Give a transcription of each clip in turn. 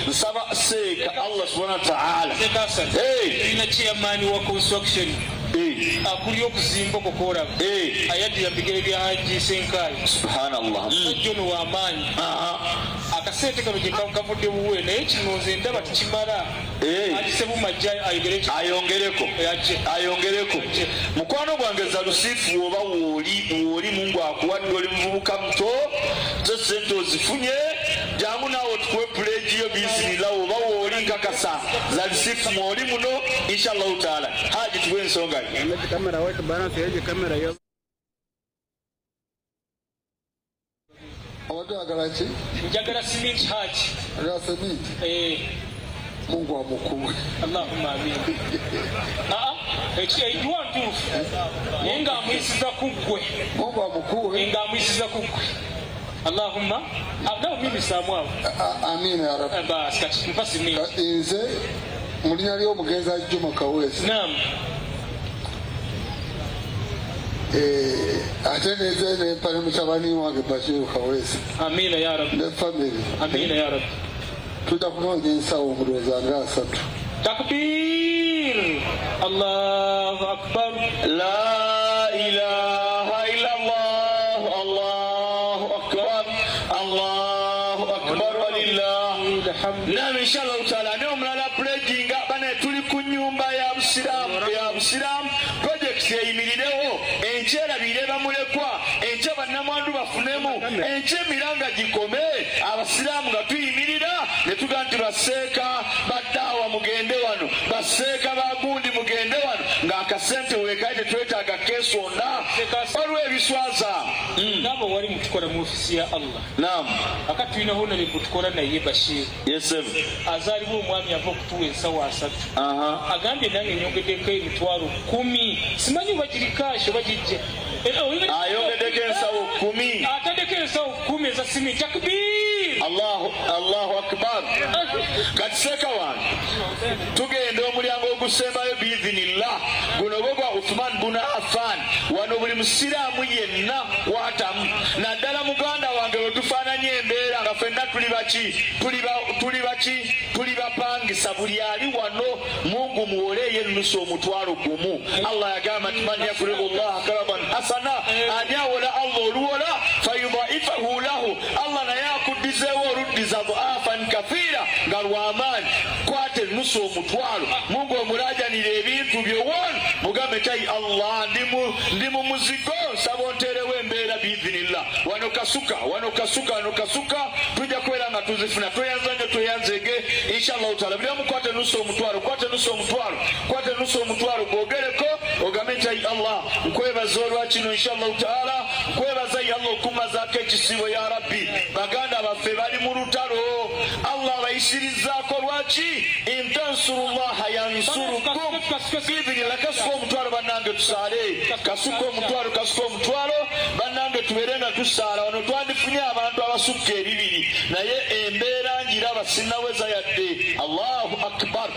nsaba seeka Allah subhanahu wa ta'ala ina chairman wa construction akuli okuzimba kokola ayadira bigere bya Haji Senkai subhanallah jono wa amani akasente kano je kavudde buwe naye kinoze ndaba tikimala akisebu majja ayongereko mukwano gwange za lusifu oba woli Mungu akuwadde oli muvubuka muto zo sente ozifunye jangu nawe tukuwe pledge yo bizinila oba woli nkakasa za lusifu mwoli muno inshallah taala Haji tuwe nsonga kamera weka balance yeje kamera yo Wadagalachi njagala simiti Haji ala simiti Mungu amukuu Allahumma amin ekiwa ntuufu yenga amuyisiza kugwe Mungu amukuu yenga amuyisiza kugwe Allahumma abda mimi samwao amin ya rabbi bas kati mpasi mimi inze mulinya lyo mugenza Juma Kawesi naam ateneze ne pale mchabani wange Bashir Kawesi amina ya rabbi ne family amina ya rabbi tutakunonye nsawo muroza ngasatu takbir Allahu akbar la ilaha illa Allah Allahu akbar walillahi alhamd na inshallah taala ne omulala pledging bana tuli ku nyumba ya Busiramu project yayimirirewo enchera bireba mulekwa enche bannamwandu bafunemu enche miranga gikome abasiramu nga tuyimirira ne tuganti baseeka baddawa mugende wano baseeka bagundi mugende wano nga akasente wekaite twetaaga kesonda olwo ebiswaza ngabo wali mutukola mu ofisi ya Allah naam akati tulina hona ne kutukola naye Bashir yesem azaliwo omwami ava okutuwa ensawo 3 agambye nange nyongeddeko emitwalo 10 simanyi bagirikasho bagijja ayongeddeko ensawo 10 ataddeko ensawo 10 eza simi takbir Allahu akbar kati seeka wange tugenda omulyango ogusembayo biidhinillah guno gwa Uthman bin Affan wano buli musiraamu yenna watamu naddala muganda wange wetufaananye embeera nga ffenna tuli bapangisa buli ali wano Mungu muwoleyo ennusu omutwalo gumu Allah yagamba nti man yakridu llaha karaman hasana ani awola Allah oluwola fayudaifahu lahu Allah naye akuddizeewo oluddiza dhaafan kathira nga lwamaani kwate ennusu omutwalo Mungu omulajanira ebintu byowona mugambe tayi Allah ndi mu muzigo nsaba onteerewo embeera biidhinillah wano kasuka tujja kubeera nga tuzifuna tweyanzege inshallah taala buli omu kwate ennusu omutwalo gwogereko ogambe tayi Allah nkwebaza olwakino inshallah taala nkwebaza Allah okumazaako ekisibo ya rabbi baganda baffe bali mu lutalo Allah abayisirizaako lwaki intansurullaha yansurukum biidhinillah kasuka omutwalo bannange tusaale kasuka omutwalo bannange tubeere nga tusaala wano twandifunye abantu abasukka ebibiri naye embeera njiraba sinnaweza yadde Allahu akbar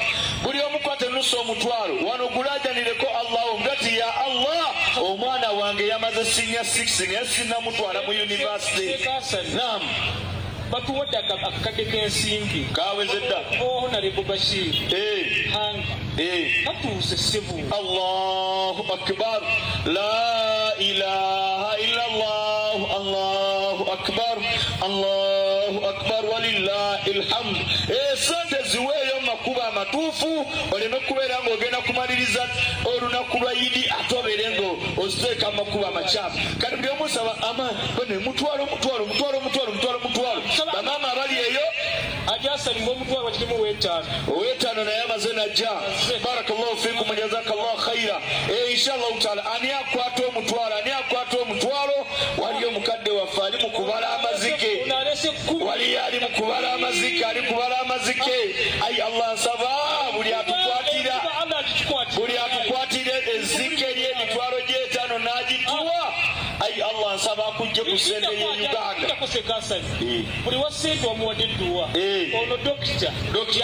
buli omukwate ennusu omutwalo wano gulajanireko Allahu ngati ya Allah omwana wange yamaze senior 6 naye sinnamutwala mu university naam batuwadde akakadde k'ensimbi kawezedda Honorable Bashir hanga katuuse ssebo Allahu akbar la ilaha illa Allah Allahu akbar walillahi alhamd sente ziweeyo makuba amatuufu oleme kubeera ng'ogenda kumaliriza olunaku lwa Idi ate obeere nga oziteeka amakuba amakyafu kati buli omu saba amaani bane mutwalo bamaama abali eyo ajasalimba omutwalo bakirimu ow'ettaano naye amaze najja barakallahu fikum jazakallahu khaira inshallah taala ani akwata omutwalo wali omukadde waffe ali mu kubala amazike ali kubala amazike ayi Allah nsaba buli atukwatira ezzike ly'emitwalo gy'ettaano n'agituwa ayi Allah nsaba akujje ku ssente y'e Uganda buli wa ssente wamuwadde edduwa ono dokita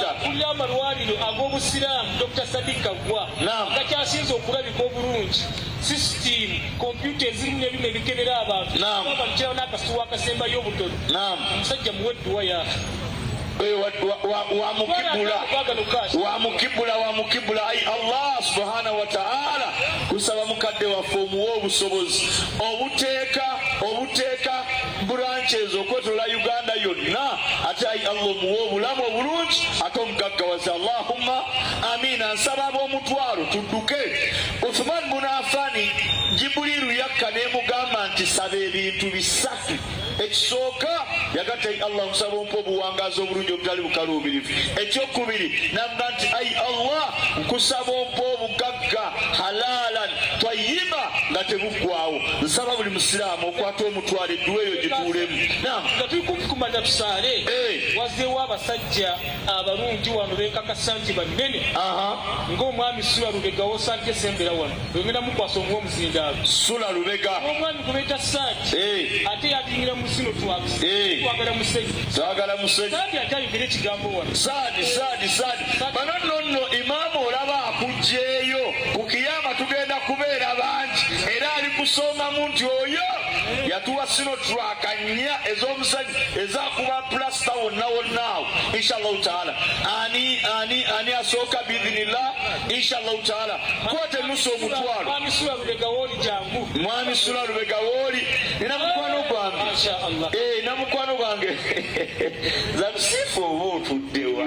yakulira amalwaliro ag'obusiraamu Dr. Sadiq Kagwa gakyasinze okulabika obulungi system computer ezirimu n'ebyuma ebikebera abantu abakirawo n'akasuwa akasembayo obutono omusajja muwe edduwa ya wamukibula ai Allah subhanahu wa ta'ala kusaba mukadde waffe omuwa obusobozi obuteeka branches okwetuula Uganda yonna ate ai Allah omuwa obulamu obulungi ate omugaggawaza Allahumma amina. Nsaba ab'omutwalo tudduke. Uthman bin Affan Jibrilu yakka n'emugamba nti saba ebintu bisatu. Ekisooka yagatta Allah nsaba ompa obuwangazi obulungi obutali bukaluubirivu. Ekyokubiri namba nti ai Allah nkusaba ompa obugagga halalan twayiba nga tebuggwawo. Nsaba buli musiraamu okwata omutwalo edduwa eyo gituulemu. nga tuli kumanya tusaale wazzeewo abasajja abalungi wano beekakasa nti banene ng'omwami Sula Lubega wosajja esembera wano wegenda mukwasa omuwa omuzindaalo Sula Lubega omwami gubeeta Saadi ate yatingira mu sino twagala musajja Saadi ate ayogera ekigambo wano Saadi bano nno imaamu olaba akugjeeyo ku kiyama tugenda kubeera bangi era ali kusoomamu nti oyo yatuwa sino twakanya ez'omusajja ezakuba plasta wonnawonnaawo inshallah taala ani asooka biidhinillah inshallah taala kwate nusu omutwalo mwami Sula Lubega wooli jangu mwami Sula Lubega wooli nina mukwano gwange zalusifu oba otuddewa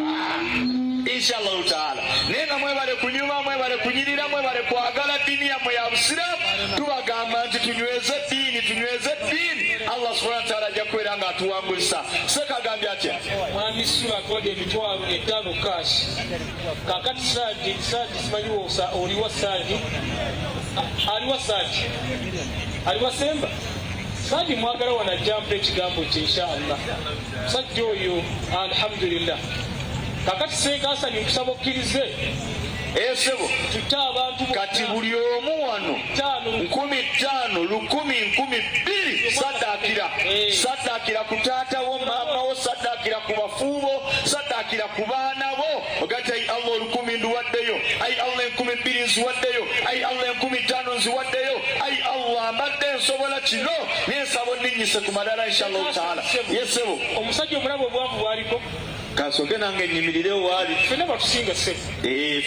inshallah taala nenga mwebale kunyuma mwebale kunyirira mwebale kwagala dini yammwe ya busiraamu tubagamba nti tunyweze ddiini Allah subhanahu wa ta'ala ajja kubeera nga atuwangulisa. Sekagambye atya mwami Sula atwadde emitwalo 5 kashi kakati Saadi simanyiwo oliwa Saadi aliwa Semba Saadi mwagala wanajjampa ekigambo kye inshallah musajja oyo alhamdulillah kakati Seekasa ninkusaba okkirize esebo tutta abantu kati buli omu wano 5,000 1,000 2,000 saddaakira ku taatawo maamawo saddaakira ku bafuubo saddaakira ku baana bo ogati ai Allah 1,000 nduwaddeyo ai Allah 2,000 nziwaddeyo ai Allah 5,000 nziwaddeyo ai Allah mbadde nsobola kino n'ensabo nninnyise ku madala inshallah taala. Yesebo omusajja omulabo obwavu bwaliko kasoke nange nyimirire waali fenna batusinga sebo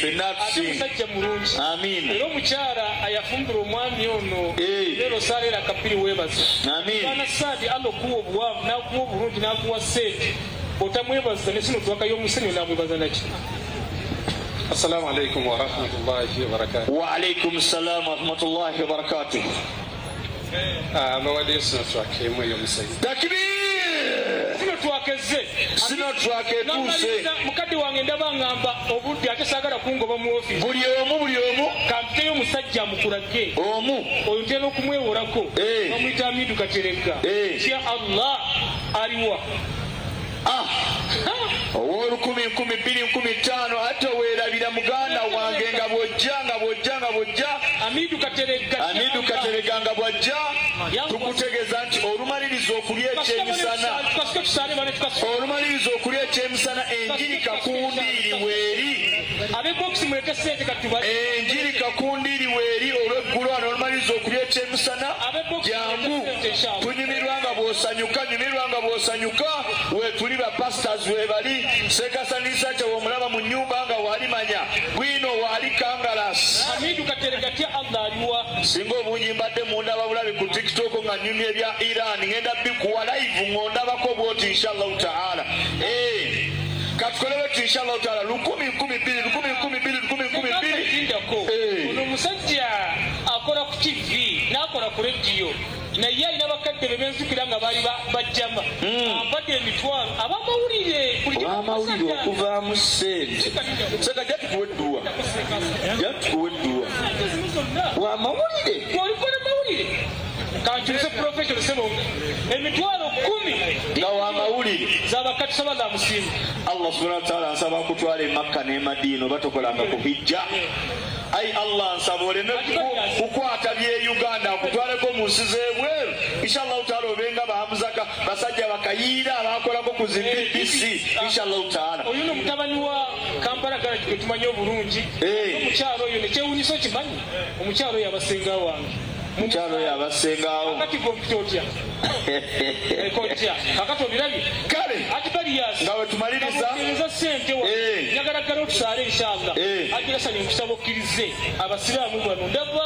fenna tusinga musajja mulungi amiina era omukyala ayafumbira omwami ono leero saaleera kapiri weebaza amiina Saadi Allah okuwa obuwanvu n'akuwa obulungi n'akuwa seeti otamwebaza ne sino twakayo omusenyu n'amwebaza naki. Assalamu alaikum wa rahmatullahi wa barakatuh. Wa alaikum salam wa rahmatullahi wa barakatuh. Abawadde sino twakemu eyo musenyu takbir sino twaketuuse mukadde wange ndaba ngamba obudde ate saagala kungoba mu ofiisi buli omu kampeyo omusajja mukulage omu oyo ntera okumweworako bamuyita Amidu Kateregga kya Allah aliwa ow'olukumi 1,000 2,000 ate weerabira muganda wange nga bw'ojja Amidu Kateregga nga bw'ajja tukutegeeza nti olumaliriza okulya ekyemisana enjiri kakundiiri weeri enjiri kakundiiri weeri olw'eggulu wano olumaliriza okulya ekyemisana jangu tunyumirwa nga bw'osanyuka wetuli bapasitors webali Seekasanisa kye womulaba mu nnyumba nga walimanya bwino waali kangalasi Amidu Kateregga tya Allah aliwa singa obungi mbadde mundaba bulabi ku TikTok nga nyumya ebya Iran ngenda bikuwa live ngondabako bwoti inshallah taala katukolewo tu inshallah taala 1,000 ono omusajja akola ku TV n'akola ku radio naye alina bakadde be benzukira nga baali bajjama ampadde emitwalo abamawulire okuvaamu sente seka jatukuwa edduwa wamawulire olikola mawulire kankyuse profession sebo emitwalo 10 nga wamawulire zaabakatusaba za musimu Allah subhanahu wa ta'ala nsaba kutwala Makka ne Madina batokolanga ku hijja ai Allah nsaba oleme kukwata bye Uganda kutwaleko mu nsi z'ebweru inshallah taala obenga bahamuzaka basajja bakayiira abakolako ku BBC inshallah taala oyuno mutabani wa Kampala gara tumanyi obulungi omukyalo oyo nekyewuniso kimanyi omukyalo oyo abasenga wange mukyalo oyo abasengawo kakati kompyuta kakati obirabye kale Farias nga wetumaliriza kamutereza sente wa njagala gala otusaale inshallah agira sani nkusaba okkirize abasiraamu bano ndaba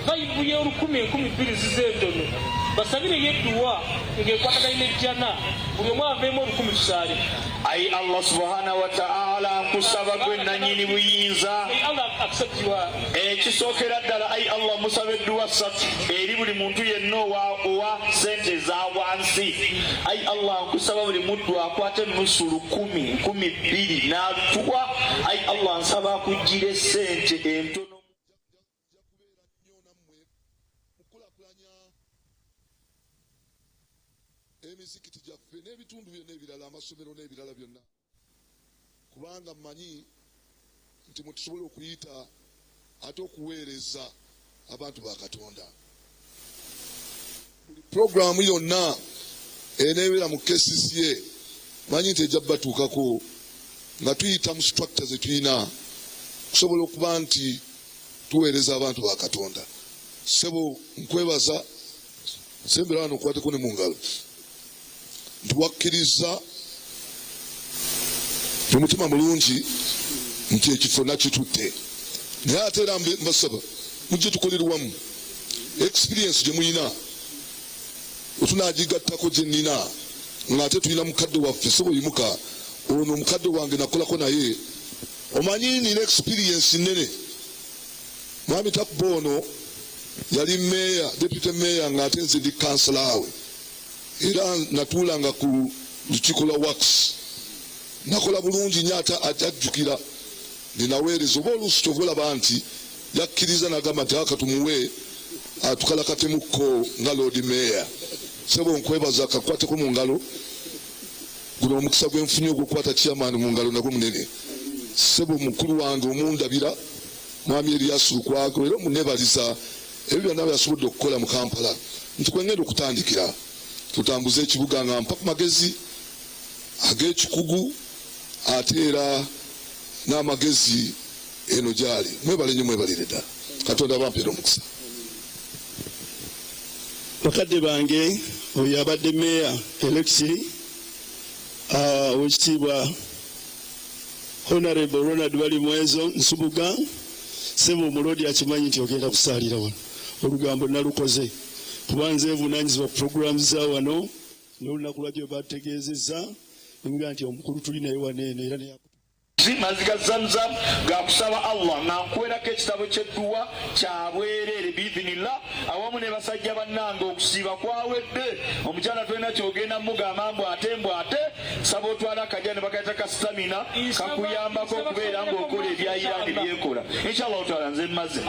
vaibu ye10,000 zizendono basabire yedduwa ng'ekwataganye ejjana buli omu aveemu 10,000 tusaale. ayi Allah subhanahu wa ta'ala nkusaba gwe nannyini buyinza ekisookera ddala ayi Allah musaba edduwa 3 eri buli muntu yenna owa sente za wansi. ayi Allah nkusaba buli muddu akwate nusulu 10,000 n'atuwa. ayi Allah nsaba akugire sente entono emizikiti gyaffe n'ebitundu byonna ebirala amasomero n'ebirala byonna kubanga mmanyi nti mwetusobola okuyita ate okuweereza abantu ba Katonda. Buli puroguramu yonna eneebeera mu KCCA manyi nti ejja batuukako nga tuyita mu structure ze tulina kusobola okuba nti tuweereza abantu ba Katonda. Ssebo nkwebaza sembera wano okwateko ne mu ngalo nti wakkiriza omutima mulungi nti ekifo nakitutte, naye ate era mbasaba mujje tukolerwamu experience gye muyina otunaagigattako gye nnina ng'ate tulina mukadde waffe sebo yimuka ono omukadde wange nakolako naye omanyi nina experience nnene. Mwami Takuba ono yali meya deputy meya ng'ate nze ndi kansala we era natuulanga ku lukiiko lwa works nakola bulungi nnyo ajjukira ninaweereza oba oluusi kyova olaba nti yakkiriza nagamba nti aka tumuwe atukalakatemukko nga lord meya. Sebo nkwebaza kakwateko mu ngalo guno omukisa gwenfunye ogwokukwata chairman mu ngalo nagwo munene. Sebo mukulu wange omundabira mwami Erias Lukwago era munebaliza ebyo byonna byasobodde okukola mu Kampala nti kwengenda okutandikira tutambuze ekibuga nga mpa ku magezi ag'ekikugu ate era n'amagezi eno gyali. Mwebale nnyo mwebalire ddala. Katonda bampeera omukisa. Bakadde bange oyo abadde meya elekisi owekitiibwa Honorable Ronald Balimwezo Nsubuga, Sebo omulodi akimanyi nti ogenda kusaalira wano olugambo nalukoze kuba nze vunaanyizibwa programs za wano n'olunaku lwajjo bategeezezza nga nti omukulu tuli naye waneeno era maziga Zamzam gakusaba Allah nakuwerako ekitabo ky'edduwa kyabwereere biidhinillah awamu ne basajja bannange okusiiba kwawedde omukyala tulina kyogenda mugamba mbwate saba otwala akajja ne bakayita ka stamina kakuyambako okubeera ng'okola ebyayirani byekola inshallah otwala nze mmaze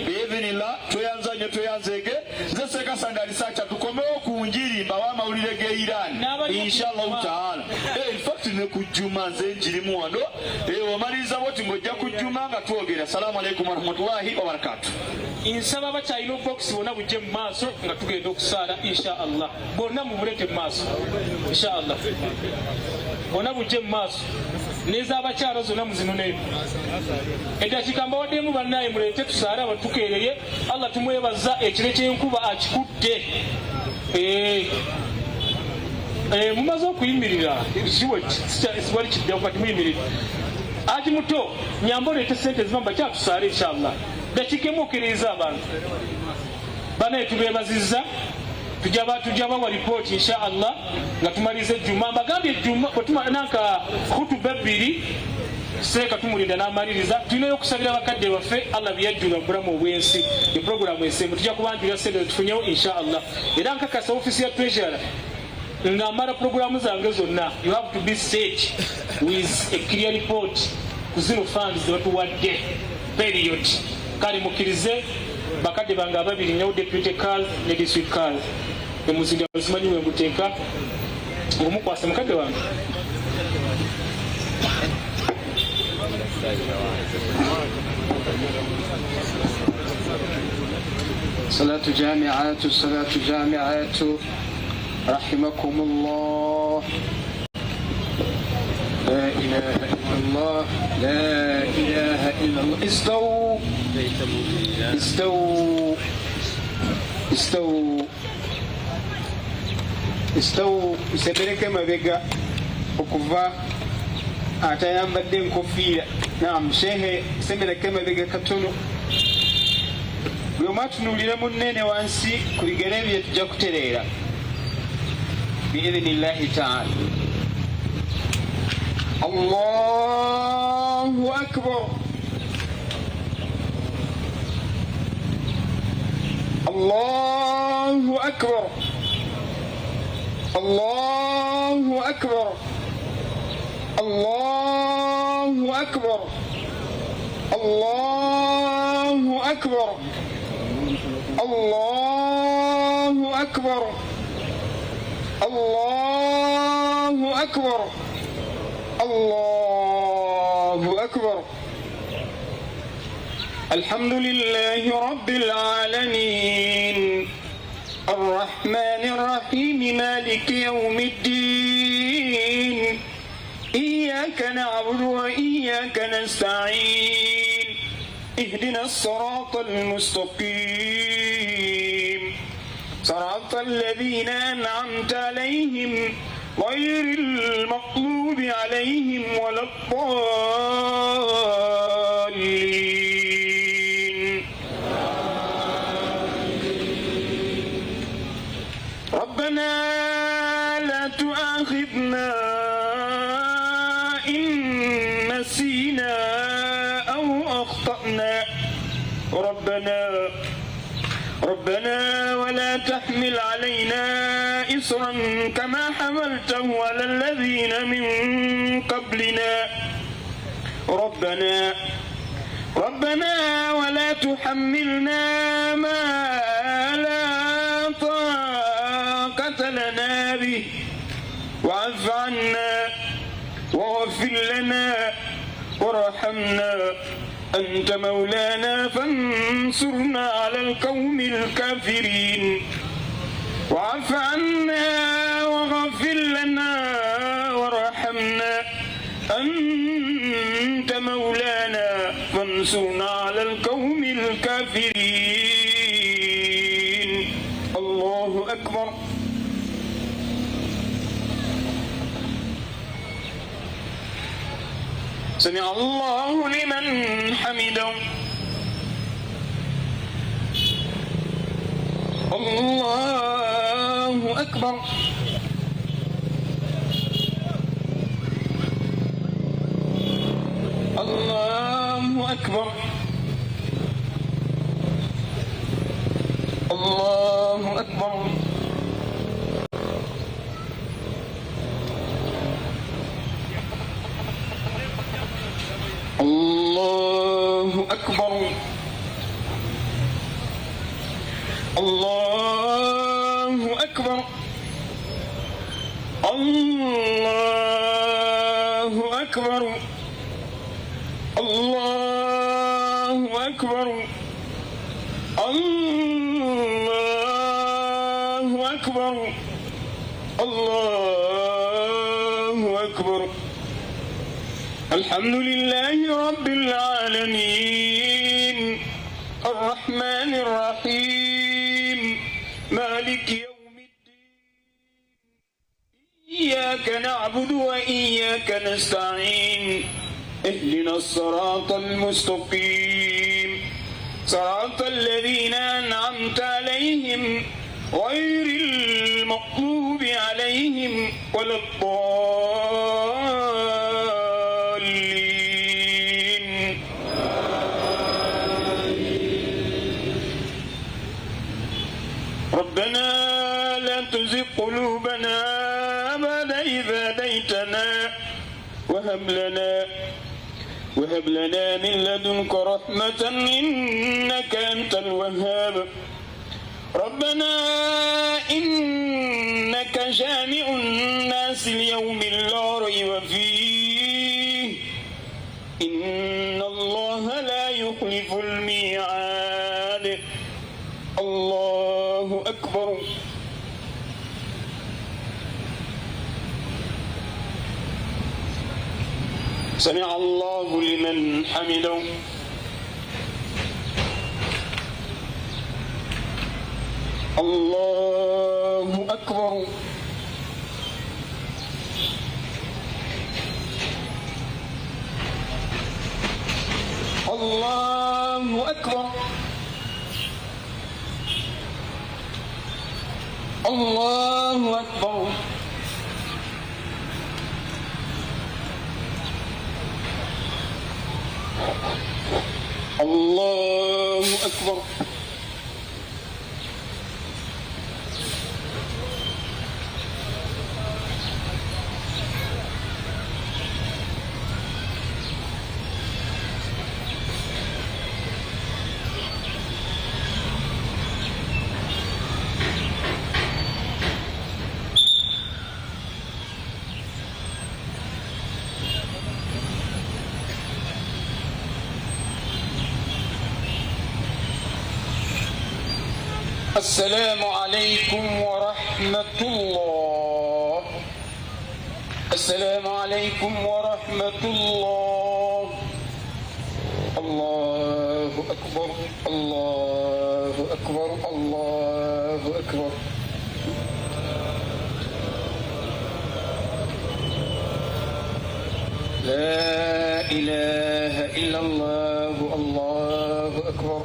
biidhinillah toyanza nnyo toyanzeege nze sekasanda alisacha tukomewo ku njiri mbawo amawulire g'eirani inshallah taala in fact ne kujjuma nze njirimu wano omaliriza boti ng'ojja kujjuma nga twogera. Salaamu alaikum warahmatullahi wabarakatuh. Insaba bakyalina obokisi bonna bujje mu maaso nga tugenda okusaala insha Allah. Bonna mubulete mu maaso insha Allah. Bonna bujje mu maaso n'ez'abakyalo zonna muzinoneko. Eddakiika mbawaddemu bannaye mulete tusaale abatukeereye. Allah tumwebaza ekire ky'enkuba akikutte. Mumaze okuyimirira wali kiddewo kati muyimirira ati muto nyamba oleete sente ziba mbakyakusaala inshallah dakiika emu okkiriza abantu banaye tubeebazizza tujja bawa ripooti inshallah nga tumaliriza ejjuma mbagambye ejjuma bwetumananka khutuba 2 seeka tumulinda n'amaliriza tulinayo okusabira bakadde baffe Allah byajjula obulamu obw'ensi eproguramu ensembu tujja kubanjulira sente tufunyewo inshallah era nkakasa ofisi ya treasurer ngamara programu zange zonna you have to be set with a clear report ku zino funds zebatuwadde period kale mukkirize bakadde bange ababiri nyawo deputy Carl ne district Carl emuzinda simanyi we muteeka omukwasa mukadde wange salatu jami'atu رحمكم الله. لا إله إلا الله لا إله إلا الله. استووا استووا استووا استو سبرك مبقى وكفا atayambadde enkofiira naam shehe semereke mabega katono bwe mwatunuulire munene wansi ku bigere bye tujja kutereera biidhinillahi taala. Allahu akbar, Allahu akbar, Allahu akbar, Allahu akbar, Allahu akbar, Allahu akbar, Allahu akbar, Allahu akbar. Alhamdulillahi rabbil alamin, arrahmanir rahim, maliki yawmiddin. إياك نعبد وإياك نستعين اهدنا الصراط المستقيم صراط الذين أنعمت عليهم غير المغضوب عليهم ولا الضالين. ربنا لا تؤاخذنا نسينا أو أخطأنا ربنا ولا تحمل علينا إصرا كما حملته على الذين من قبلنا ربنا ولا تحملنا ما لا طاقة لنا به واعف عنا واغفر لنا وارحمنا أنت مولانا فانصرنا على القوم الكافرين. واعف عنا واغفر لنا وارحمنا أنت مولانا فانصرنا على القوم الكافرين. الله أكبر. سمع الله لمن حمده. الله أكبر. الله أكبر. الله أكبر. الله أكبر. الله أكبر. الله أكبر. الله أكبر. الله أكبر. الله أكبر. الحمد لله رب العالمين الرحمن الرحيم مالك يوم الدين إياك نعبد وإياك نستعين اهدنا الصراط المستقيم صراط الذين أنعمت عليهم غير المغضوب عليهم ولا الضالين. ربنا لا تزغ قلوبنا بعد إذ هديتنا وهب لنا من لدنك رحمة إنك أنت الوهاب. ربنا إنك جامع الناس ليوم لا ريب فيه إن الله لا يخلف الميعاد. الله أكبر. سمع الله لمن حمده. الله أكبر. الله أكبر الله أكبر الله أكبر السلام عليكم ورحمة الله. السلام عليكم ورحمة الله. الله أكبر الله أكبر الله أكبر. لا إله إلا الله. الله أكبر.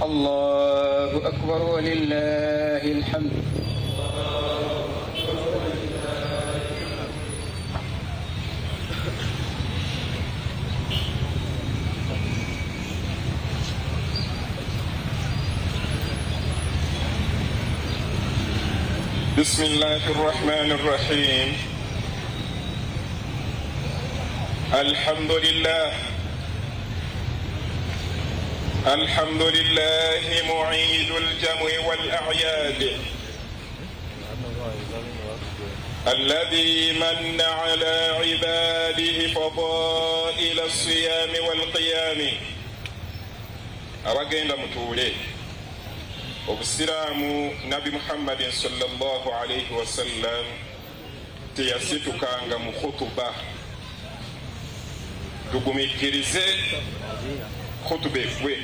الله أكبر ولله الحمد. بسم الله الرحمن الرحيم. الحمد لله الحمد لله معيد الجمع والأعياد الذي من على عباده فضائل الصيام والقيام. abagenda mutuule obusiraamu nabi muhammadin sallallahu alayhi wasallam teyasitukanga mu khutuba. tugumikirize khutuba efwe.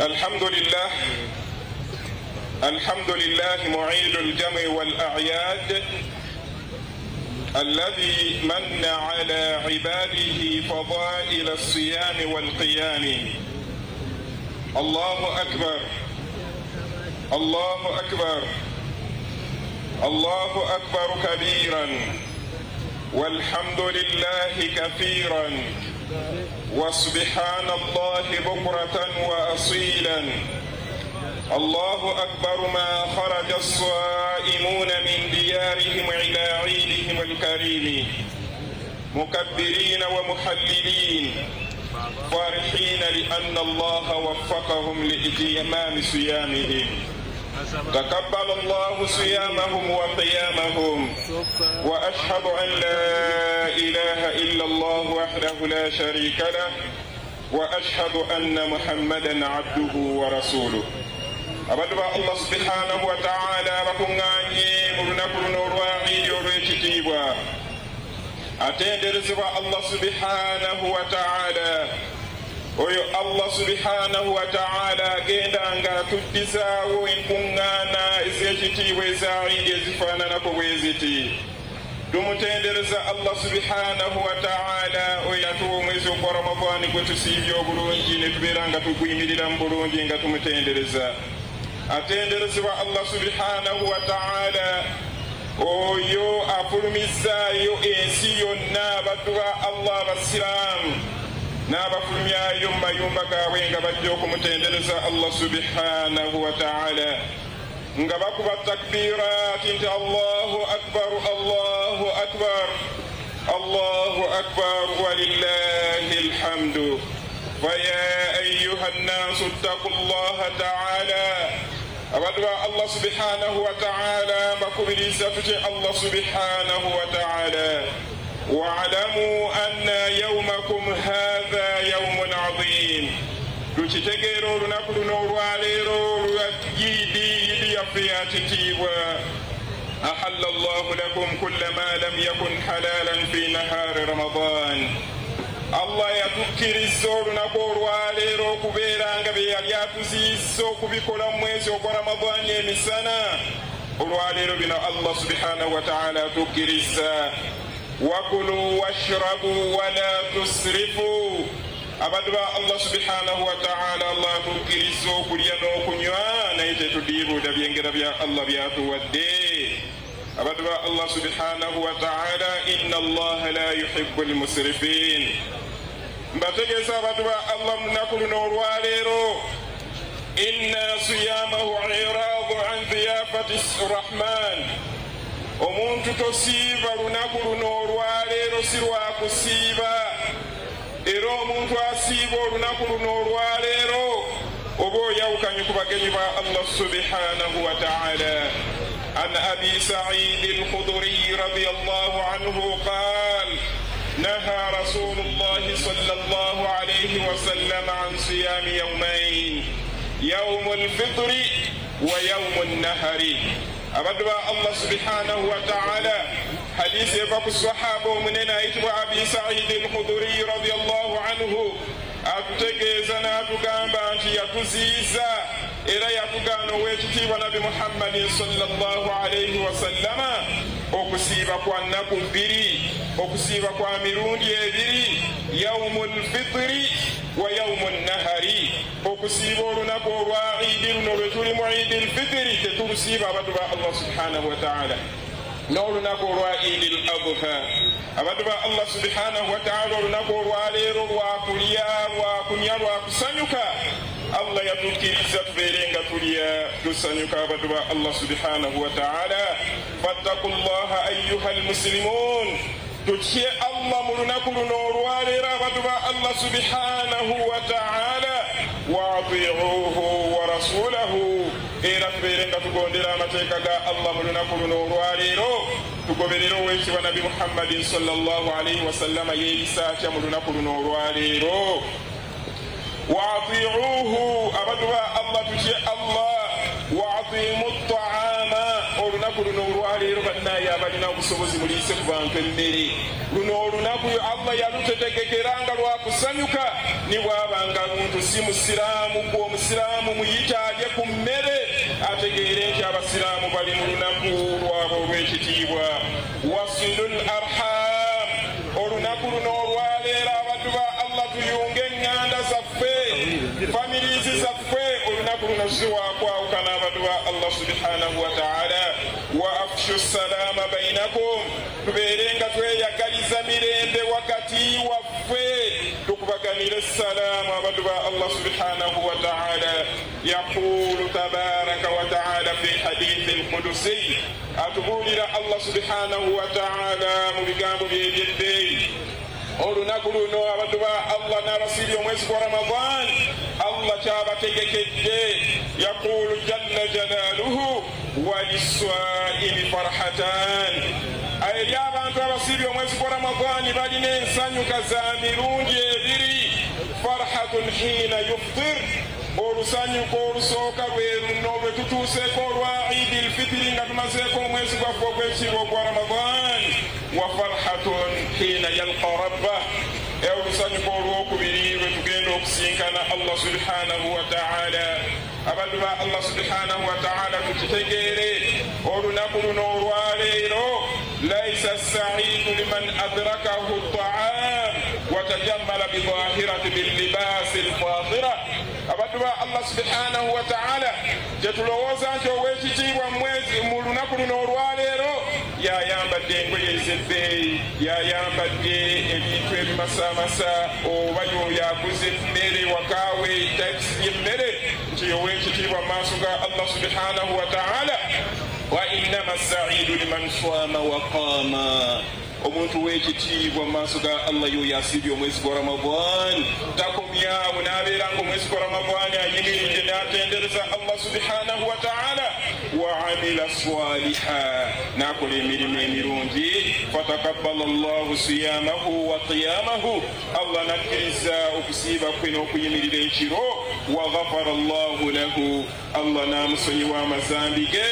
alhamdulillah alhamdulillah mu'idu al-jam'i wal-a'yad الذي من على عباده فضائل الصيام والقيام. الله أكبر الله أكبر الله أكبر كبيرا والحمد لله كثيرا وسبحان الله بكرة وأصيلا. الله أكبر ما خرج الصائمون من ديارهم إلى عيدهم الكريم مكبرين ومحللين فرحين لأن الله وفقهم لإتمام صيامهم. تقبل الله صيامهم وقيامهم. وأشهد أن لا إله إلا الله وحده لا شريك له وأشهد أن محمدا عبده ورسوله. abadduba Allah subhanahu wa ta'ala bakunganye mu lunaku luno olw'Eid olw'ekitiibwa. atenderezebwa Allah subhanahu wa ta'ala oyo Allah subhanahu wa ta'ala agenda nga tuddizaawo enkuŋŋaana ez'ekitiibwa eza Eid ezifaananako bwe ziti. tumutendereza Allah subhanahu wa ta'ala oyo yatuwa omwezi ogwa Ramadani gwe tusiibye obulungi ne tubeera nga tugwimirira mu bulungi nga tumutendereza. atenderezebwa Allah subhanahu wa ta'ala oyo afulumizaayo ensi yonna abaddu ba Allah abasiraamu n'abafulumyayo mu mayumba gaabwe nga bajja okumutendereza Allah subhanahu wa ta'ala nga bakuba takbiraati nti Allahu akbar Allahu akbar Allahu akbar walillahi alhamdu. فيا أيها الناس اتقوا الله تعالى. abaddu Allah subhanahu wa ta'ala bakubiriza tuti Allah subhanahu wa ta'ala wa'lamu anna yawmakum hadha yawmun 'azim. tukitegeera olunaku luno olwaleero olw'Eid yaffe yakitiibwa. ahalla Allahu lakum kulla ma lam yakun halalan fi nahari Ramadan. Allah yatukkiriza olunaku olwaleero okubeera nga bye yali atuziyiza okubikola mu mwezi ogwa Ramadani emisana olwaleero bino Allah subhanahu wa ta'ala tukkiriza wakulu washrabu wala tusrifu abantu ba Allah subhanahu wa ta'ala Allah tukkiriza okulya n'okunywa naye tetudiibuuda byengera bya Allah byatuwadde abantu ba Allah subhanahu wa ta'ala inna Allah la yuhibbu almusrifin mbategeeza abantu ba Allah munaku luno olwaleero inna siyamahu iradu an dhiyafati rahman omuntu tosiiba lunaku luno olwaleero si lwakusiiba era omuntu asiiba olunaku luno olwaleero oba oyawukanye ku bagenyi ba Allah subhanahu wa ta'ala an abi sa'id al-khudri radiyallahu anhu qala نهى رسول الله صلى الله عليه وسلم عن صيام يومين يوم الفطر ويوم النهر أبدوا الله سبحانه وتعالى حديث يفق الصحابة ومننا يتبع أبي سعيد الخدري رضي الله عنه أتجيزنا تقام أنت يتزيزا إلى يتقام ويتتيب نبي محمد صلى الله عليه وسلم okusiiba kwa nnaku bbiri okusiiba kwa mirundi ebiri yaumu lfitiri wa yaumu nnahari okusiiba olunaku olwa idi luno lwe tuli mu idi lfitiri tetulusiiba abantu ba Allah subhanahu wa ta'ala n'olunaku olwa idi l adha abantu ba Allah subhanahu wa ta'ala olunaku olwaleero lwakulya lwakunywa lwakusanyuka Allah yatukkiriza tubeerenga tulya tusanyuka abantu ba Allah subhanahu wa ta'ala fattaqullaha ayyuha almuslimun tutye Allah mu lunaku luno olwaleero abantu ba Allah subhanahu wa ta'ala wa ati'uhu wa rasulahu era tubeerenga tugondera amateeka ga Allah mu lunaku luno olwaleero tugoberera owekitiibwa nabi Muhammadin sallallahu alayhi wa sallama yeeyisa atya mu lunaku luno olwaleero واطيعوه أبدوا الله تشيء الله واطيموا الطعام ولنقل نور علي ربنا يا بدنا بسوز مليس فان كمري لنقل الله يلوتك كيرانغ وكسانيوكا نوابانغ نتسيم السلام قوم السلام ميتاجي كمري أتجيرين شاب السلام بالي لنقل وابوشتيوا وصل الأرحام ولنقل نور علي ربنا الله تيونغ zaffe families zaffe olunaku luno siwakwawukana abantu ba Allah subhanahu wa ta'ala wa afshu salama bainakum tubeerenga tweyagaliza mirembe wakati waffe tukubaganire salaamu abantu ba Allah subhanahu wa ta'ala yaqulu tabaraka wa ta'ala fi hadithi al-qudusi atubulira Allah subhanahu wa ta'ala mu bigambo by'ebyeddeeyi olunaku luno abantu ba Allah n'abasiibye omwezi gwa Ramadan Allah kyabategekedde yaqulu jalla jalaaluhu waliswaimi farhatan eri abantu abasiibye omwezi gwa Ramadan balina ensanyuka za mirundi ebiri farhatun hiina yuftir olusanyuka olusooka lwe luno lwe tutuuseeko olwa idi lfitiri nga tumazeeko omwezi gwaffe ogw'ekiro ogwa Ramadan wa farhatun hiina yalqa rabbah olusanyuka olwokubiri lwe tugenda okusinkana Allah subhanahu wa ta'ala abantu ba Allah subhanahu wa ta'ala tukitegeere olunaku luno olwaleero laisa as-sa'idu liman adrakahu at-ta'am wa tajammala bi dhahirati bil libas al-fadira abantu ba Allah subhanahu wa ta'ala tetulowooza nti ow'ekitiibwa mwezi mu lunaku luno olwaleero yayambadde engoye ez'ebbeeyi yayambadde ebintu ebimasamasa oba yoyaguze emmere wakaawe takisi y'emmere nti ow'ekitiibwa mu maaso ga Allah subhanahu wa ta'ala wa innama as-sa'idu liman swama wa qaama omuntu w'ekitiibwa mu maaso ga Allah yoyo asiibye omwezi gwa Ramadan takomyawo n'abeera nga omwezi gwa Ramadan ayimiridde n'atendereza Allah subhanahu wa ta'ala wa amila swaliha n'akola emirimu emirungi fatakabbala Allahu siyamahu wa qiyamahu Allah n'akkiriza okusiiba kwe n'okuyimirira ekiro wa ghafara Allahu lahu Allah n'amusonyiwa amazambi ge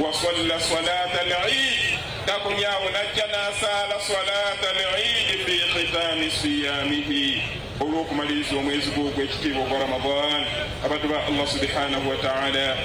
wa salla salata al-eid takunyawo najja n'asaala salata al-eid fi khitami siyamihi olw'okumaliriza omwezi gwe ogw'ekitiibwa ogwa Ramadan abantu ba Allah subhanahu wa ta'ala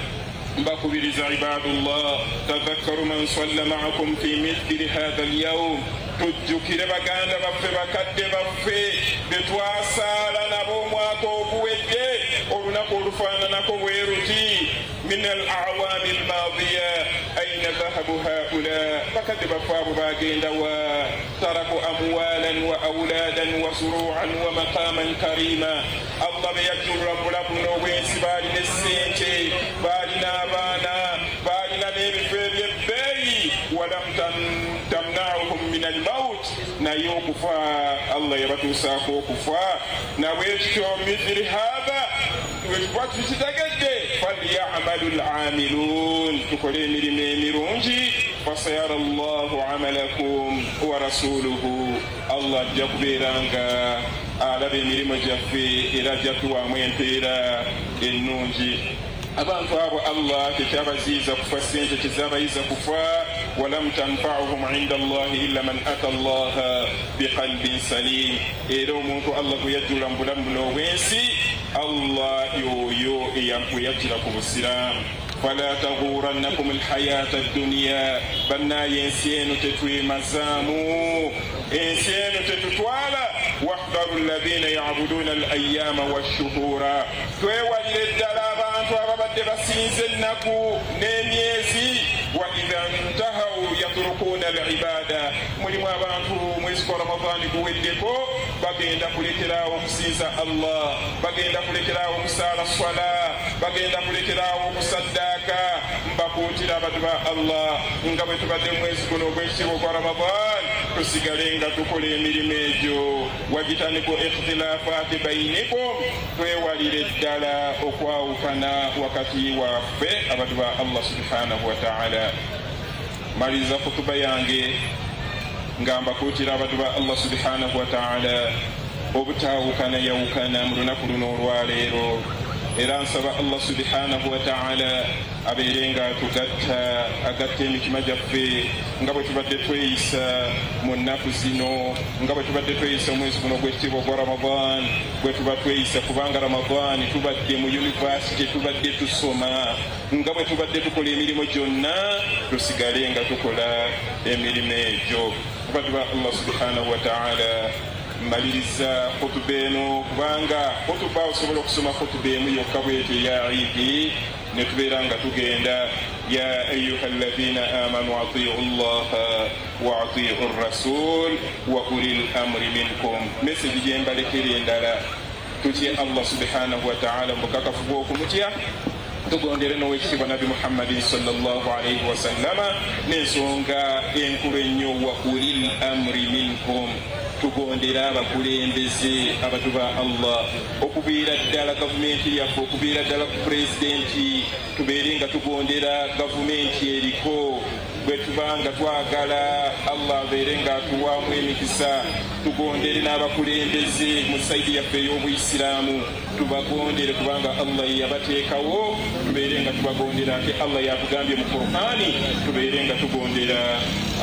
mbakubiriza ibadullah tadhakkaru man salla ma'akum fi mithli hadha al-yawm tujjukire baganda baffe bakadde baffe betwasaala nabo omwaka oguwedde olunaku olufaananako bwe ruti min al-a'waami al-maadiya ayna dhahabu haula bakadde baffe abo bagenda wa taraku amwalan wa awladan wa suru'an wa maqaman karima allah beyajjulula bulamu n'obwensi baalina essente baalina abaana baalina n'ebifo ebyebbeeyi walam tamna'uhum min al-maut naye okufa allah yabatuusaako okufa nabwekityo mithili hadha wetuba tukitegedde falyamalu al-amilun tukole emirimu emirungi fasayara allahu amalakum wa rasuluhu allah ajja kubeeranga alaba emirimu gyaffe era ajja tuwaamu empeera ennungi abantu abo allah tekyabaziiza kufa sente tezabayiza kufa walam tanfa'uhum 'inda allahi illa man ata allaha biqalbin salim era omuntu allah gwe yajjula mu bulamu buno obwensi allah yoyo eyakuyajjira ku busiraamu fala taghurannakum alhayata ad-dunya bannaye ensi eno tetwemazaamu ensi eno tetutwala wahdaru alladhina ya'buduna al-ayyama wash-shuhura twewalire ddala abantu ababadde basinze ennaku n'emyezi wa idha ntahau yatrukuna al-ibada mulimu abantu mwezi kwa ramadhani guweddeko bagenda kulekeraawo okusinza allah bagenda kulekeraawo okusaala swala bagenda kulekeraawo okusaddaaka mbakuutira abaddu ba allah nga bwe tubadde mwezi guno ogw'ekitiibwa kwa ramadhani tusigale nga tukola emirimu egyo wajitanibu ikhtilafati bainikum twewalire ddala okwawukana wakati waffe abaddu ba allah subhanahu wa ta'ala maliriza kutuba yange nga mbakuutira abaddu ba allah subhanahu wa ta'ala obutaawukana yawukana mu lunaku luno olwaleero era nsaba allah subhanahu wa ta'ala abeere nga agatta emitima gyaffe nga bwe tubadde tweyisa mu nnaku zino nga bwe tubadde tweyisa omwezi guno gw'ekitiibwa gwa ramadan bwe tuba tweyisa kubanga ramadan tubadde mu yunivasite tubadde tusoma nga bwe tubadde tukola emirimu gyonna tusigale nga tukola emirimu egyo kubadde ba allah subhanahu wa ta'ala maliriza khutuba eno kubanga khutuba osobola okusoma khutuba emu yokka bwetyo ya idi ne tubeera nga tugenda ya ayuha alladhina amanu atiu llaha wa atiu rasul wa uli lamri minkum meseji gyembalekera endala tutye allah subhanahu wa ta'ala mubukakafu bw'okumutya tugondere n'owekitibwa nabi muhammadin sallallahu alaihi wasallama n'ensonga enkulu ennyo wa uli lamri minkum tugondera abakulembeze abatu ba allah okubeera ddala gavumenti yaffe okubeera ddala ku pulezidenti tubeere nga tugondera gavumenti eriko bwe tubanga twagala allah abeere nga atuwaamu emikisa tugondere n'abakulembeze mu sayidi yaffe ey'obuisiraamu tubagondere kubanga allah yabateekawo tubeere nga tubagondera ate allah yatugambye mu qur'ani tubeere nga tugondera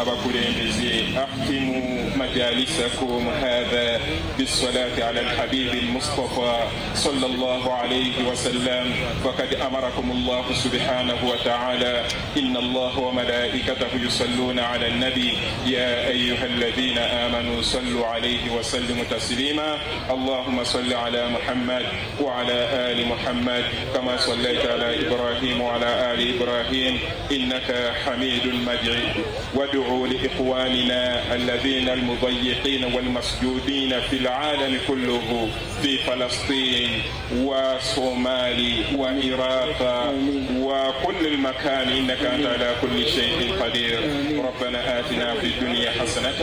abakulembeze ahtimu majalisakum hadha bisalati ala alhabibi almustafa sallallahu alayhi wasallam faqad amarakum allah subhanahu wa ta'ala inna allah wa malaikatahu yusalluna ala an-nabi ya ayyuha alladhina amanu sallu alayhi wa sallimu taslima allahumma salli ala muhammad wa ala ali muhammad kama sallaita ala ibrahim wa ala ali ibrahim innaka hamidun majid وادعوا لإخواننا الذين المضيقين والمسجونين في العالم كله في فلسطين وصومالي وعراق وكل المكان إنك أنت على كل شيء قدير ربنا آتنا في الدنيا حسنة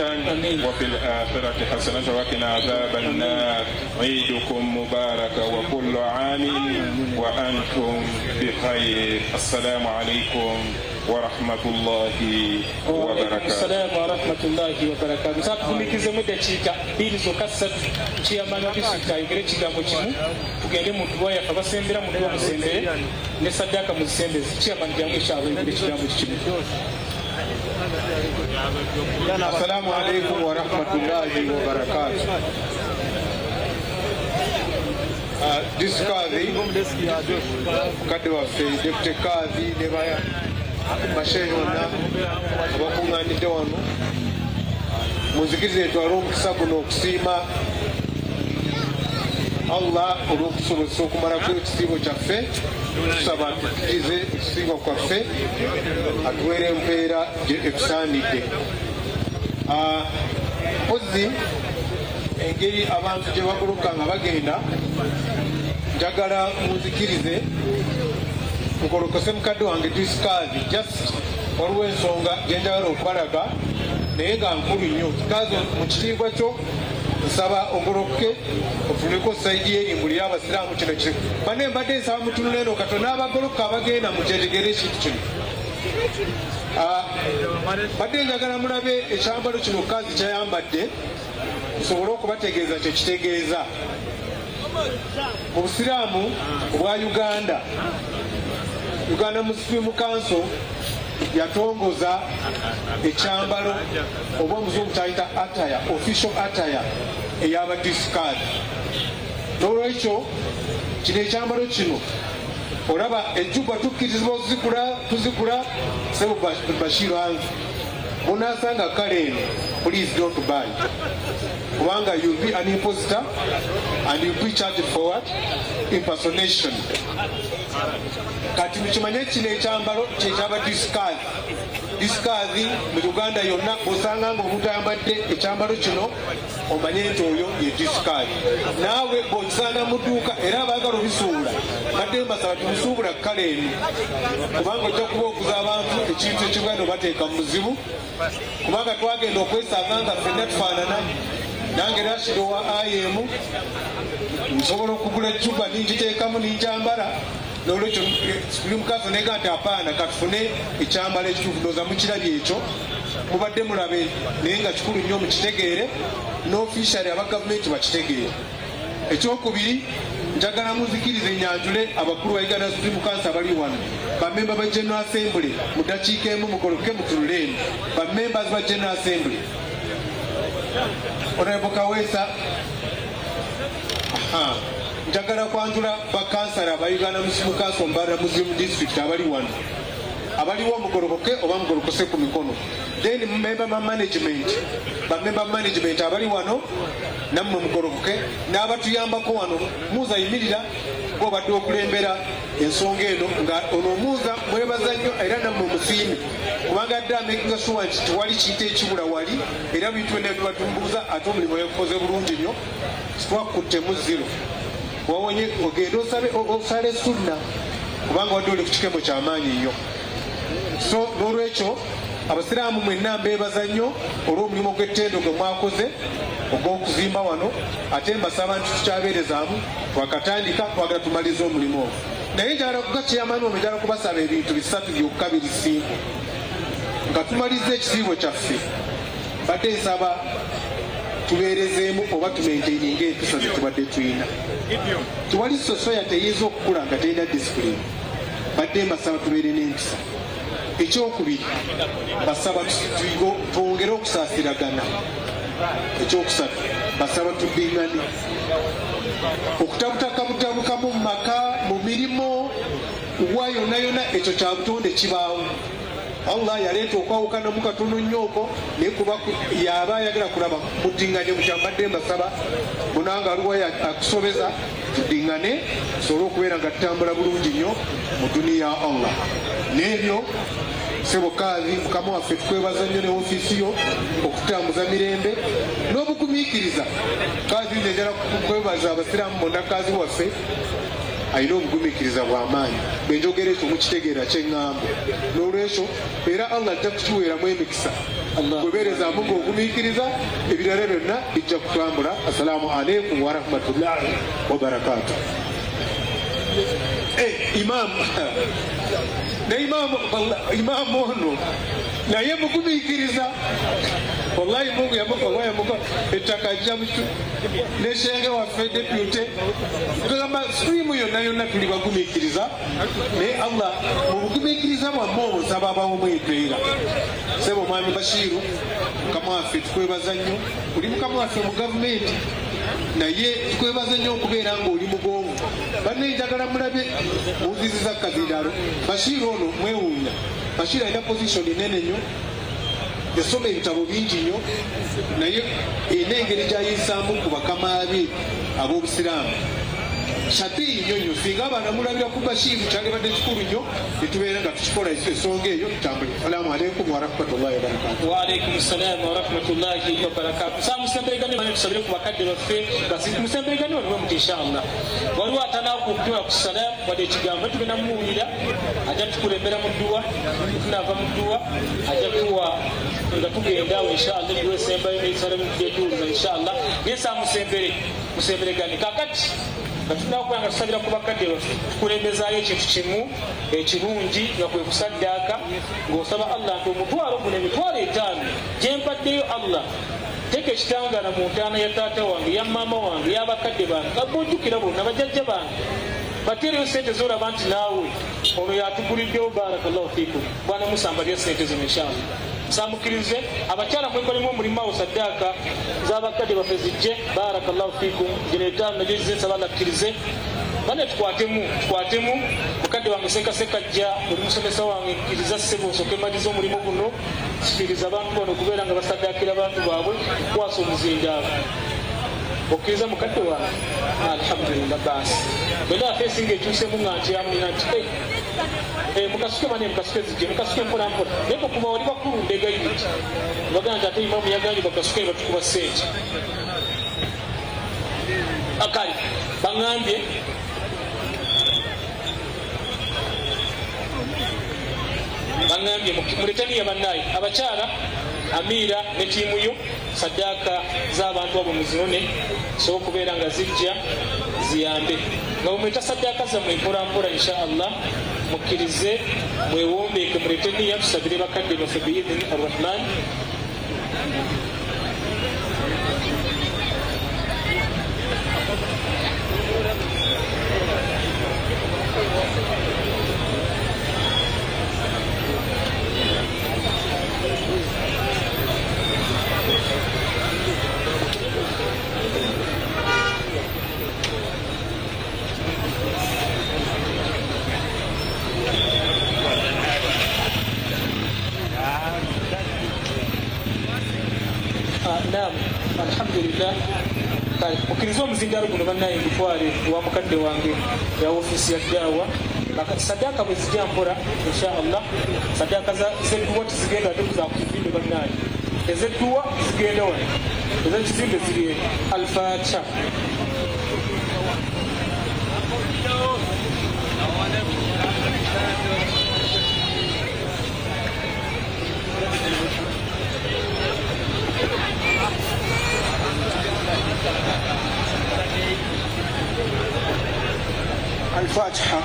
وفي الآخرة حسنة وقنا عذاب النار عيدكم مبارك وكل عام وأنتم بخير السلام عليكم ورحمة الله وبركاته. السلام ورحمة الله وبركاته. Tumikize mu dakiika 2 zokka 3 chairman wa district ayogere ekigambo kimu tugende mu tuwa yafa basembera mu tuwa musembere ne saddaaka mu zisembezi chairman jangu ekyalo ayogere ekigambo kimu. Assalamu alaikum wa rahmatullahi wa barakatuh. disikaadhi mukadde waffe deputy kaadhi ne bashehe bonna abakuŋŋaanidde wano munzikirize etwale omukisa guno okusiima Allah olw'okusobozesa okumalako ekisiibo kyaffe tusaba tukkirize ekisiibo kwaffe atuweere empeera ekusaanidde. Mpozi engeri abantu gye baguluka nga bagenda njagala munzikirize nkolokose mukadde wange disikaadhi just waliwo ensonga gyenjagala okubalaga naye nga nkulu nnyo kikazi mu kitiibwa kyo nsaba ogoloke ofuneko saidi eri mbuli y'abasiraamu kino kiri bane mbadde nsaba mutunula eno katona abagoloka abagenda mukyetegere ekintu kino badde njagala mulabe ekyambalo kino kazi kyayambadde nsobole okubategeeza kye kitegeeza mu busiraamu obwa Uganda Muslim Council yatongoza ekyambalo oba omuzungu kyayita attire, official attire ey'abadisikaadhi. N'olwekyo kino ekyambalo kino olaba ejjuba tukkirizibwa tuzigula Sebo Bashir Hanzi munaasanga kale eno please don't buy kubanga you'll be an imposter and you'll be charged for what? Impersonation. Kati mukimanye kino ekyambalo kyekyabadisikaadhi. Disikaadhi mu Uganda yonna bw'osanga nga omuntu ayambadde ekyambalo kino omanye nti oyo ye disikaadhi. Naawe bw'okisanga mu dduuka era abaagala obisuubula badde mbasaba tumusuubula kale eno kubanga ojja kuba okuza abantu ekintu ekigenda obateeka mu muzibu kubanga twagenda okwesanga nga ffenna tufaanana. Nange Rashid wa IM nsobola okugula ejjuba ninjiteekamu ninjambala n'olwekyo buli mukazi nega nti apaana katufune ekyambalo ekituufu ndowooza mukirabye ekyo mubadde mulabe naye nga kikulu nnyo mukitegeere n'officially aba gavumenti bakitegeere. Ekyokubiri njagala muzikirize nyanjule abakulu ba Uganda Supreme Council abali wano bamemba ba General Assembly mu ddakiika emu mugoloke mutunule eno bamembers ba General Assembly Honorable Kawesa njagala kwanjula bakansala aba Uganda Muslim Council Mbara Muslim District abali wano abaliwo mugolokoke oba mugolokose ku mikono. Then member management bamemba management abali wano nammwe mugolokoke n'abatuyambako wano muza yimirira gwobadde okulembera ensonga eno nga ono omuuza mwebaza nnyo era nammwe musiime kubanga adde amakinga sure nti tewali kintu ekibula wali era bintu byonna bibatumbuuza ate omulimu yagukoze bulungi nnyo twakuttemu zero wawonye ogenda osale sunna kubanga wadde oli ku kikemo ky'amaanyi nnyo. So n'olwekyo abasiraamu mwenna mbeebaza nnyo olw'omulimu gw'ettendo gwe mwakoze ogw'okuzimba wano ate mbasaba nti tukyabeerezaamu twakatandika twagala tumalize omulimu ogwo. Naye njagala kugakyeyamaani omwe njagala kubasaba ebintu bisatu byokka birisimbu nga tumalize ekisiibo kyaffe badde nsaba tubeerezeemu oba tumentaininga empisa zetubadde tuyina. Tewali sosoya teyinza okukula nga terina disipulini badde mbasaba tubeere n'empisa. Ekyokubiri basaba twongere okusaasiragana. Ekyokusatu basaba tuddiŋŋane okutabutakamu mu maka mu mirimu wa yonna yonna ekyo kya butonde kibaawo. Allah yaleeta okwawukanamu katono nnyo okwo naye kuba yaba ayagala kulaba muddiŋŋane mukyambadde mbasaba munanga aliwo akusobeza tuddiŋŋane tusobole okubeera nga tutambula bulungi nnyo mu duniya ya Allah. N'ebyo Sebo Kazi mukama waffe tukwebaza nnyo ne ofiisi yo okutambuza mirembe n'obugumiikiriza. Kazi njagala kukwebaza abasiraamu bonna Kazi waffe ayina obugumiikiriza bw'amaanyi bwe njogera ekyo mukitegeera kyeŋŋamba. N'olwekyo era Allah ajja kukiweeramu emikisa kwebeerezaamu ng'ogumiikiriza ebirala byonna bijja kutambula. Assalaamu alaikum wa rahmatullahi wa barakaatu. Imaamu ono naye mugumiikiriza wallahi Mungu yamukola ettaka ajja ne shenge waffe depute tugamba siriimu yonna yonna tuli bagumiikiriza naye Allah mu bugumiikiriza bwammwe obwo nsaba abawomu empeera. Sebo Mwami Bashiru mukama waffe tukwebaza nnyo oli mukama waffe mu gavumenti naye tukwebaza nnyo okubeera ng'oli mugonvu. Banne njagala mulabe muwuziziza Kazindalo. Bashir ono mwewuunya. Bashir alina pozishoni nene nnyo, yasoma ebitabo bingi nnyo, naye erina engeri gy'ayisaamu ku bakama be ab'obusiraamu shati nnyo nnyo. Singa abaana mulabira ku Bashiru kyandibadde kikulu nnyo ne tubeera nga tukikola ensonga eyo tutambule. Salaamu alaikum warahmatullahi wabarakatuh. Waalaikum salaam warahmatullahi wabarakatuh. Musemberegane bane tusabire ku bakadde baffe musemberegane waliwo muti inshallah. Waliwo atanaku okutuula ku salaam wadde ekigambo tugenda mumuwulira ajja tukulembera mu dduwa, tunaava mu dduwa ajja tuwa nga tugenda awo inshallah ebiwa esembayo n'ebisalamu byetuwuliza inshallah. Naye saa musemberegane kakati nga tusabira ku bakadde baffe tukulembezaayo ekintu kimu ekirungi nga kwe kusaddaaka ng'osaba Allah nti omutwalo guno emitwalo 5 gye mpaddeyo Allah teeka ekitangaala mu ntaana ya taata wange ya maama wange y'abakadde bange nga bojjukira bonna bajjajja bange bateereyo sente zolaba nti naawe ono yatuguliddewo barakallahu fiikum. Bwana musamba lya sente zino inshallah. Samukirize abakyala mwekolemu omulimu awo saddaaka z'abakadde baffe zijje barakallahu fiikum. Gino 5 najo zisaba lakkirize bane tukwatemu mukadde wange sekaseka jja oli musomesa wange kkiriza ssebo osooke maliza omulimu guno sikiriza abantu bano okubeera nga basaddaakira abantu baabwe kwasa omuzindaalo okkiriza mukadde wange alhamdulillah baasi bwena afe esinga ekyusemu nga ntyamulina nti mukasuke bane mukasuke zijje mukasuke mpolampola naye kukuba wali bakulu ndegayiniti bagana nti ate imamu yagambye bakasuke ne batukuba ssente akali baŋŋambye muletaniya bannaayi abakyala Amira ne tiimu yo saddaaka z'abantu abo muzinone so okubeera nga zijja ziyambe nga bwemweta saddaaka zammwe mpolampola inshallah mukkirize mwewombeeke muletaniya tusabire bakadde baffe biidhini arrahman. Naam, alhamdulillah. Mukkiriza omuzindaalo guno bannaye ngutwale wa mukadde wange ya ofiisi ya daawa saddaaka bwe zijja mpola inshallah. Saddaaka z'edduwa tizigenda ate za ku kizimbe bannaye, ez'edduwa zigenda wano, ez'ekizimbe ziri Al-Fatiha. الفاتحة.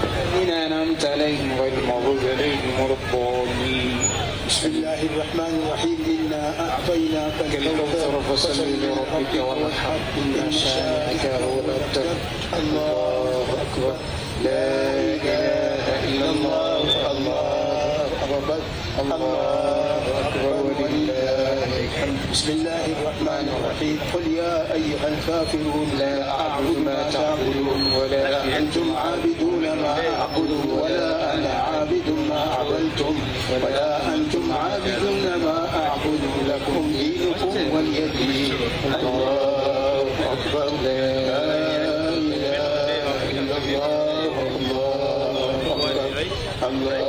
الذين أنعمت عليهم غير المغضوب عليهم ولا الضالين. بسم الله الرحمن الرحيم. إنا أعطيناك الكوثر فصل لربك وانحر إن شانئك هو الأبتر. الله أكبر. لا إله إلا الله. الله أكبر. الله أكبر ولله الحمد. بسم الله الرحمن الرحيم. قل يا أيها الكافرون لا أعبد ما تعبدون ولا أنتم عابدون ما أعبد ولا أنا عابد ما عبدتم ولا أنتم عابدون ما أعبد لكم دينكم ولي دين. الله أكبر. لا إله إلا الله. الله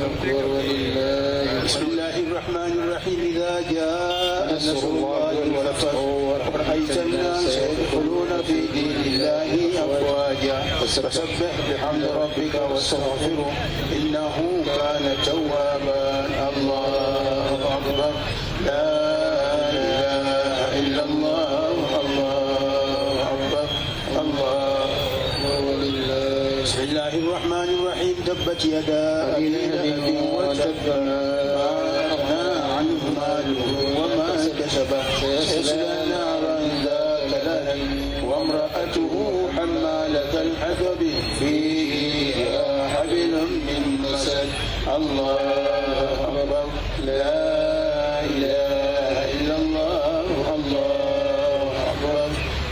أكبر ولله. بسم الله الرحمن الرحيم. إذا جاء نصر الله والفتح ورأيت الناس يدخلون في دين الله أفواجا فسبح بحمد ربك واستغفره إنه كان توابا. الله أكبر. لا إله إلا الله. الله أكبر. الله ولله. بسم الله الرحمن الرحيم. تبت يدا أبي لهب وتب ما أغنى عنه ماله وما كسب سيصلى نارا ذات لهب وامرأته حمالة الحطب في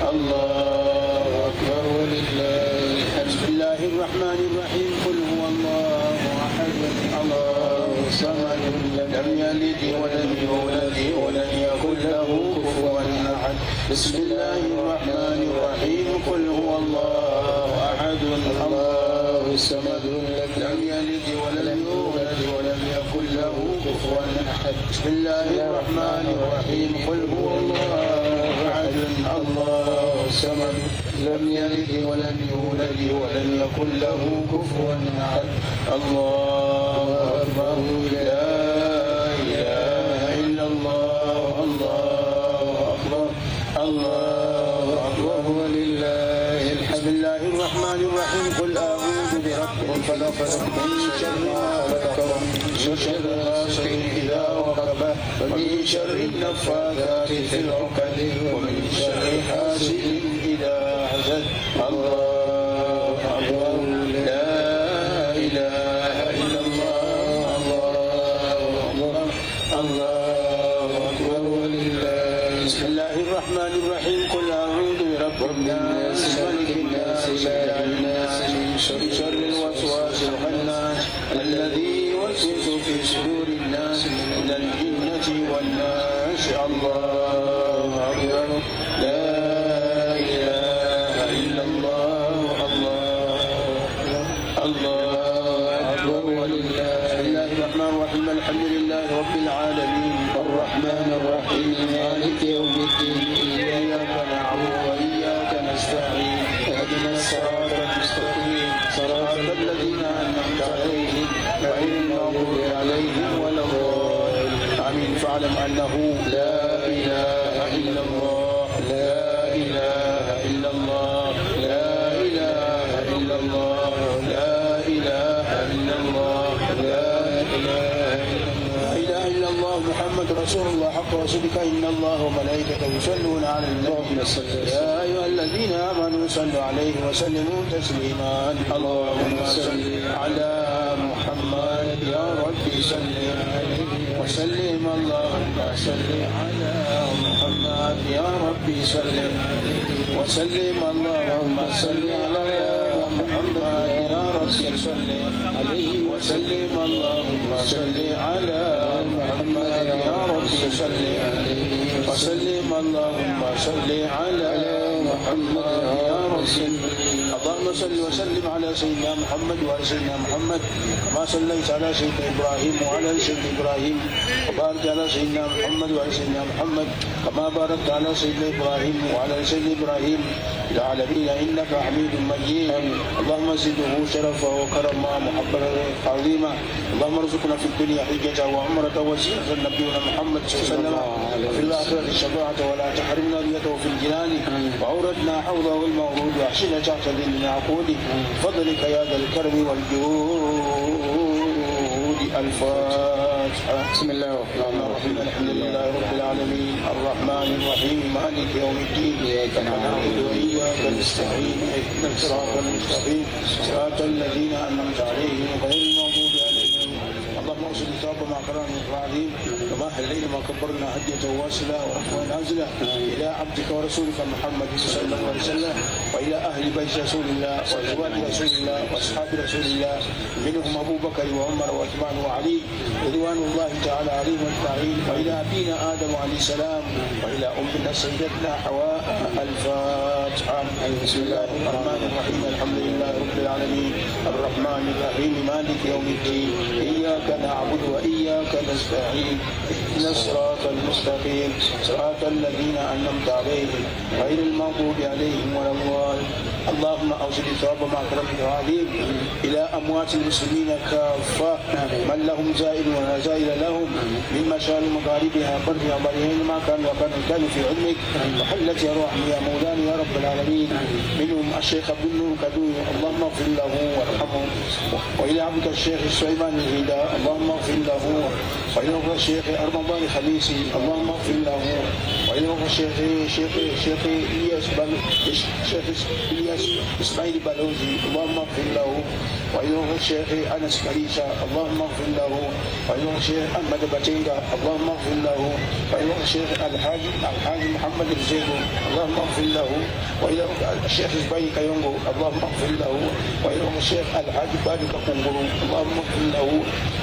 الله أكبر ولله الحمد. بسم الله الرحمن الرحيم. قل هو الله أحد الله الصمد لم يلد ولم يولد ولم يكن له كفوا أحد. بسم الله الرحمن الرحيم. قل هو الله أحد الله الصمد لم يلد ولم يولد ولم يكن له كفوا أحد. بسم الله الرحمن الرحيم. قل هو الله أحد الله الصمد لم يلد ولم يولد ولم يكن له كفوا أحد. الله أكبر. لا إله إلا الله. الله أكبر. الله أكبر ولله الحمد. بسم الله الرحمن الرحيم. قل أعوذ برب الفلق من شر ما خلق ومن شر غاسق إذا وقب ومن شر النفاثات في العقد ومن شر حاسد إذا حسد. الله أكبر. لا إله إلا الله. الله أكبر. الله أكبر ولله. بسم الله الرحمن الرحيم. قل أعوذ برب الناس ملك الناس إله الناس من شر الوسواس الخناس الذي يوسوس في صدور الناس من الجنة والناس. الله أكبر. لا إله إلا الله. الله أكبر ولله. بسم الله الرحمن الرحيم. الحمد لله رب العالمين الرحمن الرحيم مالك يوم الدين إياك نعبد وإياك نستعين اهدنا الصراط المستقيم صراط الذين أنعمت عليهم غير المغضوب عليهم ولا الضالين. آمين. فاعلم أنه لا إله إلا الله. لا إله إلا الله. لا إله إلا الله. لا إله إلا الله. لا إله إلا الله. محمد رسول الله حق رسولك. إن الله وملائكته يصلون على النبي. يا أيها الذين آمنوا صلوا عليه وسلموا تسليما. اللهم صل على محمد يا ربي صل وسلم. اللهم صل على محمد يا ربي صل وسلم. اللهم صل على محمد يا ربي صل عليه وسلم. اللهم صل على محمد يا ربي صل عليه وسلم. اللهم صل على محمد يا ربي. اللهم صل وسلم على سيدنا محمد وعلى سيدنا محمد كما صليت على سيدنا إبراهيم وعلى سيدنا إبراهيم وبارك على سيدنا محمد وعلى سيدنا محمد كما باركت على سيدنا إبراهيم وعلى سيدنا إبراهيم العالمين إنك حميد مجيد. اللهم زده شرفا وكرما محبة عظيما. اللهم ارزقنا في الدنيا حجة وعمرة وسيلة نبينا محمد صلى الله عليه وسلم وفي الآخرة الشفاعة ولا تحرمنا رؤيته في الجنان وأوردنا حوضه المورود وأحسن تحت ذل عقوده فضلك يا ذا الكرم والجود. الفاتحة. بسم الله الرحمن الرحيم. الحمد لله رب العالمين الرحمن الرحيم مالك يوم الدين إياك نعبد وإياك نستعين اهدنا الصراط المستقيم صراط الذين أنعمت عليهم غير المغضوب عليهم. اللهم اغفر الثواب مع قرآن العظيم وما حلينا ما كبرنا هدية واصلة وعفوا نازلة إلى عبدك ورسولك محمد صلى الله عليه وسلم وإلى أهل بيت رسول الله وأزواج رسول الله وأصحاب رسول الله منهم أبو بكر وعمر وعثمان وعلي رضوان الله تعالى عليهم أجمعين وإلى أبينا آدم عليه السلام وإلى أمنا سيدتنا حواء. الفاتحة. بسم الله الرحمن الرحيم. الحمد لله رب العالمين الرحمن الرحيم مالك يوم الدين إياك نعبد وإياك نستعين اهدنا الصراط المستقيم صراط الذين أنعمت عليهم غير المغضوب عليهم ولا الضالين. اللهم أوصل الثواب مع كرمك العظيم إلى أموات المسلمين كافة من لهم زائر ولا زائر لهم من مشارق مغاربها برها برهين ما كانوا وكانوا في علمك وحلت أرواحهم يا مولانا يا رب العالمين. منهم الشيخ عبد النور كدوي اللهم اغفر له وارحمه وإلى عبدك الشيخ سليمان الهدى اللهم اغفر له وإلى الشيخ رمضان خليسي اللهم اغفر له وإلى الشيخ إلياس إسماعيل بلوزي اللهم اغفر له، وإلى الشيخ أنس كريشة اللهم اغفر له، وإلى الشيخ أحمد باتينغا اللهم اغفر له، وإلى الشيخ الحاج محمد الزيدو اللهم اغفر له، وإلى الشيخ زبي كيونغو اللهم اغفر له، وإلى الشيخ الحاج بادي كونغورو اللهم اغفر له،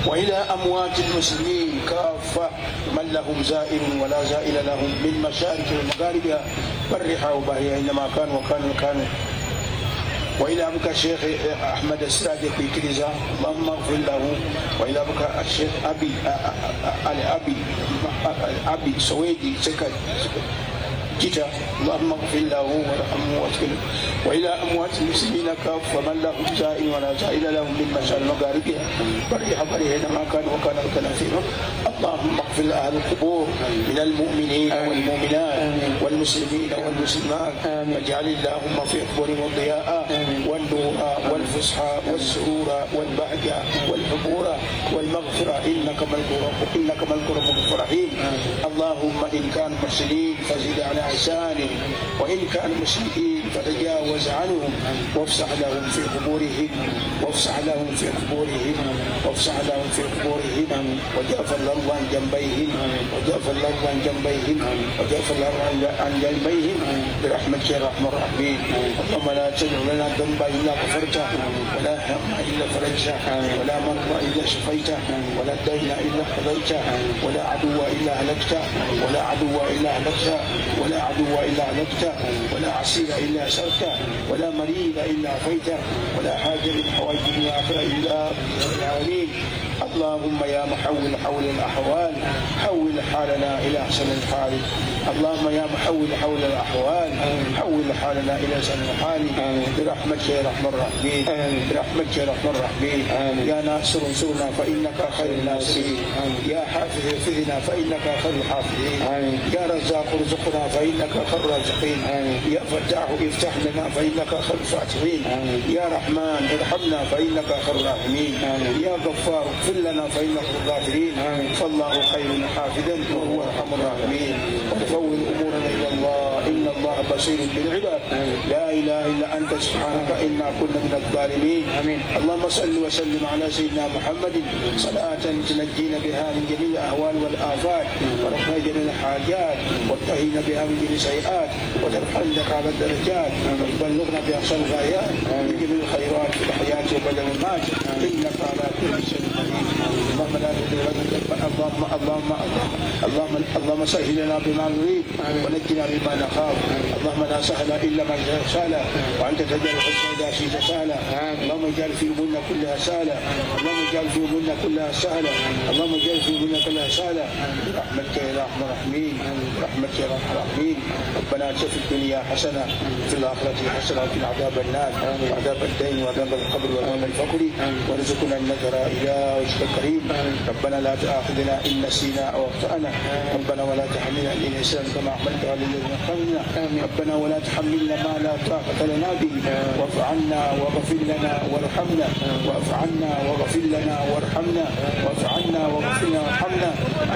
وإلى أموات المسلمين كافة من لهم زائر ولا زائل لهم من مشارق ومغاربها برها وبهيا إنما كانوا وإلى أبوك الشيخ أحمد الساجد في كريزة اللهم اغفر له، وإلى أبوك الشيخ أبي سويدي سكت جيتا اللهم اغفر له وارحمه واسكنه، وإلى أموات المسلمين كافة من له زائر ولا زائل لهم من مشارق مغاربها برها إنما كانوا فيهم اللهم اغفر أهل القبور من المؤمنين والمؤمنات والمسلمين والمسلمات، واجعل اللهم في قبورهم الضياء والنور والفسحة والسرور والبهجة والحبور والمغفرة إنك ملك الرحيم. اللهم إن كانوا محسنين فزد على إحسانهم، وإن كانوا مسيئين فتجاوز عنهم، وافسح لهم في قبورهم وجعفر لهم عن جنبيهم برحمتك يا ارحم الراحمين. اللهم لا تدع لنا ذنبا الا غفرته، ولا هما الا فرجته، ولا مرضى الا شفيته، ولا دين الا قضيته، ولا عدو الا هلكته، ولا عسير الا اسرته، ولا مريض الا عافيته، ولا حاجه من حوائج الدنيا والاخره الا العالمين. اللهم يا محول حول الأحوال حول حالنا إلى أحسن الحال. اللهم يا محول حول الأحوال حول حالنا إلى أحسن الحال برحمتك يا رحمن الرحيم. يا ناصر انصرنا فإنك خير الناصرين، يا حافظ احفظنا فإنك خير الحافظين، يا رزاق ارزقنا فإنك خير الرازقين، يا فتاح افتح لنا فإنك خير الفاتحين، يا رحمن ارحمنا فإنك خير الراحمين، يا غفار اغفر لنا فإنك الغافرين. فالله خير حافظا وهو أرحم الراحمين. ونفوض أمورنا إلى الله إن الله بصير بالعباد. لا إله إلا أنت سبحانك إنا كنا من الظالمين. اللهم صل وسلم على سيدنا محمد صلاة تنجينا بها من جميع الأهوال والآفات، ورفع جميع الحاجات، وتهينا بها من جميع السيئات، وترفعنا على الدرجات، وتبلغنا بأقصى الغايات من جميع الخيرات في الحياة وبعد الممات إنك على كل شيء قدير. اللهم لا اللهم سهل لنا بما نريد ونجنا بما نخاف. اللهم لا سهل الا ما سهل، وانت تجعل الحزن اذا شئت سهلا. اللهم اجعل في امورنا كلها سهلا، برحمتك يا ارحم الراحمين. ربنا اتنا في الدنيا حسنه وفي الاخره حسنه وقنا عذاب النار وعذاب الدين وعذاب القبر وعذاب الفقر، وارزقنا النذر الى وجهك الكريم. ربنا لا تؤاخذنا إن نسينا أو أخطأنا، ربنا ولا تحملنا علينا إسرا كما حملته على الذين من قبلنا، ربنا ولا تحملنا ما لا طاقة لنا به، واعف عنا واغفر لنا وارحمنا،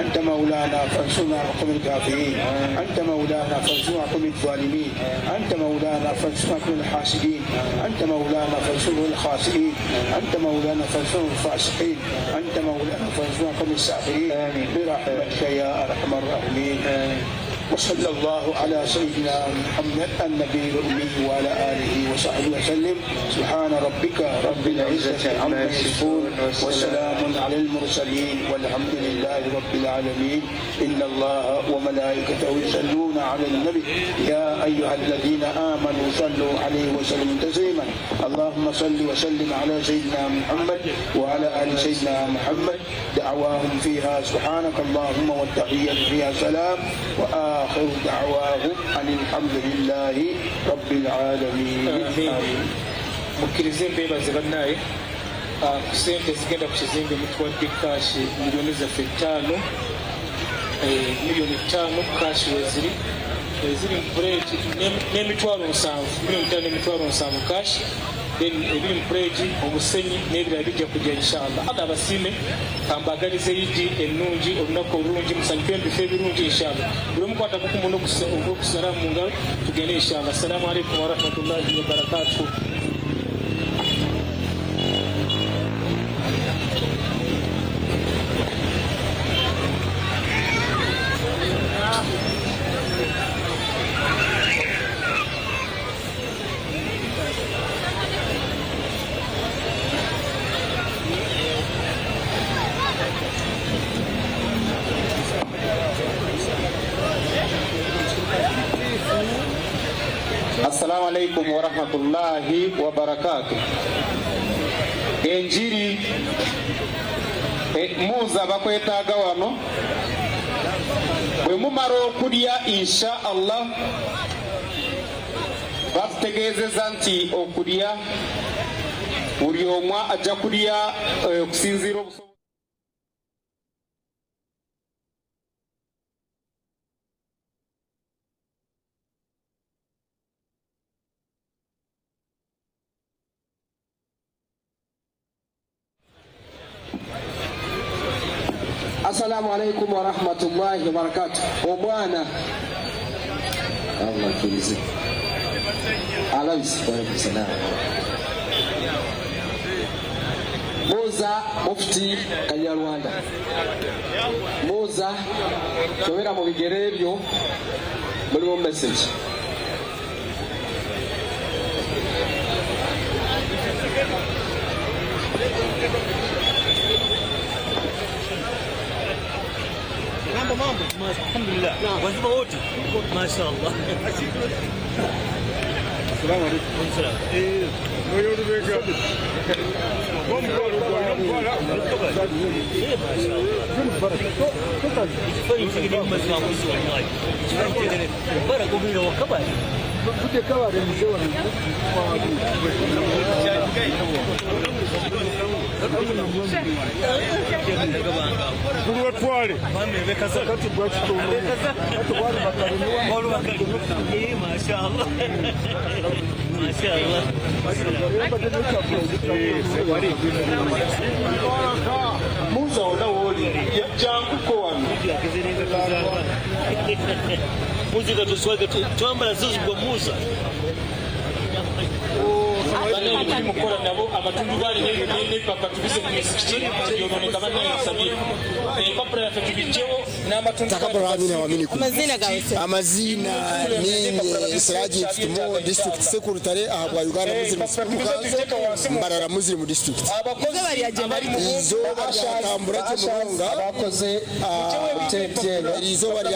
أنت مولانا فانصرنا على القوم الكافرين، أنت مولانا فانصرنا على القوم الظالمين، أنت مولانا فانصرنا على الحاسدين، أنت مولانا فانصرنا الخاسرين، أنت مولانا فانصرنا الفاسقين، أنت مولانا فانصرنا على الساخرين برحمتك يا أرحم الراحمين. وصلى الله على سيدنا محمد النبي الأمي وعلى آله وصحبه وسلم. سبحان ربك رب العزة عما يصفون وسلام على المرسلين والحمد لله رب العالمين. إن الله وملائكته يصلون على النبي يا أيها الذين آمنوا صلوا عليه وسلموا تسليما. اللهم صل وسلم على سيدنا محمد وعلى آل سيدنا محمد. دعواهم فيها سبحانك اللهم والتحية فيها سلام، وآخر دعواهم أن الحمد لله رب العالمين. mukkirize mbebaze bannaye sente zigenda ku kizimbe mutuwadde kaashi miliyoni zaffe 5 miliyoni 5 kaashi weziri ziri mu buleti n'emitwalo 7 miliyoni 5 n'emitwalo 7 kaashi then ebiri mu pledge omusenyi n'ebirala bijja kujja inshallah. Ada abasiime kambaganize Idi ennungi olunaku olulungi musanyuke ebifo ebirungi inshallah. Buli omu kwata kuku muno okusalamu mu ngalo tugende inshallah. Assalamu alaikum wa rahmatullahi wa barakatuh. Assalamu alaikum wa rahmatullahi wa barakatuh. Enjiri muza bakwetaaga wano bwe mumara okulya insha Allah batutegeezeza nti okulya buli omu ajja kulya okusinziira obusobozi. Assalamu alaikum wa rahmatullahi wa barakatuh. Omwana Allah kizi Alawisi wa salam. Moza mufti Kanyarwanda. Moza towera mu bigere ebyo mulimu message. mambo alhamdulillah wazima wote mashaallah. Assalamu alaykum. Moyo rubeka bombo Musa olawoli jangu wano muzika tuswage twambala zuzugwa Musa bali mukola nabo abatundu bali ne papa tubise ku misikiti yononeka banayisabye papra ya fetibijewo n'amatundu amazina ni Siraji Fitimo district secretary ahabwa Uganda Muslim Mbarara Muslim district izo batambura cy'umurunga bakoze izo bari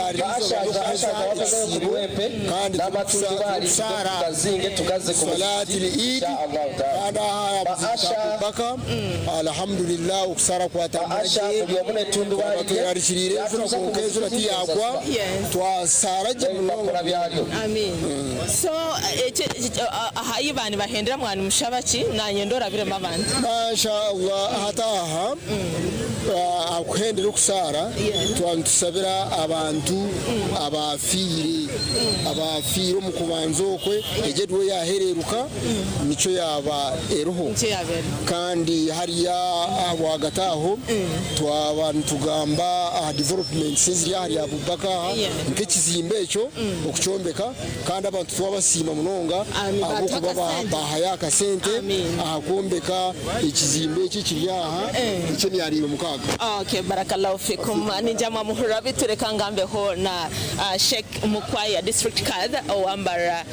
kandi n'amatundu bari tugazinge tugaze ku Eid baka alhamdulillah ukusara kwa tamaje tuyarishirire kukezo batiyagwa twasaraje mulongo amen. So ahayibani bahendera mwana mushabaki nanyendora bire mabandi masha Allah hataha akuhendera ukusara twantusabira abantu abafire mu kubanzokwe ejedwe yahereruka nico yaba eroho kandi hariya abwagataho twabantu tugamba development sizya hariya Abubaka nk'ekizimbe ekyo okucombeka kandi abantu twabasima munonga abo kuba bahayaka sente ahakombeka ekizimbe ekikiryaha icyo niyariwe mukaga. Okay, barakallahu fikum. Ninjama muhura bitureka ngambeho na Sheikh Mukwaya district card Owambara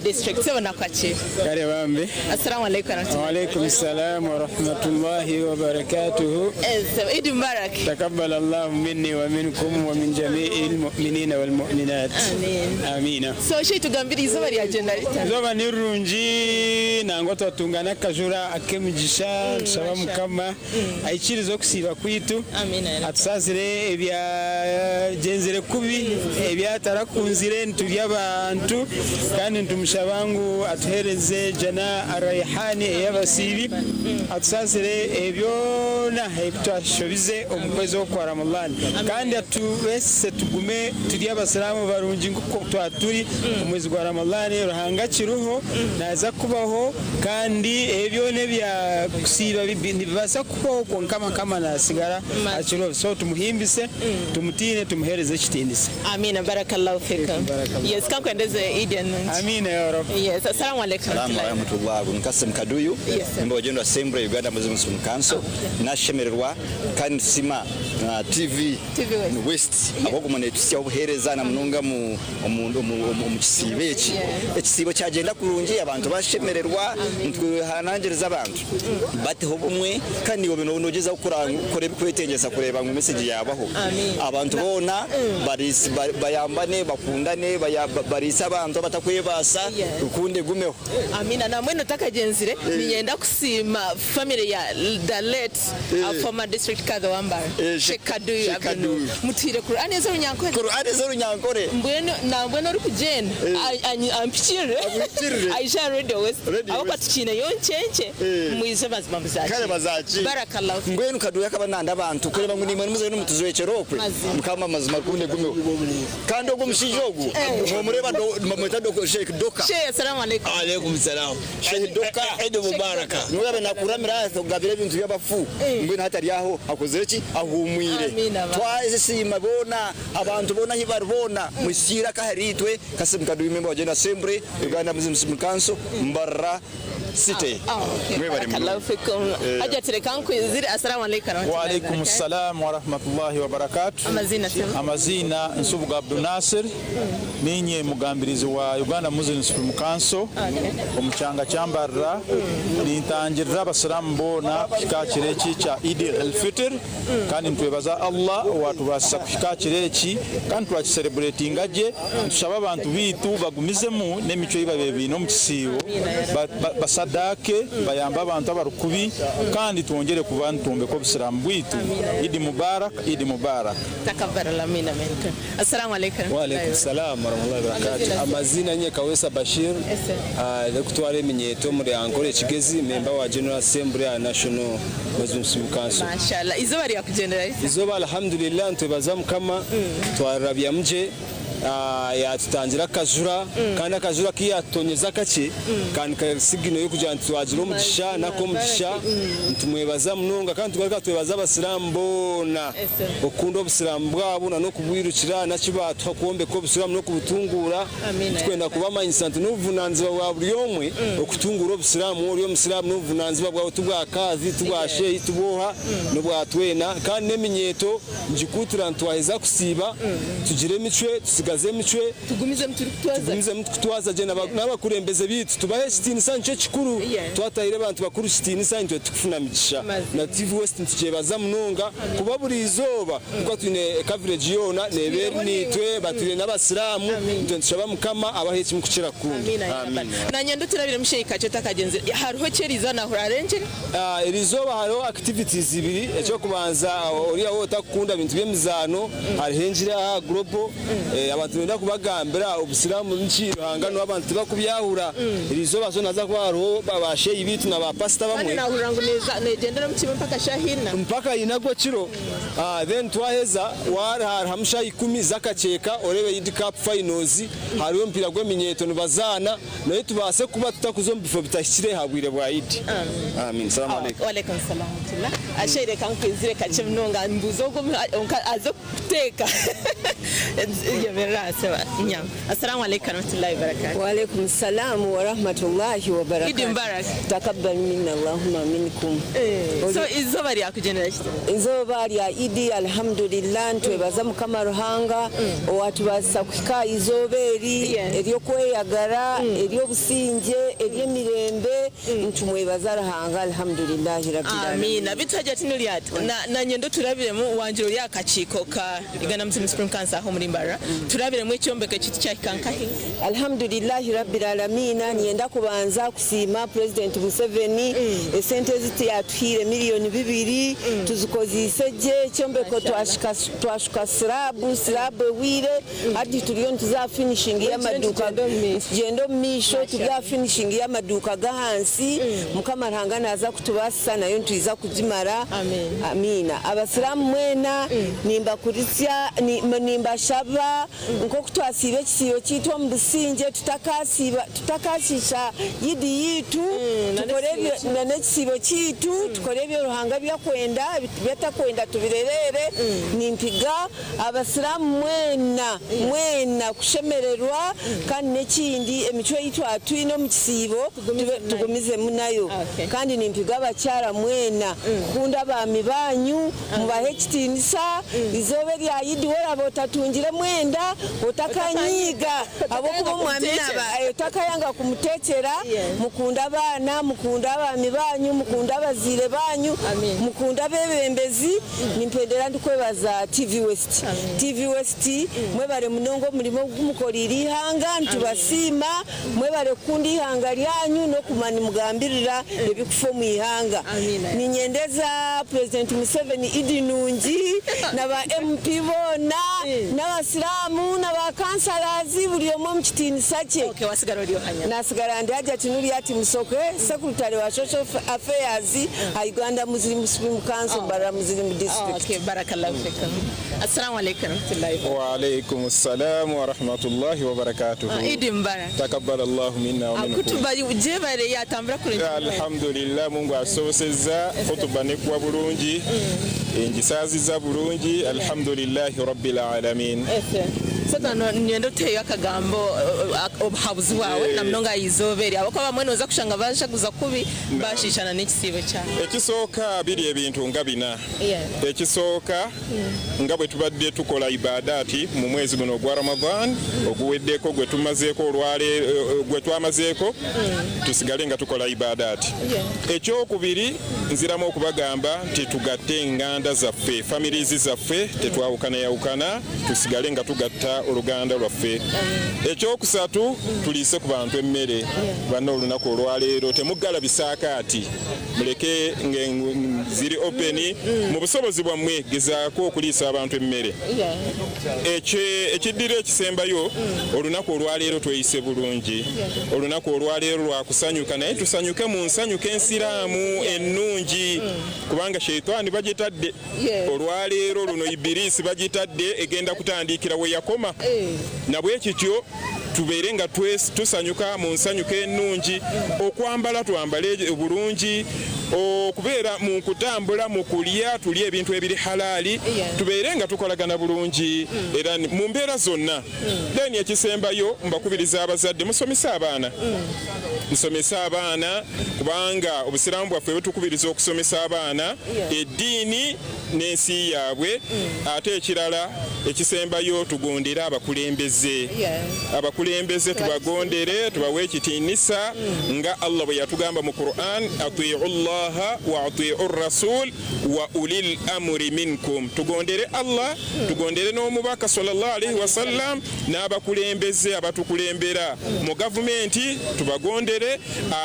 district sebona kwachi kare bambe. Assalamu alaykum. Wa alaykum assalam wa rahmatullahi wa barakatuh. Eid Mubarak. Taqabbal Allah minni wa minkum wa min jami'il mu'minina wal mu'minat. Amin. Amina. So shi tugambira izuba rya agenda ritano. Izuba ni runji nango twatungana kajura akemijisha tusaba mukama ayikirizo kusiba kwitu. Amina. Atusazire ebya genzere kubi ebya tarakunzire nturi abantu kandi ntumushabangu atuhereze jana arayhani yabasibi atusazire ebyo na hebitwashobize omukwezi wo kwa Ramadhan kandi kugira tubese tugume turi abasiramu barungi nguko twaturi umwezi wa Ramadhani ruhanga kiruho naza kubaho kandi ebyo ne bya kusiba bibasa kubaho kama nasigara akiro so tumuhimbise tumutine tumuhereze kitindise. Amina, barakallahu fikum. Yes, kankwendeze Idian. Amina ya Rabb. Yes, assalamu alaikum. Assalamu warahmatullahi Nkasim Kaduyu nimba wajendo assembly Uganda Muslim Council nashemererwa kandi sima TV West aboko mane tusya obuhereza na munonga mu kisibe ekisibo cyagenda kurungi abantu bashemererwa hanangereza abantu bateho bumwe kandi obino nogeza kureba kwetengeza kureba mu message yabaho abantu bona bayambane bakundane barisa abantu batakwebasa ukunde gumeho. Amina, na mweno takagenzire ninyenda kusima family ya the late former district kadha wamba Sheikh Kaduyu mutire Qur'ani zo runyankore mbweno uri kugenda ampchire Aisha Radio West abo patikina yonchenche muize bazimamzachi kale bazachi barakallahu mbwenu Kaduyu akabananda abantu kureba ngo nimwe muze n'umutuzwecherokwe mukama mazima kunde gumeho kandi ogwo mushijogu mureba mameta doko Sheikh Doka. Sheikh, assalamu alaikum. Alaikum salam. Sheikh Doka Eid Mubaraka niwe nakuramira gabire bintu yabafu mbwenu hatari yaho akozeki ahumwire twaze sima bona abantu bona hibarubona musira kaharitwe Kasim Kaduyu member wajenda assembly Uganda Muslim Council Mbarra City. Mwe bari mu fikum aja tirekanku ziri. Assalamu alaikum. Wa alaikum assalam wa rahmatullahi wa barakatuh. Amazina Nsubuga Abdul Nasir ninye mugambirizi wa Uganda Muslim Council omuchanga cyambarra nintangirira abasiramu bona kikakireki cha Eid al-Fitr kandi ntwebaza Allah watubasa kikakireki kandi twakicelebrating aje tushaba abantu bitu bagumizemu n'emico yibabe no mukisibo basadake bayamba abantu abarukubi kandi tuongere kubantumbe ko bisiramu bwitu. Eid Mubarak, Eid Mubarak. Takabbara lamina minkum. Assalamu alaikum. Wa alaikum salam wa rahmatullahi wa barakatuh. Amazina nye Kawesa Bashir kutwara eminyeto muri Ankole Kigezi member wa General Assembly ya National Muslim Council. Mashallah, izo bari yakugendera izo alhamdulillah ntwebaza mukama twarabya mje yatutangira kajura kandi akajura kiyatonyeza kake kandi kasigino yo kujya ntwagira umugisha nako mugisha ntumwebaza munonga kandi tugaruka twebaza abasiramu bona okundo obusiramu bwabo no kubwirukira nakibatu hakombe ko obusiramu no kubutungura twenda kuba mainstant n'ubuvunanziba bwa buri yomwe okutungura obusiramu ori omusiramu n'ubuvunanziba bwa tubwa kazi tubwa sheyi tuboha no bwa twena kandi neminyeto njikutura ntwaheza kusiba tugire micwe gaze micwe tugumize mututwaza je n'abakurembeze bitu tubahe sitini sancho kikuru twatahire abantu bakuru sitini sancho tukufuna migisha na TV West tujebaza munonga kuba buri izoba kuko tune coverage yona neberni twe batire n'abasiramu tushaba mukama abahetse mukukira kundi amin na nyendo turabire musheyika cyo takagenze hariho cyeriza na hurarenje irizoba hariho activities ibiri cyo kubanza uriya wota kukunda ibintu by'emizano harihenjira global abantu benda kubagambira obusiramu n'ikiro hangano abantu bakubyahura irizo bazo naza kwaro babashe ibitu na ba pastor bamwe na hurangu negendera mukime mpaka shahina mpaka inagwo kiro then twaheza war hamsha 10 zakacheka orebe Eid Cup finals hariyo mpira gwe minyeto nubazana nayo tubase kuba tutakuzomba bitashyire habwire bwa Eid. Amin. Salamu alaykum. Wa alaykum salam tula ashere kankwizire kache mnonga mbuzo go azo kuteka Assalamu alaikum warahmatullahi wabarakatuh. Wa alaikum salam wa rahmatullahi wa barakatuh. Eid Mubarak. Takabbal minna Allahumma minkum. So izo bari yakugendera kiti. Izo bari ya Eid alhamdulillah ntwebaza mukama ruhanga watu basakika izoberi eriyo kweyagara eriyo businje eriyo mirembe ntumwebaza ruhanga alhamdulillah rabbil alamin. Amina bitaje tinuli ati na nyendo turabire mu wanjiro ya kachiko ka Uganda Muslim Council ho muri Mbara turabire mu cyombeke kiti cya kankahi. Alhamdulillah rabbil alamin nienda kubanza kusima President Museveni sente ziti yatuhire miliyoni 2 tuzikozise je cyombeko twashuka slab wire hadi tuliyo tuza finishing ya maduka gendo misho tuza finishing ya maduka gahansi mukama rangana aza kutubasa nayo tuiza kujimara Amina. Amina. Abasiramu mwena nimbakurisya nimbashaba nko kutwasiba ekisibo kitwa mu Businje tutakasisha yidi yitu tukore n'ekisibo kitu tukore ebyo ruhanga byakwenda byatakwenda tubirerere nimpiga abasiramu mwena kushemererwa kandi n'ekindi emico yitu atwine mu kisibo tugumize munayo kandi nimpiga abakyara mwena kunda abami banyu mubahe ekitinisa izobe lya yidi weraba otatungire mwenda otakanyiga abokuba omwami otakayanga kumutekera mukunda abaana mukunda abami banyu mukunda abaziire banyu mukunda abebembezi nimpendera ndikwebaza TV West mwebale munongo mulimo gumukolira ihanga ntubasiima mwebale kundi ihanga lyanyu nokumani mugambirira ebikufa mu ihanga ninyendeza President Museveni Idi Nungi n'aba MP bona n'abasiramu n'abakansalazi buli omu mu kitinisa kye nasigala ndi Hajja Tunuri ati Musoke Secretary wa Social Affairs Uganda Muslim Supreme Council Barra Muslim District. Barakallahu fikum. Assalamu alaikum wa alaikum assalam wa rahmatullahi wa barakatuh. Idi Mubarak. Takabbalallahu minna wa minkum. Kutuba jebare yatambura kuri. Alhamdulillah Mungu asoboseza kutuba ne kwa bulungi. Enjisaziza bulungi alhamdulillahi rabbil alamin. Sasa nyendo teyo akagambo obuhabuzi wawe na mnonga izoberi abako bamwe noza kushanga bashaguza kubi bashishana n'ekisibo cyane ekisooka biri ebintu nga bina ekisooka nga bwe tubadde tukola ibadati mu mwezi guno gwa Ramadan oguweddeko gwe tumazeeko olwale gwe twamazeeko tusigale nga tukola ibadati ekyokubiri nziramu okubagamba nti tugatte enganda zaffe families zaffe tetwawukana yawukana tusigale nga tugatta oluganda lwaffe ekyokusatu tuliise ku bantu emmere banna olunaku olwaleero temuggala bisaakaati muleke ziri openi mu busobozi bwammwe gezaako okuliisa abantu emmere ekiddira ekisembayo olunaku olwaleero tweyise bulungi olunaku olwaleero lwakusanyuka naye tusanyuke mu nsanyuka ensiraamu ennungi kubanga sheitaani bagitadde olwaleero luno ibirisi bagitadde egenda kutandikira we yakoma na bwe kityo tubeere nga tusanyuka mu nsanyuka ennungi okwambala twambale bulungi okubeera mu kutambula mu kulya tulya ebintu ebiri halali tubeere nga tukolagana bulungi era mu mbeera zonna then ekisembayo mbakubiriza abazadde musomesa abaana kubanga obusiraamu bwaffe butukubiriza okusomesa abaana eddiini n'ensi yaabwe ate ekirala ekisembayo tugondere abakulembeze tubagondere tubawe ekitiinisa nga Allah bwe yatugamba mu Quran atii'u llaha wa atii'u rasul wa ulil amri minkum tugondere Allah tugondere n'omubaka sallallahu alaihi wasallam n'abakulembeze abatukulembera mu gavumenti tubagondere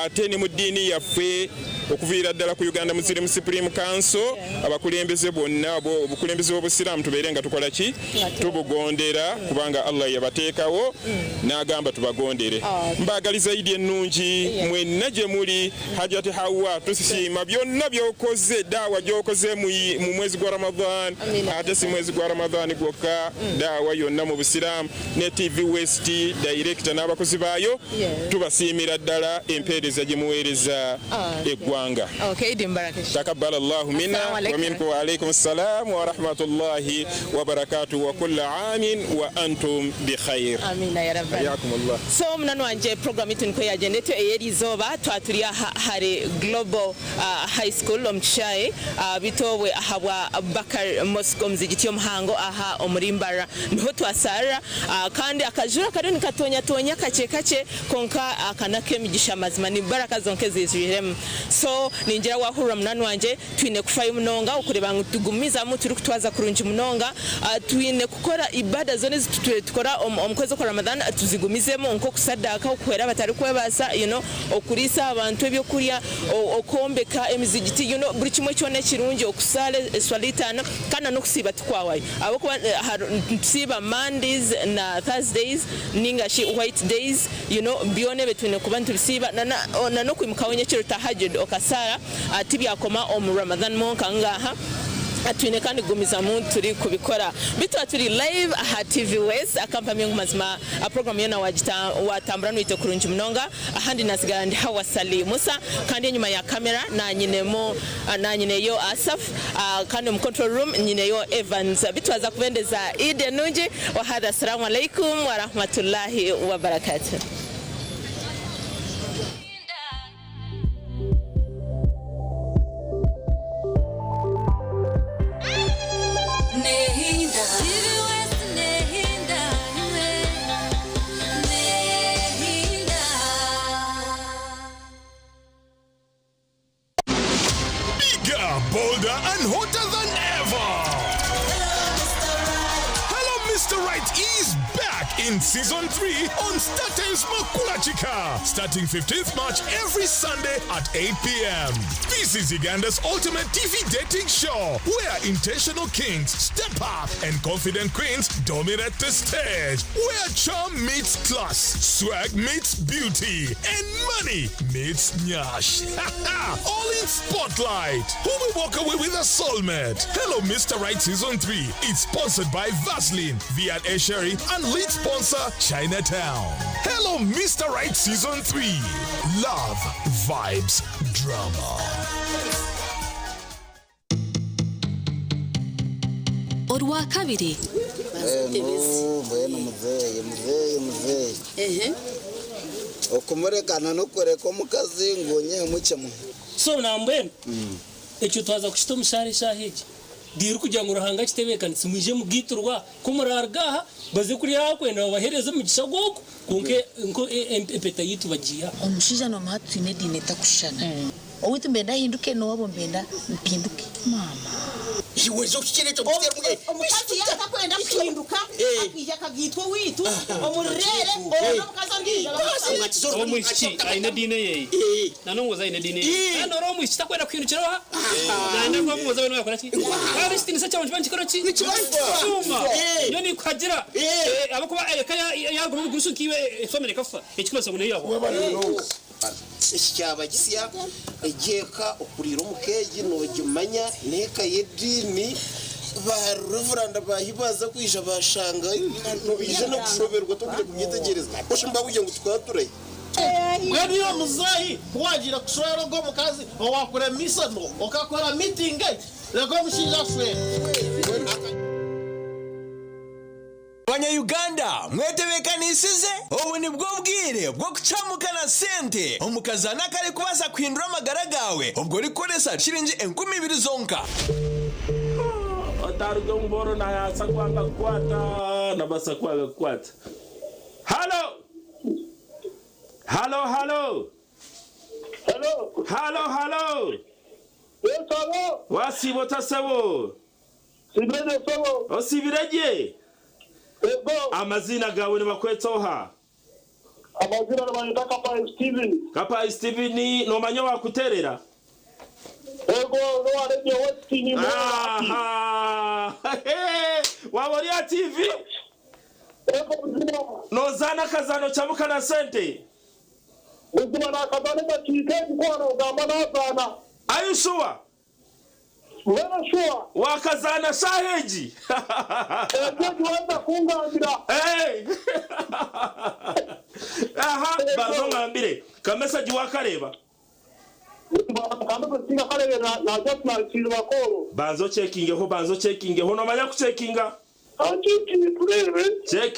ate ne mu ddiini yaffe okuviira ddala ku Uganda Muslim Supreme Council abakulembeze bonna obukulembeze bw'obusiraamu tubeere nga tukola ki tubugondera kubanga Allah yabateekawo n'agamba tubagondere mbagaliza Idi ennungi mwenna gye muli Hajjati Hawa tusiima byonna byokoze daawa gyokoze mu mwezi gwa Ramadan ate si mwezi gwa Ramadan gwokka daawa yonna mu busiraamu ne TV West director n'abakozi baayo tubasiimira ddala empeereza gye muweereza eggwanga takabbala Allahu minna wa minkum wa alaykum assalam wa rahmatullahi wa barakatuh wa kullu aamin wa antum bi khair. Amina ya rabbal alamin. So mnano wanje program yetu niko ya jendeto eyerizoba twatulia hare Global High School omchishaye bitobwe ahabwa Bakar Mosque omuzigiti omuhango aha omurimbara niho twasara kandi akajura kadoni katonya kache konka akanake migisha mazima ni baraka zonke zizirem. So ninjira wahura mnano wanje twine kufayo munonga ukureba tugumiza mu turi kutwaza kurunji munonga twine kukora ibada zone tukora omkwezi kwa Ramadan tuzigumizemo nko kusadaka okwera batari kwebasa okurisa abantu ebyo kurya okombe kwombeka emizigiti buli kimwe kyona kirungi okusala eswala itaano kandi n'okusiiba tukwawayo abakuba tusiiba Mondays na Thursdays ningashi white days byona betwine kuba ntubisiiba na n'okwimukawo nyekiro tahajjud okasala tibyakoma omu Ramadan monka ngaha atwine kandi gumiza muntu turi kubikora bitwa turi live aha TV West akampamye ngumazima a program yona watambura nwite kurunji mnonga ahandi nasigara ndi hawa Sali Musa kandi nyuma ya kamera na nyineyo Asaf kandi mu control room nyineyo Evans bitwaza kubendeza Eid Nunji wa hadha assalamu alaikum wa rahmatullahi wa barakatuh. Bolder and hotter than ever. Hello, Mr. Right is back in season 3 on StarTimes Makula Chika, starting 15th March every Sunday at 8 p.m. This is Uganda's ultimate TV dating show, where intentional kings step up and confident queens dominate the stage, where charm meets class, swag meets beauty, and money meets nyash. All in Spotlight. Who will walk away with a soulmate? Hello, Mr. Right Season 3. It's sponsored by Vaseline, Viat Esheri, and lead sponsor Chinatown. Hello, Mr. Right Season 3. Love, vibes, drama. Orwa kabiri. Okumurekana nokureka omukazi ngonye mukyemu so nambwe ekyo twaza kushita omushari shahiki diru kugira ngo ruhanga kitebekanitse muje mugiturwa kumurargaha baze kuri yakwenda bahereze mu gisagoko kunke nko empeta yitu bagiya omushija no matu ine dine takushana owitu mbenda hinduke no wabo mbenda mpinduke mama iwezo kikirecho gutera muge omukazi yatakwenda kuhinduka akija kagitwa witu omurere omukazi ndija omushiki aine dine ye nanongoza aine dine ando ro mushiki takwenda kuhindukira ha nanda kwa mugoza beno yakora ki ari stini sacha wanje banchikora ki chuma yoni kwagira abakuba kaya yago mu gurusu kiwe family kafa ekikosa ngune yabo icyaba gisiya ejeka okurira omukeji nogimanya neka yedini ba reverend bahibaza kwisha bashanga ije no kushoberwa tokure kumyitegereza oshimba buje ngo twature mwani yo muzahi wagira kushora go mukazi wakora misano okakora meeting lego mushinja fwe Banya-Uganda mwetebekanisize ubu ni bwo bwire bwo kucamukana sente omukazana kare kubasa kwindura amagara gawe ubwo rikoresa shiringi 20,000 zonka otaruga mboro na yasa kwanga kwata na basa kwanga kwata halo halo halo halo halo halo yesabo wasibo tasabo sibirede sabo osibiraje amazina gawe ni makwetoha amazina n'abanyita Kapa Steven no manyo wakuterera ego no areje westini waboria TV no zana kazano chamuka na sente uzima na kazano bakike kwano gamba na zana ayushuwa Wena shuwa wakazana saheji ejo wenda kungangira aha bazo ngambire kamesa jiwakareba kamesa kareba na just na chirwa koro banzo checking ho no manya ku checkinga check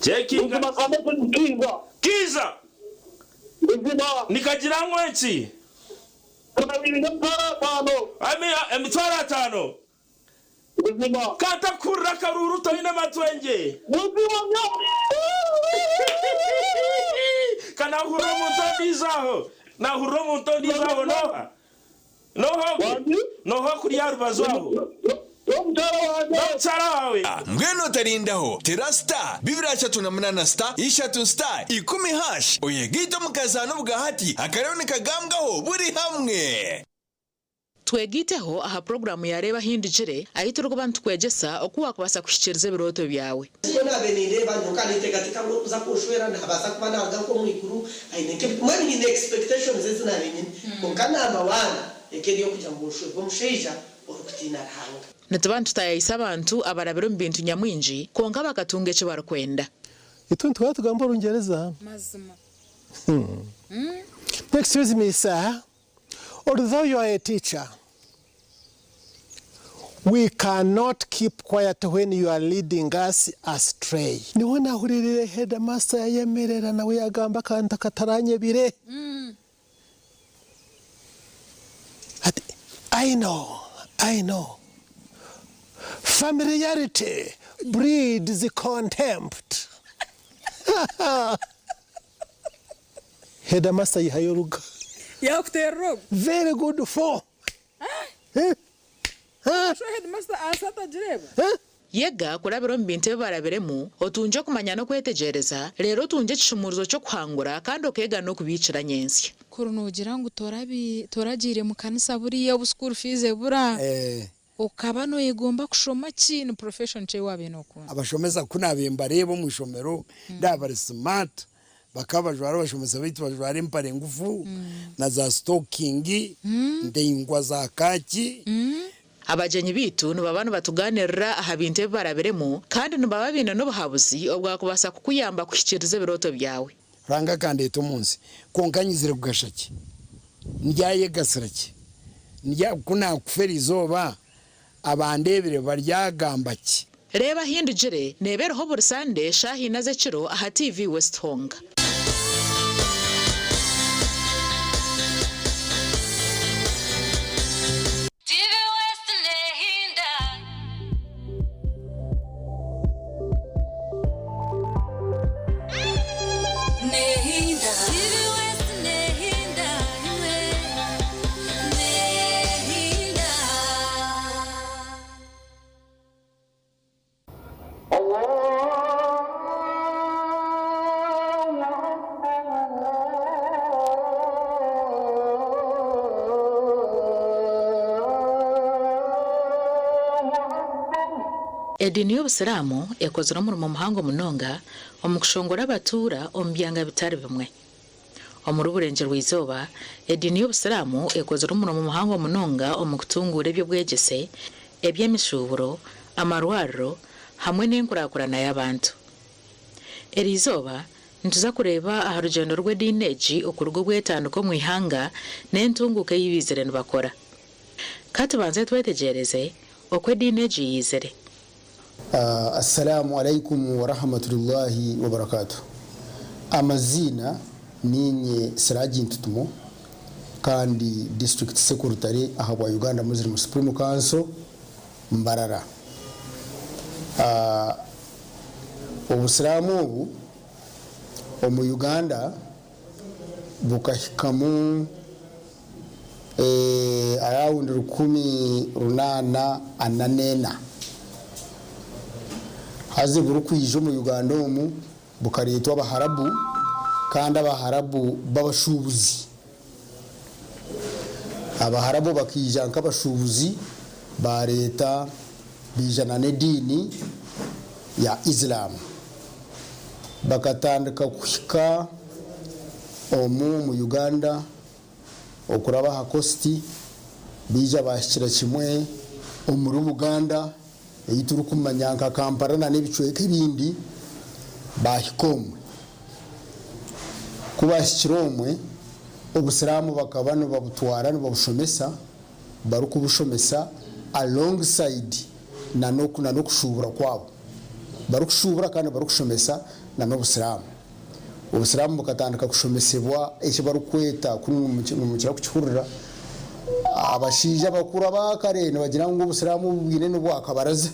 checking kiza nikajirango enchi emitwara tano kata kurra karuru toine matwenje kana huro muntondizaho na huro muntondizaho noha kuri yarubazaho Mbwenu tarindaho tera star 238 star 3 star 10 hash oyegito mukazano bwahati akarone kagambwaho buri hamwe twegiteho aha programu yareba hindujire ahiturwa bantu kwegesa okuwa kubasa kushikiriza biroto byawe ko nabenire bantu kanitegatika ngo uza kushwera ntabasa kuba nanga ko mwikuru aineke mwani ni expectations ezinabenye ko kana mawana ekedi yo kujya mu shwe bomusheja okutina hanga natabantu tayisa abantu abarabero mbintu nyamwinji konga bakatunge cyo barakwenda ituntu twatugamba urungereza mazima excuse me sir, although you are a teacher, we cannot keep quiet when you are leading us astray. Niwona huririre headmaster yemerera nawe yagamba kanta kataranye bire. I know. Familiarity breeds contempt. Headmaster yihayoruga. Yakuterro. Very good for. Sho headmaster asata jireba. Yega kurabiro mbinte baraberemu otunje kumanya no kwetegereza rero tunje cishumuruzo cyo kwangura kandi okega no kubicira nyensi. Kurunugira ngo toragire mu kanisa buriya bu school fees bura. Ukaba no yegomba kushoma kintu profession cye wabino kuna. Abashomeza kunabemba rebo mu shomero ndabari smart. Bakabajwara bashomeza bitu bajwara impare ngufu na za stocking ndengwa za kaki abajenyi bitu nubabana batuganirira aha binte baraberemo kandi nubababina no bahabuzi obwa kubasa kukuyamba kushikiriza biroto byawe ranga kandi eto munsi konkanyizire kugashaki ndyaye gasiraki ndya kuna kufera izoba abandebere baryagambaki reba hindujire nebereho buri Sunday shahi naze kiro aha TV West Hong. Edini y'Obusiramu ekozera mu muhango munonga omukushongora abatura ombyanga bitari bimwe. Omuri Burengero Izoba edini y'Obusiramu ekozera mu muhango munonga omukutungura ebyo bwegese ebyemishuburo amarwaro hamwe n'enkurakurana y'abantu. Erizoba ntuza kureba aha rugendo rw'edineji okurugo bwetanduko mu ihanga n'entunguka y'ibizere nibakora. Katubanze twetegereze okwedineji yizere. Assalamu alaikum wa rahmatullahi wa barakatuh. Amazina ninye Siraji Ntutumo kandi district secretary aha wa Uganda Muslim Supreme Council Mbarara. Obusiramu obu omu Uganda bukahikamu around 18 haze burukwijo mu Uganda omu bukaretwa abaharabu kandi abaharabu babashubuzi abaharabu bakija nk'abashubuzi ba leta bijana n'edini ya Islam bakatandika kuhika omu mu Uganda okuraba hakosti bija bashikira kimwe omuri Uganda eyituru kumanyanka Kampala na n'ebicweka ebindi bahikomwe kubashikiromwe obusiramu bakabano babutwara no babushomesa barukubushomesa alongside na nokushubura kwabo barukushubura kandi barukushomesa na n'obusiramu obusiramu bukatandika kushomesebwa ekyo barukweta kumukira kukikurira abashija bakura bakarene bagira ngo obusiramu bwine no bwakabaraza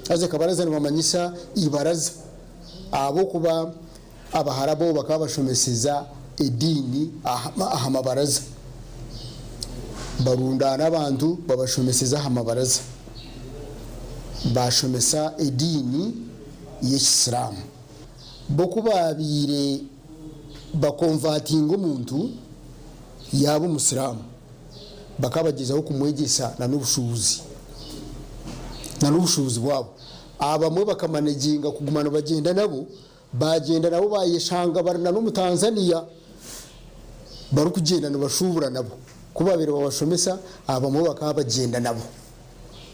aze kabaraza ni bamanyisa ibaraza abo kuba abaharabo bakabashomeseza edini ahamabaraza barundana abantu babashomeseza ahamabaraza bashomesa edini y'Isilamu boko babire bakonvatinga umuntu yaba umusilamu bakabagezaho kumwegesa na n'ubushubuzi bwabo abamwe bakamanaginga kugumana bagenda nabo bayeshanga barana no mu Tanzania bari kugenda bashubura nabo kubabere babashomesa abamwe bakabagenda nabo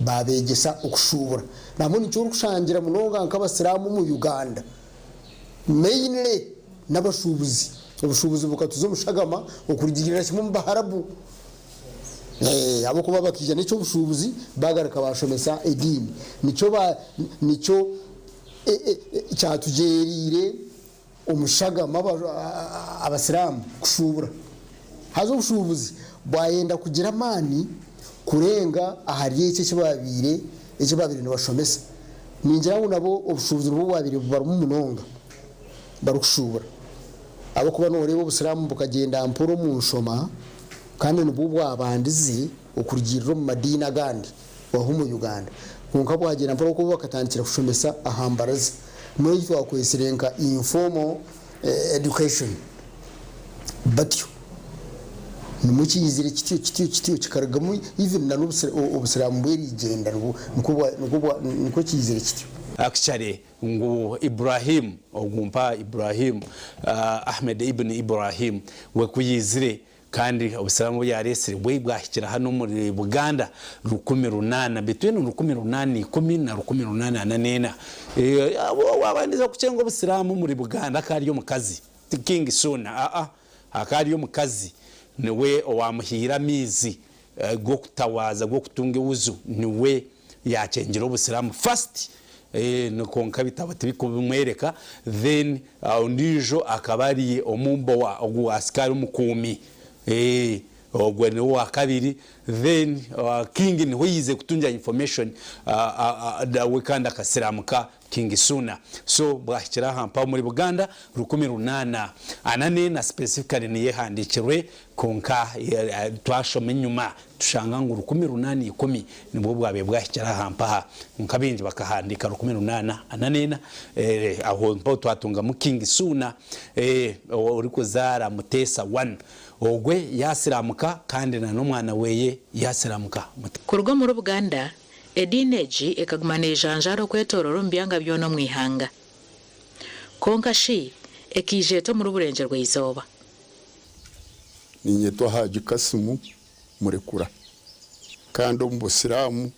babegesa okushubura namwe nicyo kushangira munonga nk'abasilamu mu Uganda mainly n'abashubuzi ubushubuzi bukatuzo mushagama okurigirira kimwe mu baharabu abo kuba bakija nicyo bushubuzi bagaraka bashomesa edini nicyo cyatugerire umushagama abasilamu kushubura hazo ubushubuzi bwayenda kugira amani kurenga ahari iki kibabire n'abashomesa ningira ngo nabo ubushubuzi bwo babire barumu munonga barukushubura abo kuba no rebo ubusiramu bukagenda mporo mu nshoma kandi n'ubwo abandizi okurigirira mu madina gandi waho mu Uganda kunka bwagenda mporo ko bakatandikira kushomesa ahambaraza muri twa kwesirenka informal education batyo numukizire kitiyo kikaragamo even na n'ubusiramu bwerigenda nuko kizire kitiyo actually ngo Ibrahim ogumpa Ibrahim Ahmed ibn Ibrahim we kuyizire kandi obusiramu yaresire bwe bwahikira hano muri Buganda 18 between 18 10 na 18 wabandiza kucenga obusiramu muri Buganda kari yo mukazi King Suna akari yo mukazi niwe owamuhira mizi go kutawaza go kutunga uzu niwe yacengira obusiramu first nukonka bitabati bikumwereka then ndijo akabari omumbo wa ogu askari umukumi ogwe ni wa kabiri then king ni hoyize kutunja information da wekanda kasiramuka King Suna so bwahikira hampa muri Buganda 18 anane na specifically ni yehandikirwe konka twashome nyuma tushanga ngo 18 nibwo bwabe bwahikira hampa nkabinje bakahandika 18 anane aho mpo twatunga mu King Suna uri kuzara mutesa 1 ogwe yasiramuka kandi na n'umwana weye yasiramuka kurwa muri Buganda edineji ekagumana ejanjaro kwetororo mbyanga byono mwihanga konka shi ekijeto muri Burenje rw'izoba ninye Haji Kasimu murekura kandi umbusiramu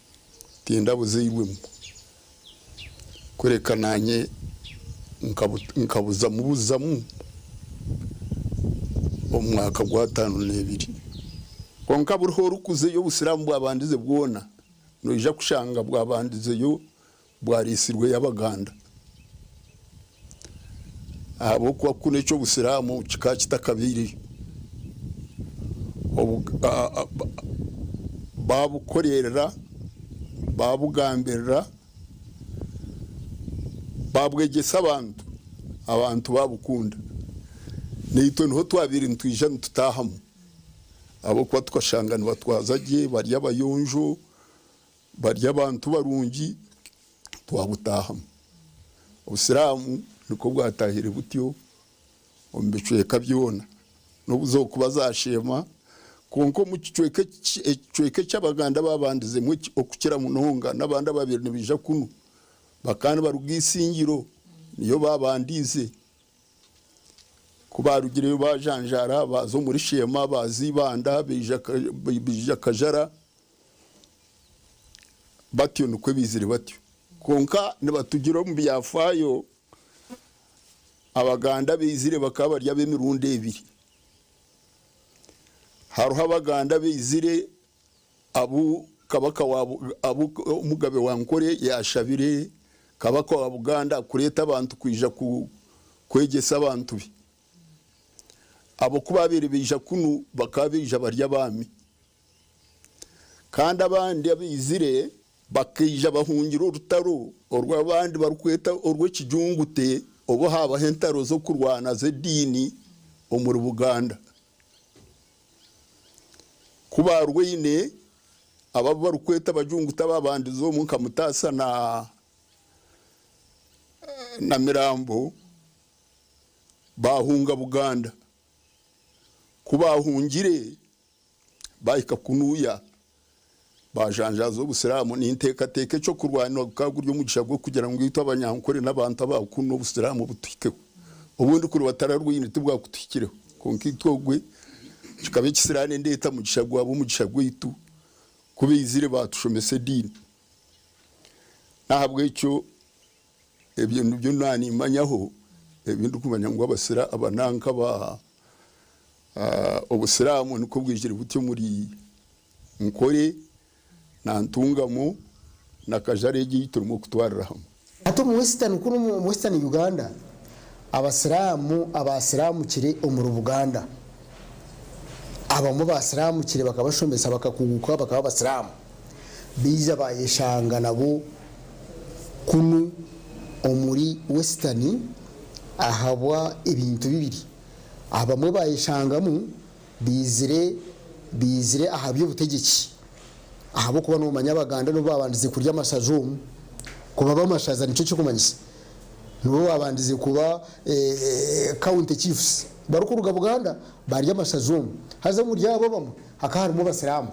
tinda buzibwemo kurekananye nkabuza mubuzamu omwaka gwa 5 konka buriho rukuze yo busiramu bwabandize bwona noija kushanga bwabandize yo bwarisirwe y'Abaganda abo kwa kune cyo busiramu kikakitakabiri babukorera babugambirira babwegesa abantu babukunda nito niho twabiri ntwija ntutahamu abo kwa twashangana batwazagiye bari abayonjo bari abantu barungi twabutahamu ubusiramu niko bwatahire butyo ombecweka byona nobuzo kubazashema konko mu cweke cy'Abaganda babandize mu okukira munonga nabanda babiri nibija kunu bakana barugisingiro niyo babandize kubarugire bajanjara bazo muri shema bazibanda bija kajara batyo nuko bizire batyo konka nibatugira mu byafayo Abaganda bizire bakaba barya b'emirundi 2 haruha Abaganda bizire abu kabaka abu umugabe wankore yashabire kabaka wa Buganda kureta abantu kwija kwegesa abantu bi abo kubabiri bija kunu bakabija barya bami kandi abandi abizire bakija bahungira urutaro orwabandi barukweta orwekijungute obo haba hentaro zo kurwana zedini omuri Buganda kuba rwine ababa barukweta abajunguta babandi zo mu Kamutasa na Mirambo bahunga Buganda kubahungire bahika kunuya bajanjazo busiramu ni intekateke cyo kurwanira kaguryo mugisha bwo kugira ngo yitwa abanyankore n'abantu abakuno busiramu butwike ubundi kuri batararwinite bwa kutwikireho konkitogwe kikabe kisirane ndeta mugisha gwa bo mugisha gwitu kubizire batushomese dini nahabwe icyo ebintu byo nani manyaho ebintu kumanya ngo abasira abananka ba obusiramu niko bwijire butyo muri nkore na ntungamo na kajaregi turimo kutwarira hamwe ato mu western kuno mu western Uganda abasiramu kire umuru Buganda abamo basiramu kire bakabashomesa bakakuguka bakaba basiramu biza bayeshanga nabo kuno omuri western ahabwa ibintu bibiri abamwe bayeshangamu bizire ahabyo butegeki ahabo kuba no manyabaganda no babandize kurya amashajumu kuba bamashaza nico cyo kumanyisa no babandize kuba county chiefs barukuruga Buganda barya amashajumu haza mu ryabo bamwe akaharimo basiramu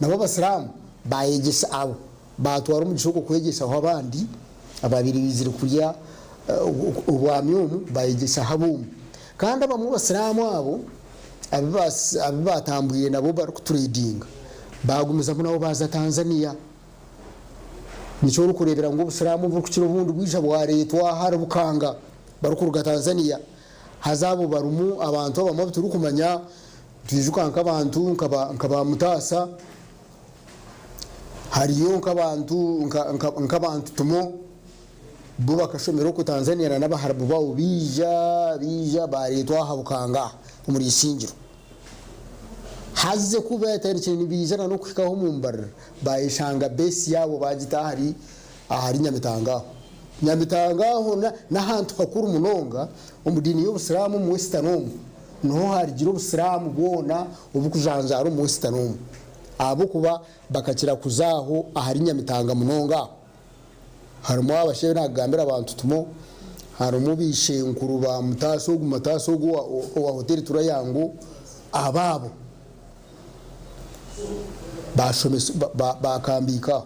nabo basiramu bayegesha abo batwara mu gishoko kwegesha aho abandi ababiri bizire kurya ubwamyumu bayegesha habumu kandi abamwe basiramu abo abibatambuye nabo barukutrading bagumiza nabo baza Tanzania nico rukurebera ngo busiramu bukukiro bundi bwija bwa leta wahara bukanga barukuruga Tanzania hazabo barumu abantu abamwe turi kumanya twijukanka abantu nkaba Mutasa hariyo nk'abantu tumo bo bakashomero ku Tanzania n'abaharabu bawo bija baretwa habukanga muri isingiro haze kuba yatarikene bizana no kwikaho mu mbar bayishanga base yabo bagita ahari Nyamitanga na hantu hakuru munonga umudini y'ubusiramu mu Western no harigiro ubusiramu bona ubukujanjaro mu Western abo kuba bakakira kuzaho ahari Nyamitanga munonga harimo abashe nagambira abantu tumo harimo bishe nkuru ba Mutaso wa hotel turayango ababo bashomese bakambika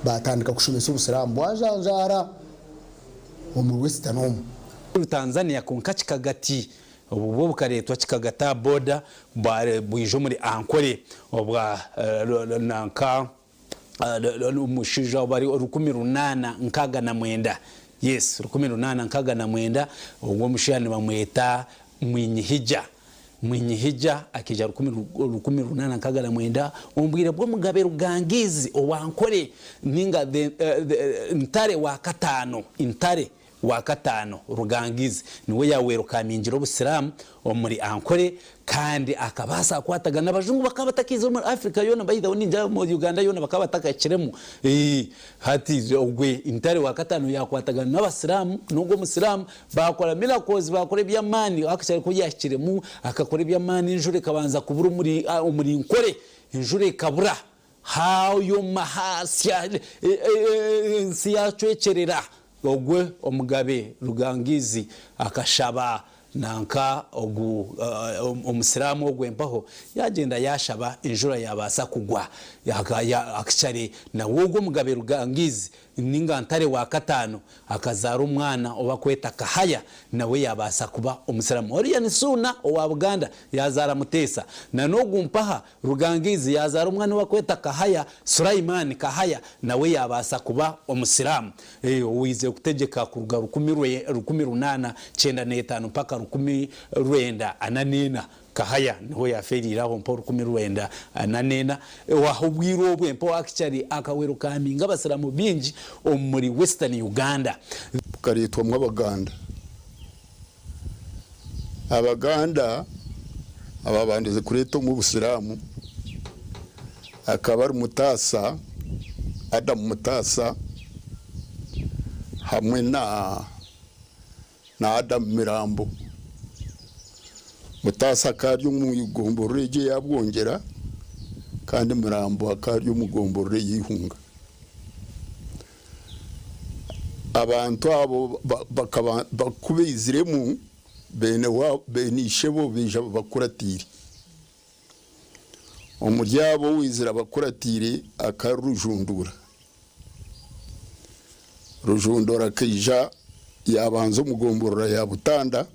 batandika kushomesa ubusiramu bwajanjara mu Western Tanzania kunkachi kagati ubu bukaretwa kikagata border bwijo muri ankore obwa nanka umushija bari 18 yes 18 ubwo mushiyani bamweta Mwinyihija akija 18 umbwire bwo mugabe rugangizi owankore ninga ntare wa katano rugangizi niwe yawero kamingiro busiramu omuri ankore kandi akabasa kwataga n'abajungu bakabatakiza muri Africa yona bayida ninja mu Uganda yona bakabatakakiremo hati ogwe intare wa katano yakwataga n'abasiramu nubwo musiramu bakora miracles bakora byamani akashaka kuyashiremu akakora byamani injure kabanza kubura muri nkore injure kabura hayo mahasya siyacwecerera ogwe omugabe rugangizi akashaba nanka omusiramu ogwembaho yagenda yashaba injura yabasa kugwa akicare na wogo mugabe rugangizi ninga ntare wa katano akazara umwana obakweta Kahaya nawe yabasa kuba umusiramu oriya ni suna owa Buganda yazara Mutesa na nogumpaha rugangizi yazara umwana obakweta Kahaya Sulaiman Kahaya nawe yabasa kuba umusiramu wize kutegeka kuruga 1895 mpaka 19 Kahaya niho yaferiraho mporo 19 wahubwiro obwe mpo akicari akawero kaminga abasiramu bingi omuri Western Uganda karetwa abaganda ababandize kureto mu busiramu akaba ari Mutasa Adam Mutasa hamwe na Adam Mirambo Mutasa kari mu Igombo rege yabwongera kandi Mirambo akaryo mugomborore yihunga abantu abo bakubiziremu bene ishebo bija bakuratire umuryabo wizira bakuratire akarujundura rujundura kija yabanza umugomborora ya Butanda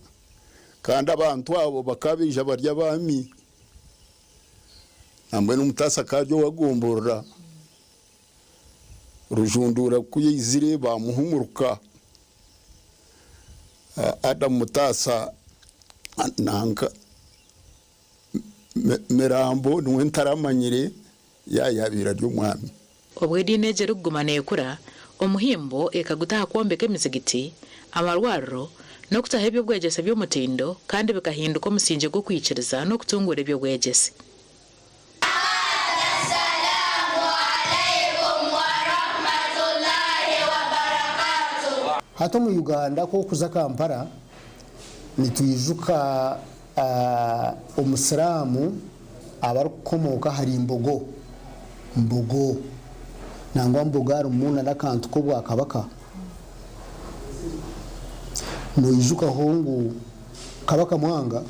kandi abantu abo bakabija barya bami namwe n'umutasa karyo wagomborora rujundura kuyizire bamuhumuruka Adam Mutasa nanka Mirambo niwe ntaramanyire yayabira ry'umwami obwedi neje rugumane kura omuhimbo ekagutaha kwombeka emizigiti amarwaro no kutaha ebyo bwegese by'omutindo kandi bikahinduka omusinje gwo kwikiriza no kutungura ebyo bwegese. Hata mu Uganda ko kuza Kampala nituyijuka umusiramu abarukomoka hari imbogo nangwa mbogara umuntu nakantu ko bwakabaka no yijuka hongu kabaka mwanga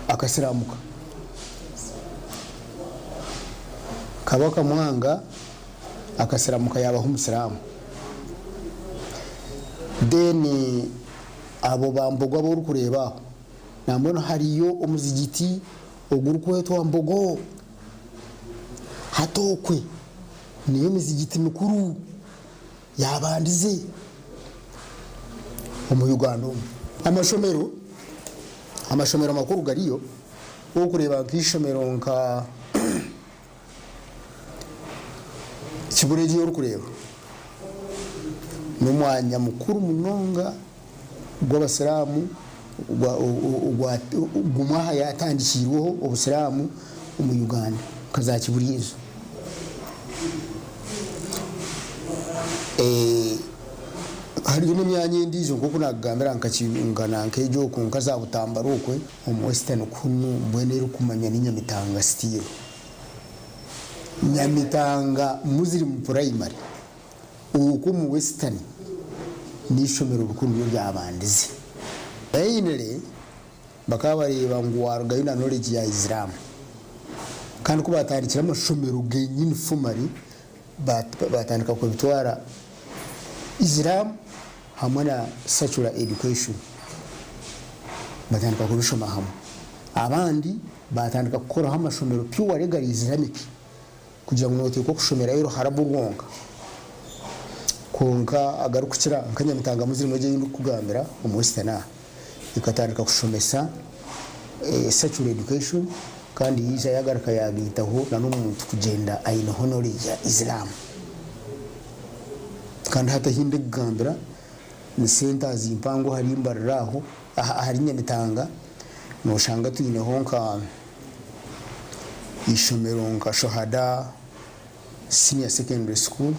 akasiramuka kabaka mwanga akasiramuka yabaho umusiramu deni abo bambogwa bo kureba namona hariyo umuzigiti ogurukweto ambogo hatokwe niyo mizigiti mikuru yabandize mu Uganda amashomero makuru gariyo wo kureba nk'ishomero nka kiburegiyo uri kureba n'umwanya mukuru munonga gw'abasiramu gumwaha yatandikirweho obusiramu mu Uganda kazakiburizo hariyo n'imyanya indizo kuko nagambira nkakingana nkejo kunka za butambara ukwe mu western kunu bwenero kumanya n'Inyamitanga style Nyamitanga muziri mu primary uko mu western n'ishomero rukundo ry'abandize bayinere bakabareba ngo wargayo na knowledge ya Islam kandi ko batandikira amashomero genyine fumari batandika ko bitwara Islam hamwe na secular education batandika ko bishoma hamwe abandi batandika gukora amashomero pure legal Islamic kugira ngo note ko kushomera yero haraburwonga konka agarukira Nyamitanga muziri mweje kugambira umwestana ikatandika kushomesa secular education kandi yiza yagaraka yagitaho na n'umuntu kugenda ayino knowledge ya Islam kandi hata hinde gambira ni center zimpango hari imbararaho hari Nyamitanga no shanga tuyine honka ishomero nka Shohada senior secondary school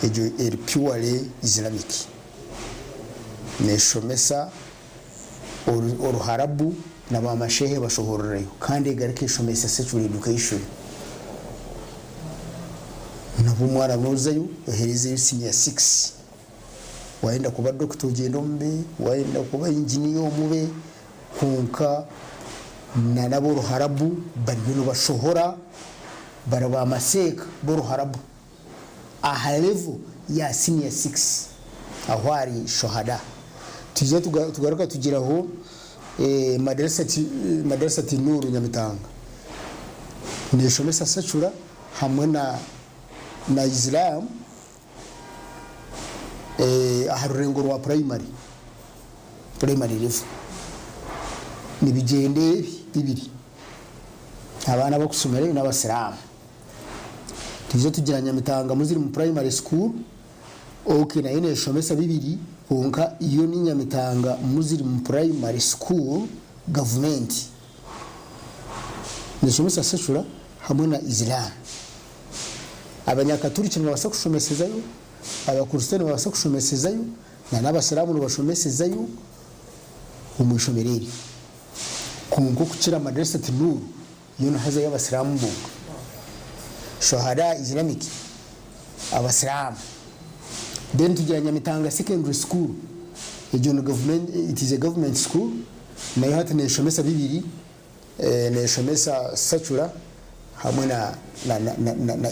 ejo purely Islamic neshomesa oruharabu na ba mashehe bashohorerayo kandi garike shomesa secular education nabo mwara muzayo hereze senior 6 waenda kuba doctor gendombe waenda kuba engineer mube kunka na nabo ruharabu bari bashohora baraba maseka boruharabu aha level ya senior 6 ahwari Shohada tuje tugaruka tugiraho madrasa Nuru Nyamitanga neshomesa sacura hamwe na Islam aharurengo rwa primary level nibigende bibiri abana bakusomera n'abasiramu tuje tugira Nyamitanga muziri mu primary school okay na ine shomesa bibiri konka iyo ni Nyamitanga muziri mu primary school government ni shomesa sacura hamwe na Islam abanyakaturiki basa kushomesezayo abakristiyani basa kushomesezayo na n'abasiramu bashomesezayo umushomereri kungo kukira madrasa Nuru yuno haza y'abasilamu bunga shohada islamic abasilamu then tujya Nyamitanga secondary school ejono government, it is a government school nayo hati neshomesa bibiri neshomesa sacura hamwe na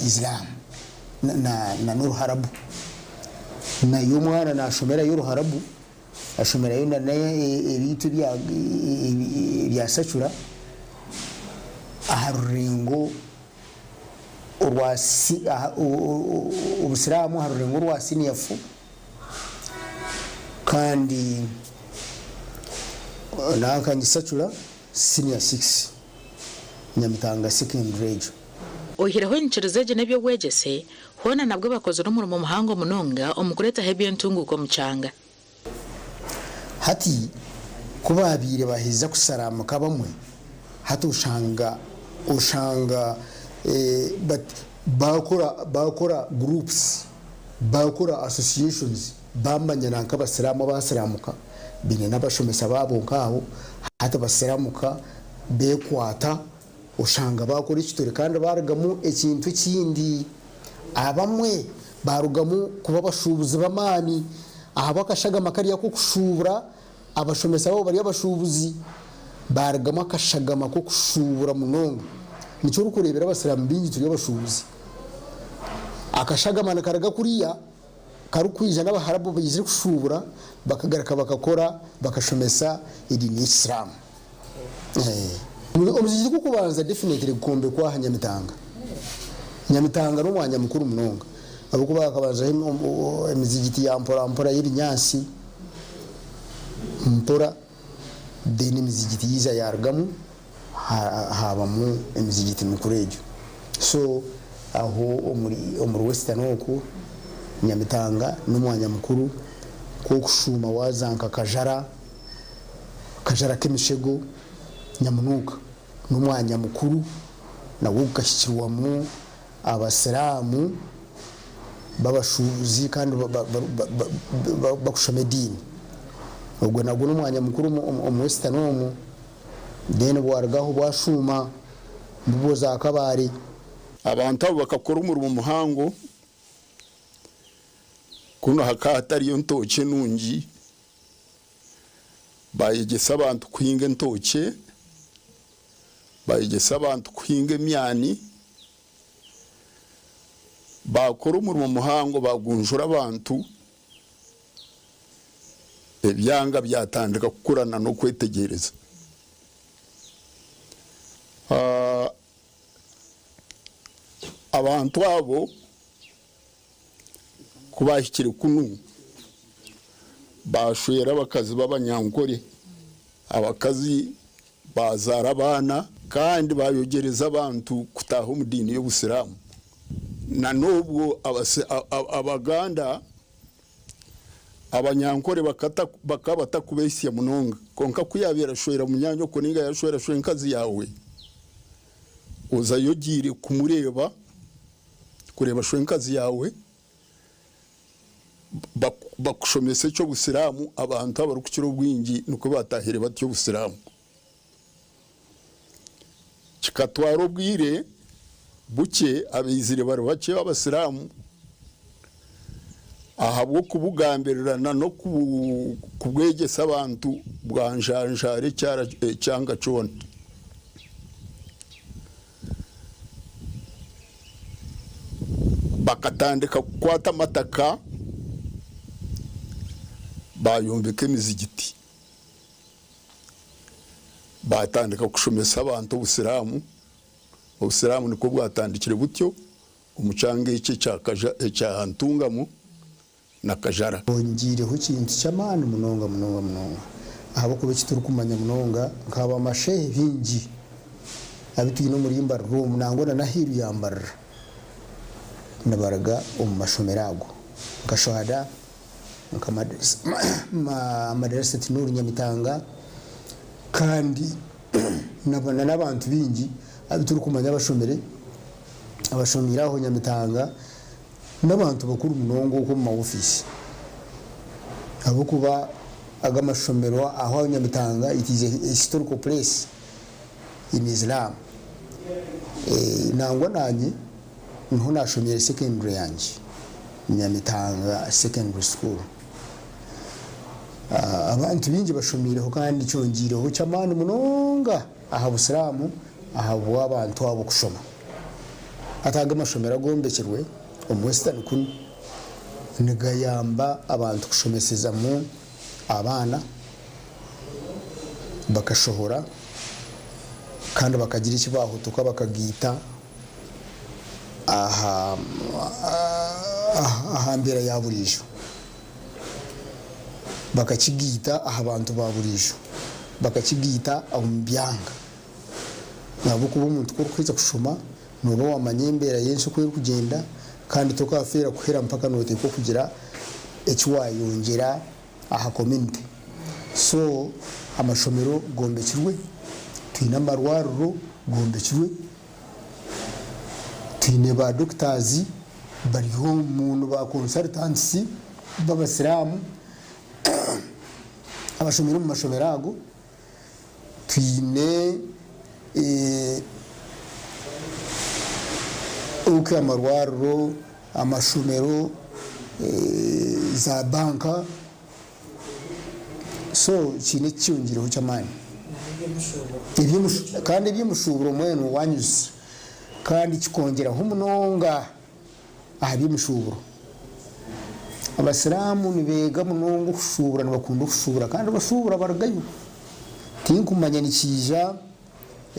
Islam na Nuru Harabu na yumwana na shomera Nuru Harabu ashomera yuna naye ebitu bya sacura aharurengo urwasi ubusiramu harurengo urwasi niyafu kandi nakanje sacura senior 6 Nyamitanga secondary ohiraho inchirizeje nebyo wegese hona nabwo bakoze n'umurimo muhango munonga omukureta hebye ntunguko mucanga hati kubabire bahiza kusaramuka bamwe hati ushanga but bakora groups bakora associations bambanye nank'abasiramu basiramuka bine n'abashomesa babo nkaho hati basiramuka bekwata ushanga bakora ikitore kandi baragamu ekintu kindi abamwe barugamu kuba bashubuzi bamani aha bakashaga makariya ko kushubura abashomesa babo bari abashubuzi baragamu akashagama ko kushubura munonga nico rukurebera abasiramu bingi turi abashubuzi akashagama nakaraga kuriya karukwija n'abaharabu bize kushubura bakagaraka bakakora bakashomesa idini Islam omuziki kukubanza definitely gukombe kwa Nyamitanga no mwanya mukuru munonga abo kuba akabanza emizigiti ya mpora y'ibinyansi mpora deni mizigiti yiza yargamu habamu emizigiti mukurejo so aho omuri western oku Nyamitanga no mwanya mukuru ko kushuma wazanka kajara kemishego nyamunuka n'umwanya mukuru nawo ugashyirwamo abasilamu babashubuzi kandi bakushome dini ubwo nabwo n'umwanya mukuru mu western home then bwargaho bwashuma mbuboza akabari abantu abo bakakora umurimo muhango kuno hakatari yo ntoke nungi bayegesa abantu kuhinga ntoke bayegesa abantu kuhinga emyani bakora umurimo muhango bagunjura abantu ebyanga byatandika kukurana no kwetegereza abantu abo kubashyikira kunu bashwera abakazi b'abanyankore abakazi bazara abana kandi bayogereza abantu kutaha umudini y'ubusiramu na nubwo abaganda abanyankore bakabata kubesya munonga konka kuyabera shwera munyanyo ko ninga yashwera shwenkazi yawe uza yogire kumureba kureba shwenkazi yawe bakushomese cyo busiramu abantu abarukukiro bwingi nuko batahire batyo busiramu kikatwaro bwire buke abizire bari bake abasiramu ahabwo kubugambererana no kubwegesa abantu bwanjanjare cyanga cone bakatandika kwata mataka bayombeka emizigiti batandika kushomesa abantu ubusiramu niko bwatandikire butyo umucanga iki cya ntungamo nakajara ongireho kintu cy'amana munonga ahabo kuba kituru kumanya munonga nkaba amashehe bingi abituye no muri imbar room nangona nahiru yambarra nabaraga umashomerago kashohada madrasa Nuru Nyamitanga kandi nabana n'abantu bingi abituru kumanya abashomiraho Nyamitanga n'abantu bakuru munongo ko mu office abo kuba agamashomero aho Nyamitanga it is a historical place in Islam nangwa nanye niho nashomye secondary yanjye Nyamitanga secondary school. Abantu bingi bashomireho kandi cyongireho cyamani munonga aha Busilamu aha abantu abo kushoma ataga amashomera gombekerwe Western kun nigayamba abantu kushomeseza mu abana bakashohora kandi bakagira ikibaho tuka bakagita aha mbera yaburisho bakakigita aha abantu baburisho bakakigita umbyanga nabo kuba umuntu ko kwiza kushoma nuba wamanyembera yenshi ko kugenda kandi tukafera kuhera mpaka note ko kugira ekiwayongera aha community so amashomero gombekirwe twina marwaro gombekirwe twine ba doctors bariho umuntu ba consultants b'abasilamu abashomero mu mashomerago twine uke amarwaro amashomero za banka so kine cyongireho cyamani kandi ibyimushuburo mwene wanyuze kandi kikongeraho umunonga aha byimushuburo abasilamu nibega munongo kushubura nibakunda kushubura kandi bashubura baragayo tinkumanya nikija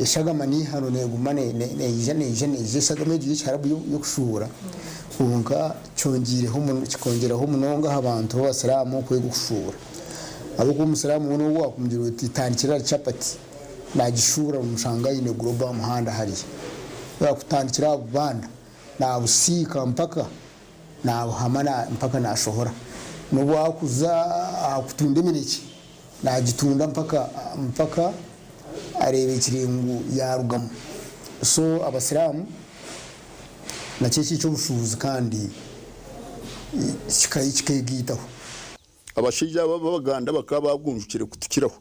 eshagamani hano negumane neje shagameje cyarabu yo kushubura kunga kikongeraho umunonga abantu b'abasilamu kwe gushubura abo ku musalamu wono wakumgira uti tandikira chapati nagishura umushanga yine global muhanda hari bakutandikira abana na busika mpaka na hamana mpaka na shohora no wakuza akutunde miniki nagitunda mpaka arebe kirengu ya rugamo so abasilamu na cece cyo bushuzi kandi kikayigitaho abashija b'abaganda bakaba bagundukire kutukiraho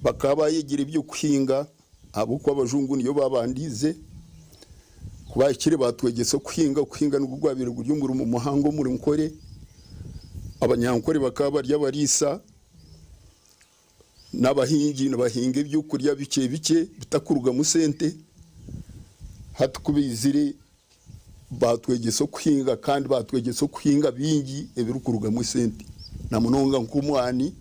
bakaba yigira ibyo kuhinga abo kwa abajungu niyo babandize kubakire batwegese kuhinga no kugwabira guryumura mu muhango muri nkore abanyankore bakaba barya barisa n'abahingi n'abahinga ibyo kurya bike bitakuruga mu sente hatukubizire batwegese kuhinga kandi batwegese kuhinga bingi ebirukuruga mu sente na munonga nkumwani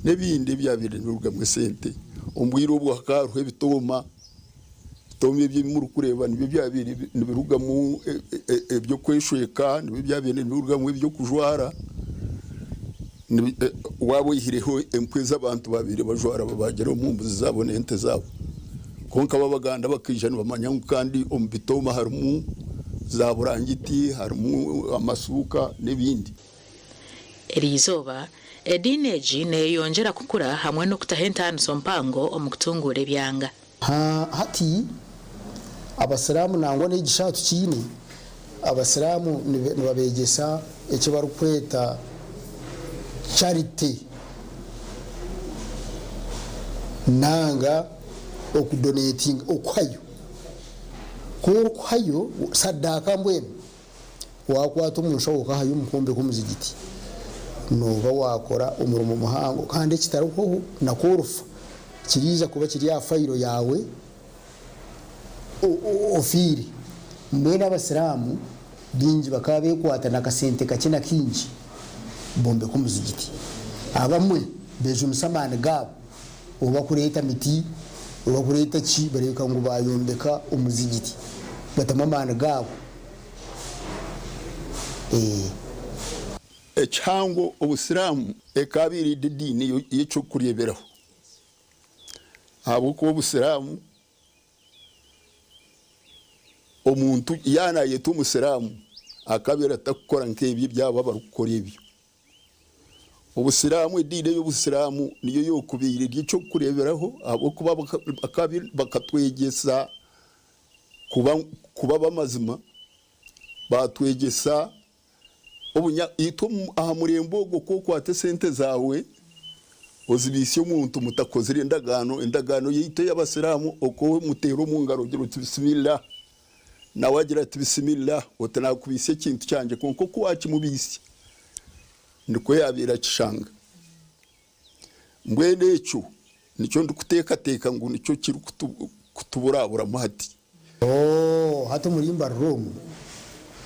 nebindi byabire n'uruga mu sente umbwiro bwo akaruhe bitoma by'imuru kureba nibyo byabire nibiruga mu byo kweshweka nibyo byabire nibiruga mu byo kujwara wabo yihireho empweza abantu babire bajwara babagera mu mbuzi zabo nente zabo konka babaganda bakijana bamanya kandi ombitoma harumu za burangiti harumu amasuka nebindi Erizoba edineji ne yongera kukura hamwe no kutahenta nsompango omukutungure byanga hati abasilamu nangwa n'igishatu kine abasilamu nibabegesa icyo barukweta charity nanga okudonating okwayo sadaka mbwene wakwata umushoboka hayo umukombe kumuzigiti noba wakora umurimo muhango kandi kitaruko nakurufa kiriza kuba kiri ya fayiro yawe ofiri mbena abasilamu bingi bakabe kwata nakasente kakina kinji bombe kumuzigiti abamwe beje umusamane gabo uba kureta miti uba kureta ki bareka ngo bayombeka umuzigiti batamamane gabo echango obusilamu ekabiri dini yico kuryeberaho abo ko obusilamu omuntu yana yetu umusilamu akabira takukora nk'ebyo byaba barukora ibyo ubusilamu idine y'ubusilamu niyo yokubira igico kureberaho abo kuba bakatwegesa kuba bamazima batwegesa obunya ito aha murembo go kwate sente zawe ozibisye umuntu mutakozere endagano yite y'abasiramu oko mutero mu ngaro gira uti bismillah nawe agira ati bismillah utanakubise ikintu cyanje konko kuwaci mubisi ndiko yabira kishanga mbwene echo nicyo ndikuteka ngo nicyo kiri kutuburabura mahati hato murimba Rome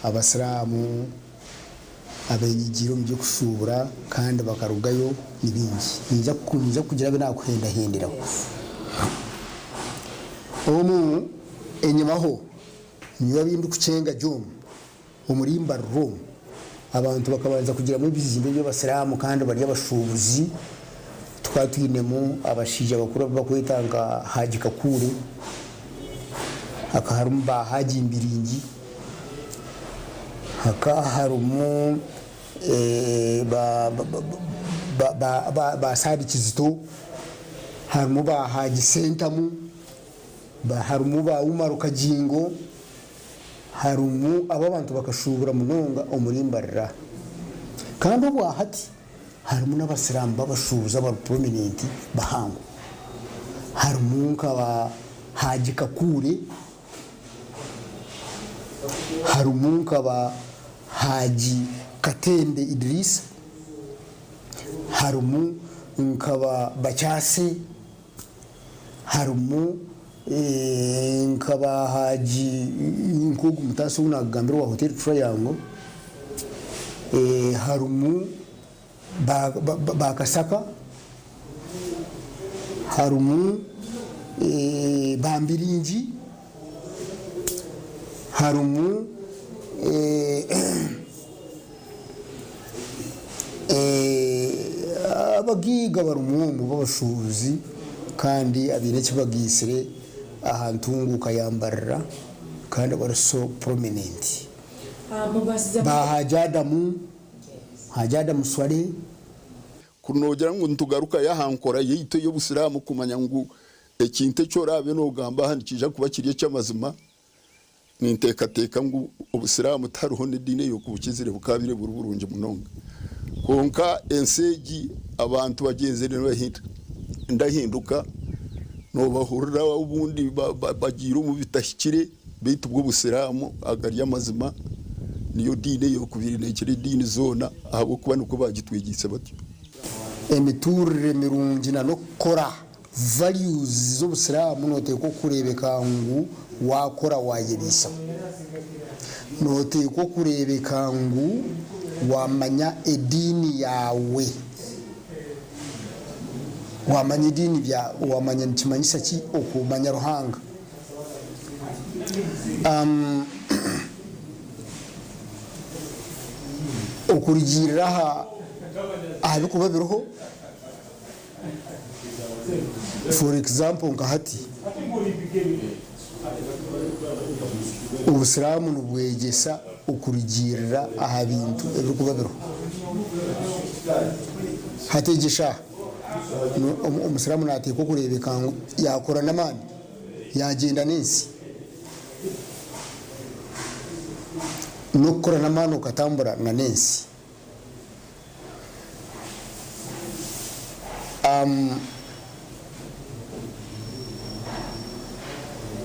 abasiramu abenyigiro mu byo kusubura kandi bakarugayo nibingi ninja kugira binakuhenda henderaho enyuma ho niyo bindu kucenga jom umurimba Rome abantu bakabanza kugira mu bizimbe by'abasiramu kandi bari abashubuzi twatwinemo abashije bakuru bakwitanga Haji Kakure akaharumba Haji Mbiringi hakaharumu ba Sadi Kizito harumu ba Haji Sentamu harumu ba Umaru Kajingo harumu abantu bakashubura munonga umurimbarira kandi ubu hati harumu n'abasiramu babashubuza ba prominent bahango harumu nkaba Haji Kakure harumu nkaba Haji Katende Idris harumu nkaba Bachase harumu nkaba Haji Nkugu Mutaso unagambira wa Hotel Triangle harumu Bakasaka harumu Bambiringi harumu abagiga barumumu babashuzi kandi abireke bagisire ahantunguka yambarira kandi baraso prominent Hajadamu Swale kunogera ngo ntugaruka yahankora yito yo busiramu kumanya ngo ekinte cyo rabe no gamba handikije kuba kiriye cy'amazima nintekateka ngo ubusiramu taruho n'idine yo kubukizire bukabire buruburunje munonga konka ensegi abantu bagenzere bahinda ndahinduka no bahurira ubundi bagira mu bitashikire bitu ubwo busiramu agari amazima niyo dine yo kubiri nekire dine zona abo kuba nuko bagitwigise batyo emiturire mirungi na no kora values zo busiramu note ko kurebeka ngo wakora wayebisa note ko kurebeka ngo wamanya edini yawe wamanya edini bya wamanya ntimanyisa ki okumanya ruhanga okurigiraha abikuba biroho for example ngahati ubusiramu nubwegesa ukurigirira aha bintu ebikuba biroho hategesha umusiramu nateko kurebeka ngo yakora namani yagenda nesi no kora namani ukatambura na nesi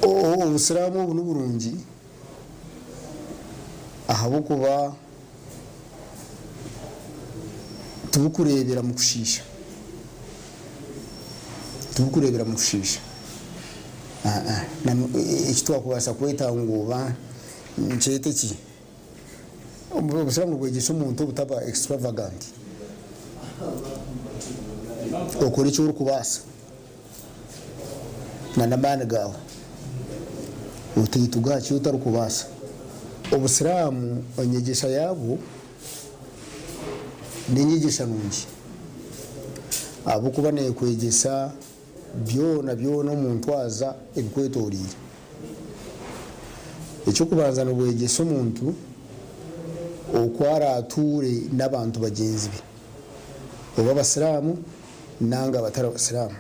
ubusiramu ubu n'uburungi ahabo kuba tubukurebera mu kushisha ikitwa kubasa kweta nguba nchete ki ubusiramu bwegisha umuntu butaba extravagant okora icyo uri kubasa na namani gawe utihita cyo utari kubasa ubusiramu onyegesha yabo n'inyigisha nungi abo kubaneye kwegesa byona umuntu aza ebikwetorire icyo kubanza no bwegesa umuntu okwarature n'abantu bagenzi be oba abasiramu nanga abatari abasiramu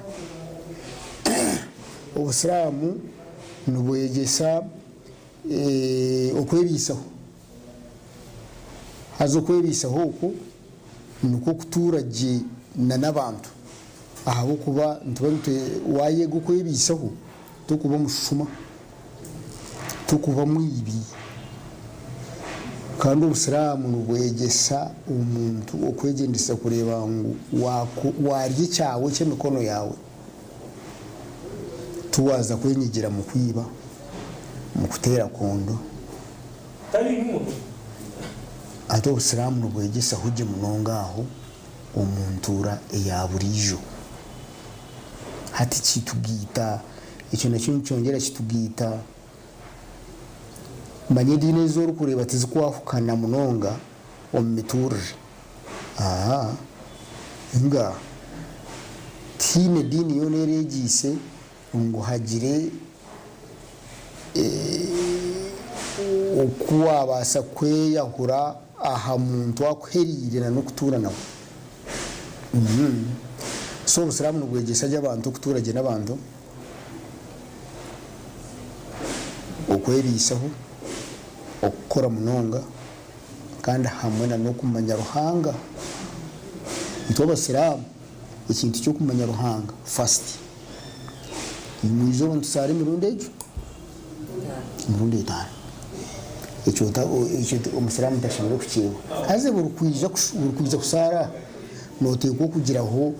ubusiramu nubwegesa okwebisaho hazo kwebisaho uko nuko kuturage na n'abantu ahabo kuba ntubonte waye gukwebisaho tukuba mushuma tukuba mwibi kandi ubusiramu nubwegesa umuntu okwegendesa kureba ngo warye cyawe cy'emikono yawe tuwaza kwenyigira mu kwiba mu kutera kondo ate ubusiramu nubwegesa huje munongaho omuntura eyaburijo hati kitugita icyo nacyo cyongera kitugita manye dine zoro kureba tizikwahukana munonga omiturje nga tine dini yoneregise ngo hagire okuwa basa kweyahura aha muntu akwerire no kutura nawe so ubusiramu nubwegesa y'abantu kuturage n'abantu okwebisaho okukora munonga kandi hamwe no kumanya ruhanga ito basiramu ikintu cyo kumanya ruhanga fast imwizo ntusare mirundi ejo mirundi itanu icyo umusiramu ndashobora kukiba haze burukwiza kusara noteko kugiraho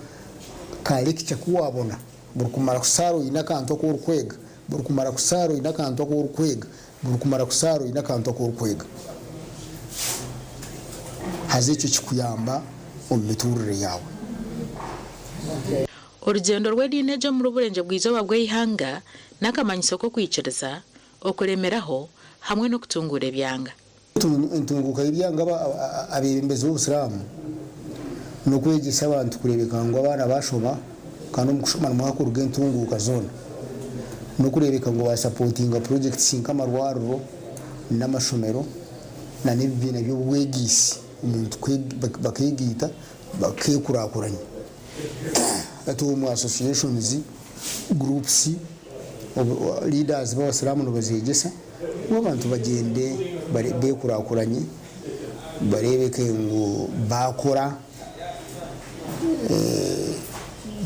kalekcha kuwabona burukumara kusaro inakanto ko urukwega burukumara kusaro inakanto ko urukwega burukumara kusaro inakanto ko urukwega haze icyo kikuyamba omiturire yawe urugendo rw'edinejo mu ruburenje bw'izoba bw'ihanga n'akamanyiso ko kwicereza okuremeraho hamwe no kutungura ebyanga intunguka ibyanga abembezi b'ubusiramu no kwegesa abantu kurebeka ngo abana bashoma kandi umukushomana mwako rugentunguka zone no kurebeka ngo ba supportinga projects nk'amarwaro n'amashomero na n'ibintu by'ubwegisi umuntu bakegita bakekurakuranye atu mu associations groups leaders b'abasiramu no bazegesa abantu bagende bekurakuranye barebeke ngo bakora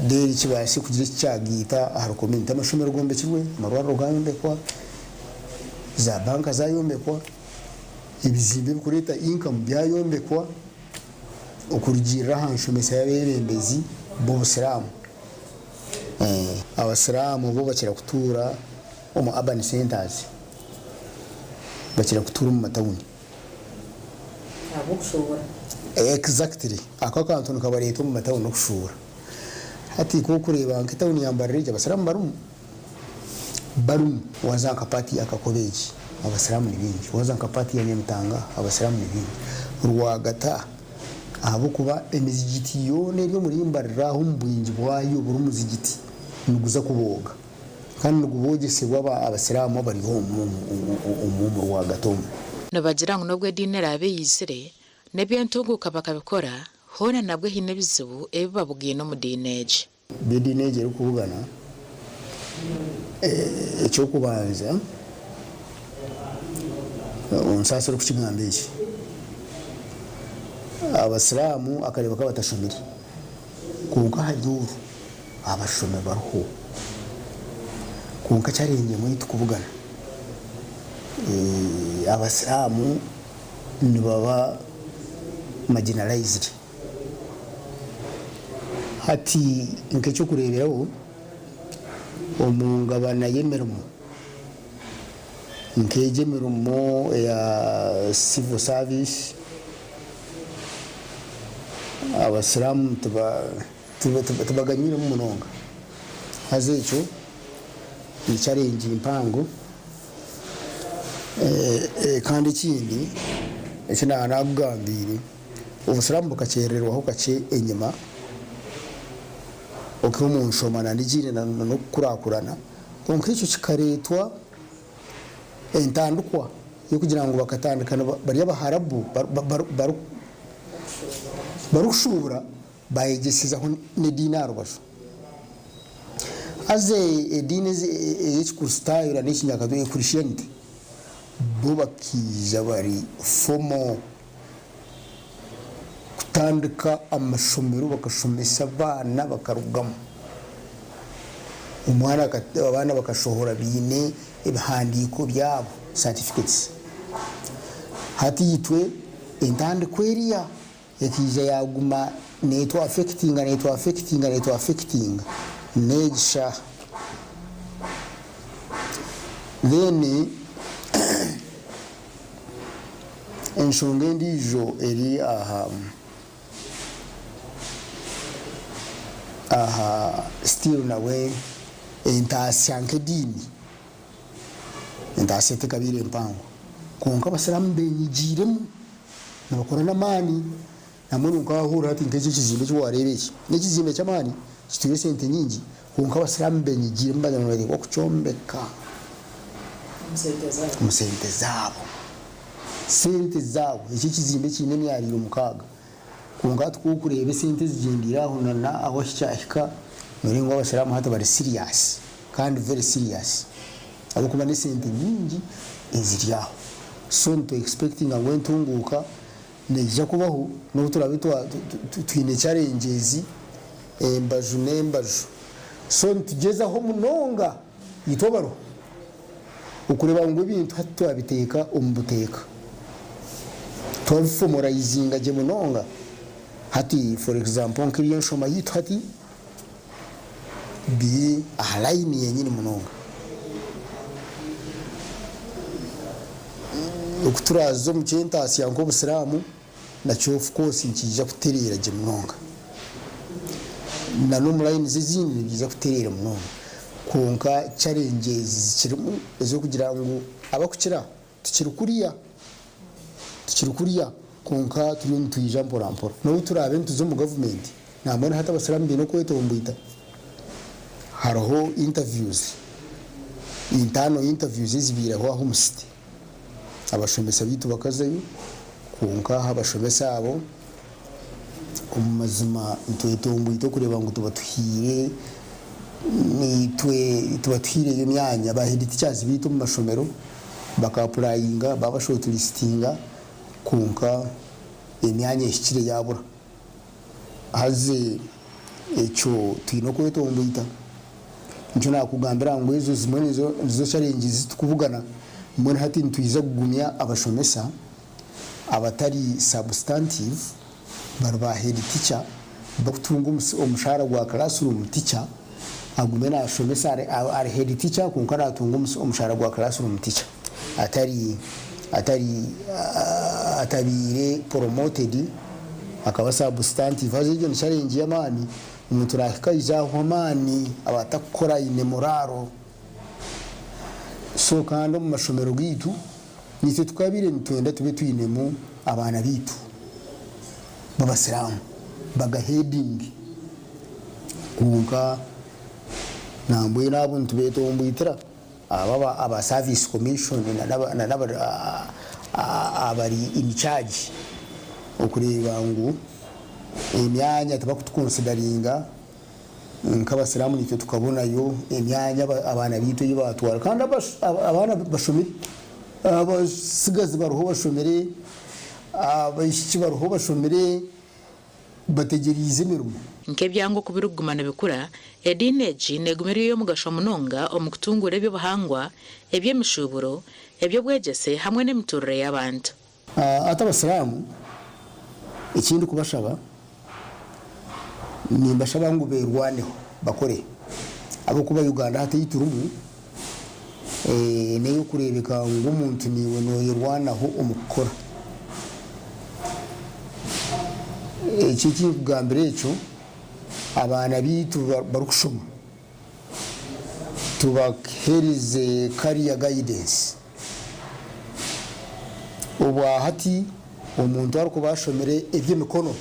deri kibasi kugira cyagita harukomenta amashomero gombe kirwe marwaro gambekwa za banka zayombekwa ibizimbe bikureta income byayombekwa okurugira hanshomesa yabembezi b'ubusiramu abasiramu bo bakira kutura mu urban centers bakira kutura mu matawuni abo kushobora exactly akakantu nkabareto mu matawuni no kushura hati ko kureba nkitawuni yambarije abasiramu barum wazanka party akakobeji abasiramu nibingi wazanka party ya Nyamutanga abasiramu nibingi rwagata abo kuba emizigiti yone byo muri imbariraho mbwingi bwayo buri muzigiti nuguza kuboga kandi nugubogese waba abasiramu bari ho mu rwagato nabagira ngo nobwe dinera abeyizire nebyo ntunguka bakabikora hona nabwo hine bizubu ebibabugiye no mu dineje bedineje uri kuvugana icyo kubanza unsasira ku kimwambeshye abasiramu akareba ko batashomira kunka hajuru abashome baruho kunka cyarenge muri tukuvugana abasiramu ni baba marginalized hati nke cyo kureberaho omungabana yemerumo nkeje merumo ya civil service abasiramu tubaganyira mu munonga haze icyo icyarenje impango kandi ikindi icyo nagambire ubusiramu bukacererwaho kace enyuma uko umuntu shomana ndigire no kurakurana konke icyo kikaretwa entandukwa yo kugira ngo bakatandikana bari abaharabu barushura bayegesizaho ne dinaro basho aze edine y'ikurstayira n'ikinyakado y'kurishente bo bakiza bari fomo kutandika amashomero bakashomesa abana bakarugamo umwana abana bakashohora bine ibihandiko byabo certificates hati yitwe intande kweriya yakije yaguma neto affecting negisha then enshonga endijo eri aha still nawe entasyanke dini entasete kabire mpango konka basiramu benyigiremu nabakora n'amani namwe nkahura ati nkeje kizimbe cyo warebeki n'ekizimbe cy'amani kituye sente nyingi konka basiramu benyigiremu bazanwe ko kucombeka musente zabo sente zabo iki kizimbe kinene yariro mukaga konka tkukurebe sente zigendira aho nana aho cyahika nuri ngo basiramu hata bari serious kandi very serious abo kuba ne sente nyingi eziryaho so to expecting ngo ntunguka nejja kubaho no turabitwa twine challenges mbaju so tugeza ho munonga yitobaro ukureba ngo ibintu hatwabiteka umbuteka twafomora izinga je munonga hati for example nkiriyo shoma yitu hati bi ahalaini yenyine munonga ukuturazo mukenta siyanko busiramu nacho of course nkija kuterera je munonga na no mulaini zizindi biza kuterera munonga konka challenges zikirimu ezo kugira ngo abakukira tukiri kuriya konka turi tuyija mpora no turabe ntuzo mu government namwe hata basiramu bino kweto mbuita haraho interviews zibiraho aho musiti abashomesa bitu bakazayo konka abashomesa abo umazima ntwetombuito kureba ngo tubatuhire tubatwire iyo myanya bahediti cyazi bitu mu mashomero bakaapurayinga babashortlistinga konka imyanya ishikire yabura haze echo twino kwetombuita njo nakugambira ngo ezo zimwe zo challenges tukuvugana mbona hati ntuiza kugumya abashomesa abatari substantive barba head teacher bakutunga umushahara gwa classroom teacher agume na shomesa ari head teacher kunkara atunga umushahara gwa classroom teacher atabire promoted akaba substantive haje challenge yamani umuturahika izaho mani abatakora inemoraro so kandi mu mashomero gitu nitwe tukabire ntwenda tube twinemu abana bitu babasiramu baga heading kunka nambwe nabo ntubeto mbitira aba service commission na abari in charge ukureba ngo imyanya tabakutukonsideringa nk'abasiramu nicyo tukabona yo imyanya abana bitu yibatwara kandi abana bashomere abasigazi baruho bashomere abashiki baruho bashomere bategerize mirumo nkebyango kubirugumana bikura edineji negumeriyo mu gashomunonga omukutungura ebyo bahangwa ebyemishuburo ebyo bwegese hamwe n'emiturire y'abantu atabasiramu ikindi kubashaba nimbashaba ngo berwaneho bakore abo kuba Uganda hatayiturumu neyo kurebeka ngo umuntu niwe no yirwanaho umukora iki kugambira eco abana bitu barukushoma tubaherize career guidance ubwa hati umuntu ariko bashomere eby'emikono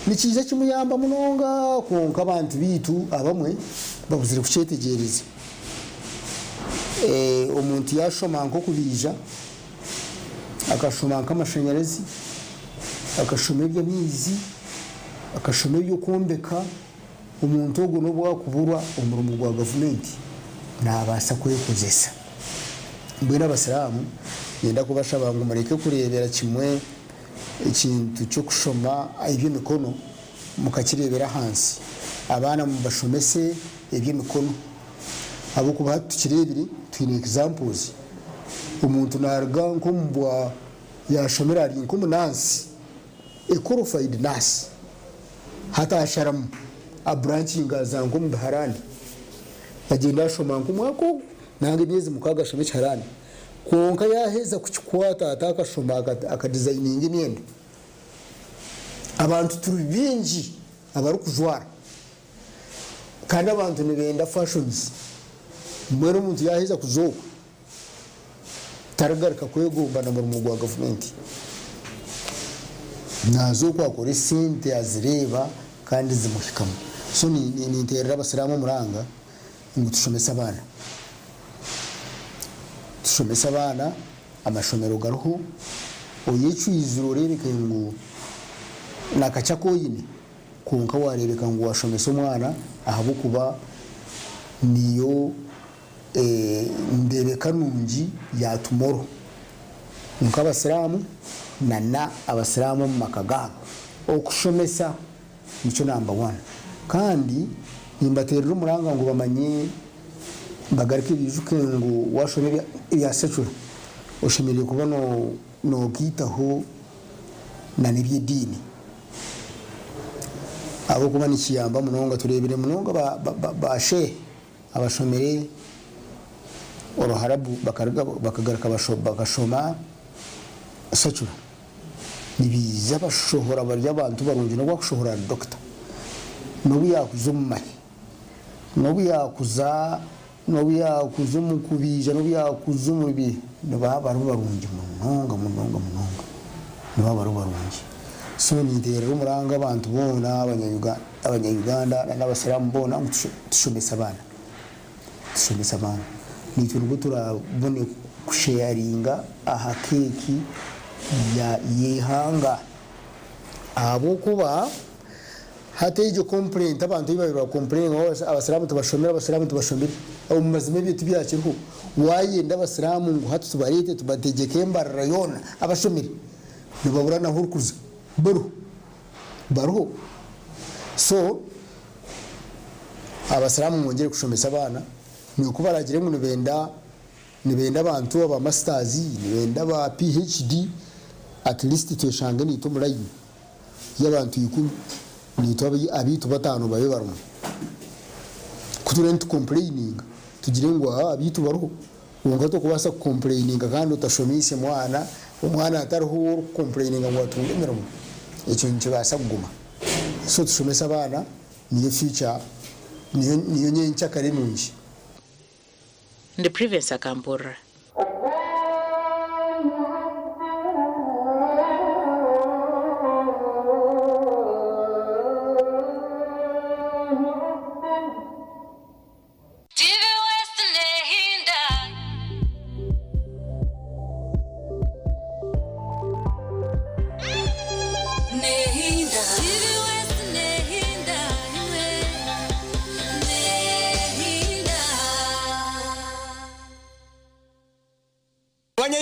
nikiza kimuyamba munonga konka abantu bitu abamwe babuzire kucetegereza umuntu yashoma nko kubija akashoma nk'amashanyarazi akashoma iby'amizi akashoma ibyo kumbeka umuntu ugo no bwakubura umurimo gwa government nabasa kuyekozesa mbwira abasiramu yenda kubashaba ngo mureke kurebera kimwe ikintu cyo kushoma iby'emikono mukakirebera hansi abana mu bashomese iby'emikono abo kuba tukirebire twine examples umuntu narga nkombwa yashomera ari nkomunansi qualified nurse hata asharam a branching azango mbaharani agenda shoma nkumwako nange byeze mukaga shome charani konka yaheza kukikwata ataka shoma akadesigning imyenda abantu turi bingi abari kujwara kandi abantu nibenda fashions mwero umuntu yaheza kuzoka taragaruka kwegomba na mu rwa government nazo kwakora sente azireba kandi zimushikamo so ni interera abasiramu muranga ngo tushomesa abana amashomero garuho oyecwizuro rebeka ngo nakacha koyine konka warebeka ngo washomesa umwana ahabo kuba niyo ndebeka nungi ya tomorrow nk'abasiramu na abasiramu makaga okushomesa nico number 1 kandi nimbaterera umuranga ngo bamanye bagarike bijuke ngo washomera ya sexual oshimiriye kuba no gitaho na nibye dini abo kuba nikiyamba munonga turebere munonga bashe abashomere oroharabu bakagaruka bagashoma sexual nibiza bashohora barya abantu barungi no gushohora doctor no biyakuzummaye no biyakuza mukubija no biyakuzumubi no baba barungi munonga no baba barungi so ni ndero umuranga abantu bona abanyayuganda n'abasiramu bona tushomesa abana ni tungo turabone kusharinga ahakeki ya yehanga abo kuba hateje complaint abantu ibabira complain abasiramu tubashomera abo mumazime bitu byakirho wayenda abasiramu ngo hatubarete tubategeke mbarara yona abashomera nibabura na hurkuza baro so abasiramu mwongere kushomesa abana ni uko baragire ngo nibenda abantu aba masters nibenda ba PhD at least tweshange ni tumurayi y'abantu yikumi ni twabi abitu batano babe barumwe kuturent complaining tugire ngo abitu baruho ngo to kubasa complaining kandi utashomise umwana atariho complaining ngo atungemeramo icyo nkibasa kuguma so tushomesa abana niyo future niyo nyencha kare nunji ndi Privence Akampura.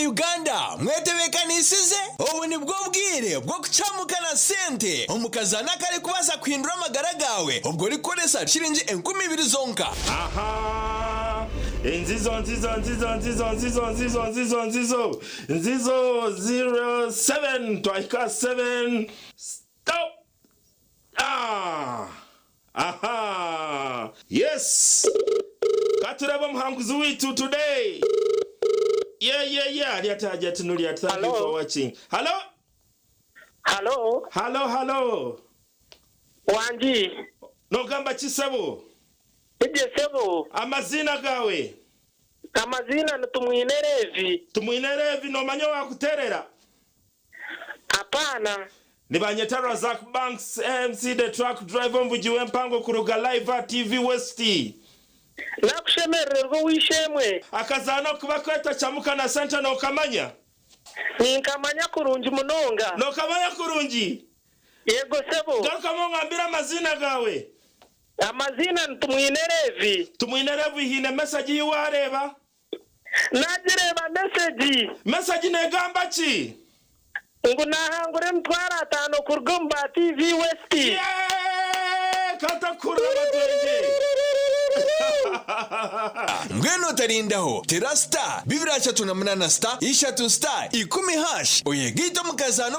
Uganda mwetebekanisize ubu ni bwo bwire bwo kucamukana sente umukazana kare kubasa kwindura amagara gawe ubwo rikoresa shiringi 20,000 zonka. Aha Nzizo 07 twaika 7 stop. Aha yes katuraba muhanguzi witu today. Yeah. Aliataja tunulia. Thank you for watching. Hello. Wanji. Nogamba chisebo. Ije sebo. Amazina gawe. Amazina tumwinerevi. No manyo wa kuterera. Hapana. Nibanyetara Zak Banks MC the truck driver mbujiwe mpango kuruga live TV West. Nakushemererwa wishemwe akazana kuba kweta chamuka na center no kamanya ninkamanya kurungi munonga no kamanya kurungi yego sebo garuka mo ngambira amazina gawe amazina tumwinerevi hine message yiwareba nagireba message negamba ki ngo nahangure mtwara 5 kurugumba TV West kata kuraba denge ngweno tarindaho tera star 238 star 3 star 10 hash oyegito mukazano